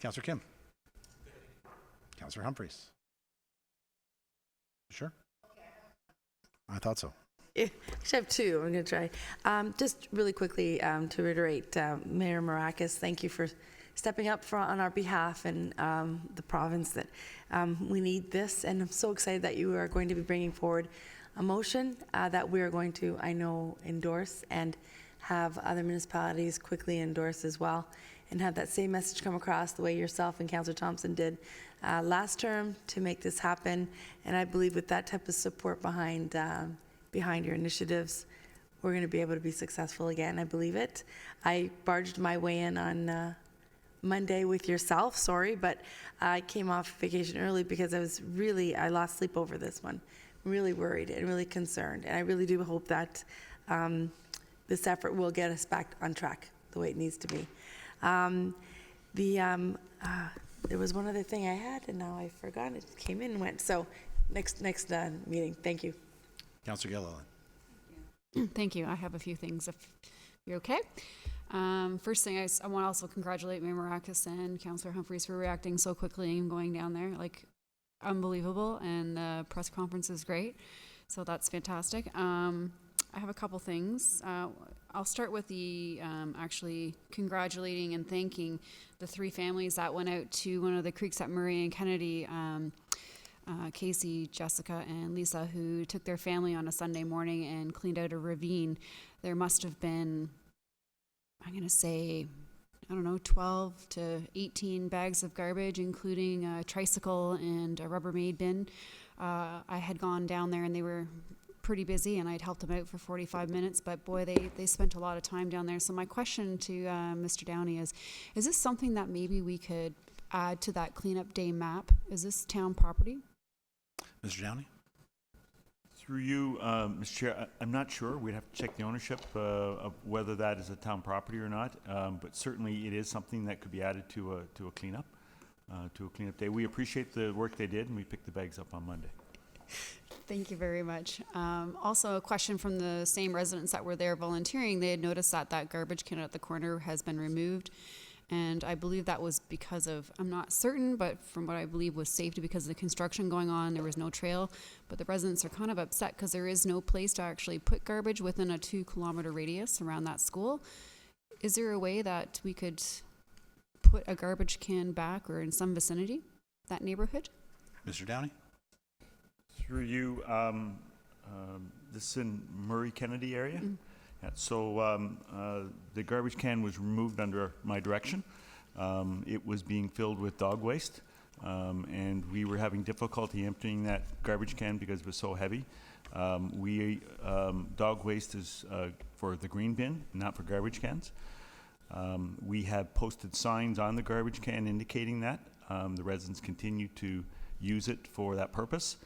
Councillor Kim. Councillor Humphreys. Sure? I thought so. Actually, I have two. I'm going to try. Just really quickly to reiterate, Mayor Marakis, thank you for stepping up on our behalf and the province that we need this. And I'm so excited that you are going to be bringing forward a motion that we are going to, I know, endorse and have other municipalities quickly endorse as well, and have that same message come across the way yourself and Councillor Thompson did last term to make this happen. And I believe with that type of support behind your initiatives, we're going to be able to be successful again. I believe it. I barged my way in on Monday with yourself, sorry, but I came off vacation early because I lost sleep over this one. Really worried and really concerned. And I really do hope that this effort will get us back on track the way it needs to be. There was one other thing I had, and now I've forgotten. It came in and went. So next meeting. Thank you. Councillor Gilliland. Thank you. I have a few things, if you're okay. First thing, I want to also congratulate Mayor Marakis and Councillor Humphreys for reacting so quickly and going down there. Like, unbelievable. And the press conference is great. So that's fantastic. I have a couple things. I'll start with the actually congratulating and thanking the three families that went out to one of the creeks at Murray and Kennedy, Casey, Jessica, and Lisa, who took their family on a Sunday morning and cleaned out a ravine. There must have been, I'm going to say, I don't know, 12 to 18 bags of garbage, including a tricycle and a Rubbermaid bin. I had gone down there and they were pretty busy, and I'd helped them out for 45 minutes, but boy, they spent a lot of time down there. So my question to Mr. Downey is this something that maybe we could add to that cleanup day map? Is this town property? Mr. Downey? Through you, Mr. Chair, I'm not sure. We'd have to check the ownership of whether that is a town property or not, but certainly it is something that could be added to a cleanup day. We appreciate the work they did, and we picked the bags up on Monday. Thank you very much. Also, a question from the same residents that were there volunteering. They had noticed that garbage can at the corner has been removed. And I believe that was because of, I'm not certain, but from what I believe was safety because of the construction going on, there was no trail. But the residents are kind of upset because there is no place to actually put garbage within a 2-kilometer radius around that school. Is there a way that we could put a garbage can back or in some vicinity, that neighborhood? Mr. Downey? Through you, this is in Murray Kennedy area. Mm. Yeah, so the garbage can was removed under my direction. It was being filled with dog waste, and we were having difficulty emptying that garbage can because it was so heavy. Dog waste is for the green bin, not for garbage cans. We have posted signs on the garbage can indicating that. The residents continue to use it for that purpose.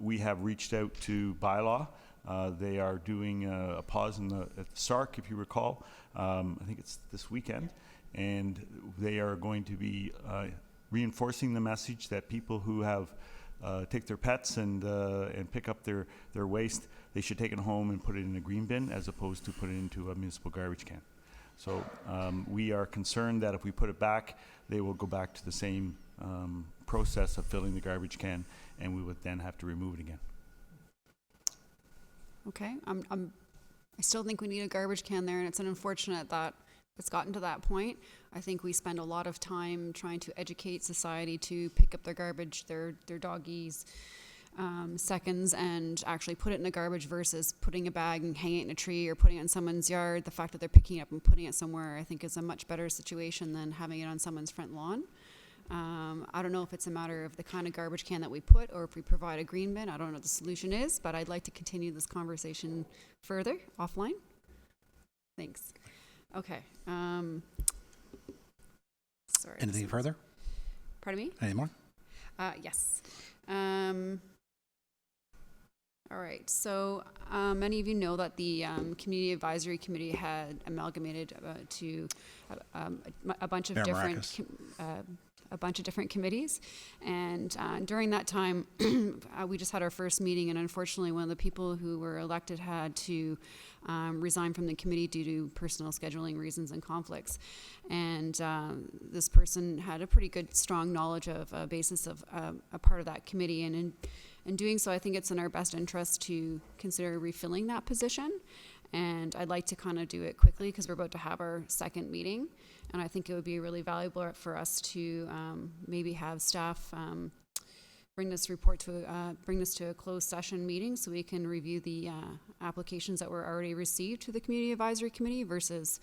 We have reached out to Bylaw. They are doing a pause at the SARC, if you recall. I think it's this weekend. And they are going to be reinforcing the message that people who have take their pets and pick up their waste, they should take it home and put it in a green bin as opposed to put it into a municipal garbage can. So we are concerned that if we put it back, they will go back to the same process of filling the garbage can, and we would then have to remove it again. Okay, I still think we need a garbage can there, and it's unfortunate that it's gotten to that point. I think we spend a lot of time trying to educate society to pick up their garbage, their doggies, seconds, and actually put it in the garbage versus putting a bag and hanging it in a tree or putting it in someone's yard. The fact that they're picking it up and putting it somewhere, I think, is a much better situation than having it on someone's front lawn. I don't know if it's a matter of the kind of garbage can that we put or if we provide a green bin. I don't know what the solution is, but I'd like to continue this conversation further offline. Thanks. Okay. Sorry. Anything further? Pardon me? Any more? Yes. All right. So many of you know that the Community Advisory Committee had amalgamated to a bunch of Mayor different a bunch of different committees. And during that time, we just had our first meeting, and unfortunately, one of the people who were elected had to resign from the committee due to personal scheduling reasons and conflicts. And this person had a pretty good, strong knowledge of a basis of a part of that committee. And in doing so, I think it's in our best interest to consider refilling that position. And I'd like to kind of do it quickly because we're about to have our second meeting. And I think it would be really valuable for us to maybe have staff bring this to a closed session meeting so we can review the applications that were already received to the Community Advisory Committee versus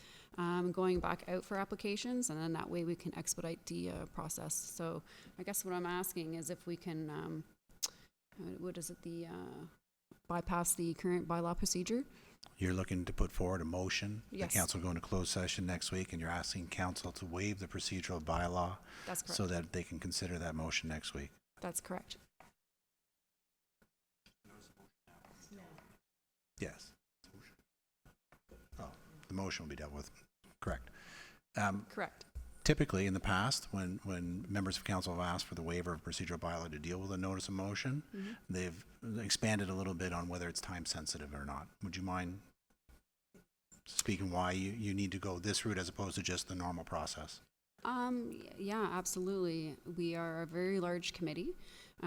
going back out for applications, and then that way we can expedite the process. So I guess what I'm asking is if we can, bypass the current bylaw procedure. You're looking to put forward a motion. Yes. The council will go into closed session next week, and you're asking council to waive the procedural bylaw. That's correct. So that they can consider that motion next week. That's correct. Yes. Oh, the motion will be dealt with. Correct. Correct. Typically, in the past, when members of council have asked for the waiver of procedural bylaw to deal with a notice of motion, they've expanded a little bit on whether it's time sensitive or not. Would you mind speaking why you need to go this route as opposed to just the normal process? Yeah, absolutely. We are a very large committee.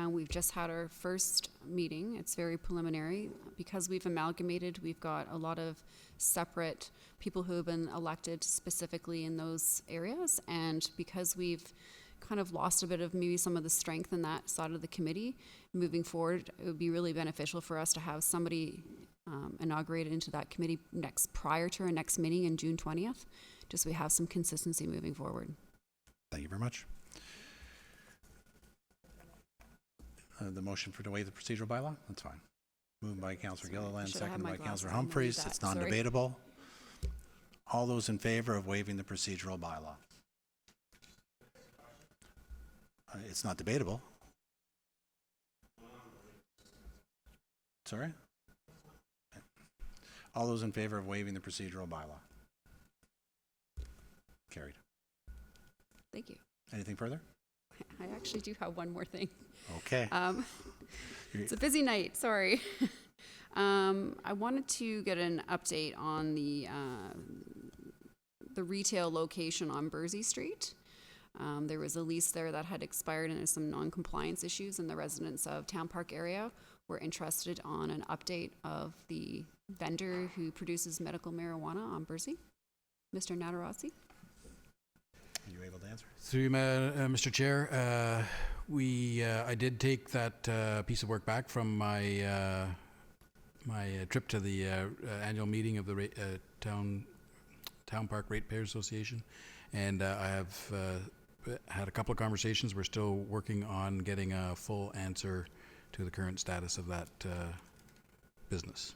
We've just had our first meeting. It's very preliminary. Because we've amalgamated, we've got a lot of separate people who have been elected specifically in those areas. And because we've kind of lost a bit of maybe some of the strength in that side of the committee, moving forward, it would be really beneficial for us to have somebody inaugurated into that committee prior to our next meeting in June 20th, just so we have some consistency moving forward. Thank you very much. The motion to waive the procedural bylaw? That's fine. Moved by Councillor Gilliland, should have had seconded my by glasses Councillor on. I need Humphreys. that. It's Sorry. non-debatable. All those in favor of waiving the procedural bylaw? It's not debatable. Sorry? Okay. All those in favor of waiving the procedural bylaw? Carried. Thank you. Anything further? I actually do have one more thing. Okay. It's a busy night, sorry. I wanted to get an update on the retail location on Bursey Street. There was a lease there that had expired and there's some non-compliance issues, and the residents of Town Park area were interested on an update of the vendor who produces medical marijuana on Bursey, Mr. Natarasi. Are you able to answer? Through you, Mr. Chair, I did take that piece of work back from my my trip to the annual meeting of the Town Park Ratepayers Association, and I have had a couple of conversations. We're still working on getting a full answer to the current status of that business.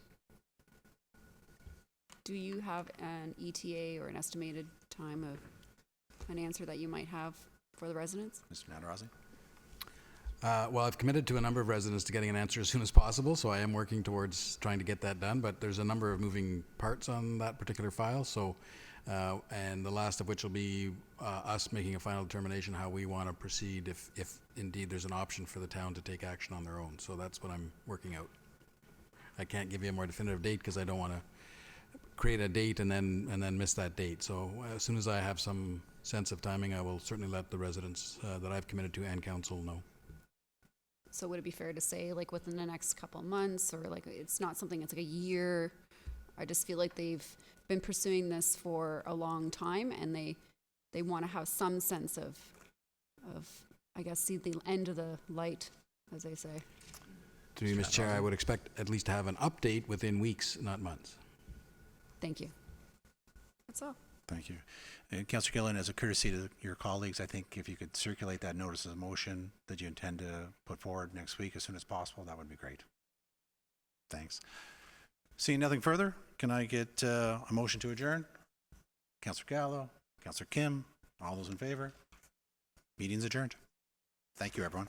Do you have an ETA or an estimated time of an answer that you might have for the residents? Mr. Natarasi? Well, I've committed to a number of residents to getting an answer as soon as possible, so I am working towards trying to get that done, but there's a number of moving parts on that particular file, so, and the last of which will be us making a final determination how we want to proceed if indeed there's an option for the town to take action on their own. So that's what I'm working out. I can't give you a more definitive date because I don't want to create a date and then miss that date. So as soon as I have some sense of timing, I will certainly let the residents that I've committed to and council know. So would it be fair to say like within the next couple months, or like it's not something that's like a year? I just feel like they've been pursuing this for a long time, and they want to have some sense of I guess see the end of the light, as they say. Through you, Mr. Chair, I would expect at least to have an update within weeks, not months. Thank you. That's all. Thank you. And Councillor Gilliland, as a courtesy to your colleagues, I think if you could circulate that notice of motion that you intend to put forward next week as soon as possible, that would be great. Thanks. Seeing nothing further, can I get a motion to adjourn? Councillor Gallo, Councillor Kim, all those in favor? Meeting's adjourned. Thank you, everyone.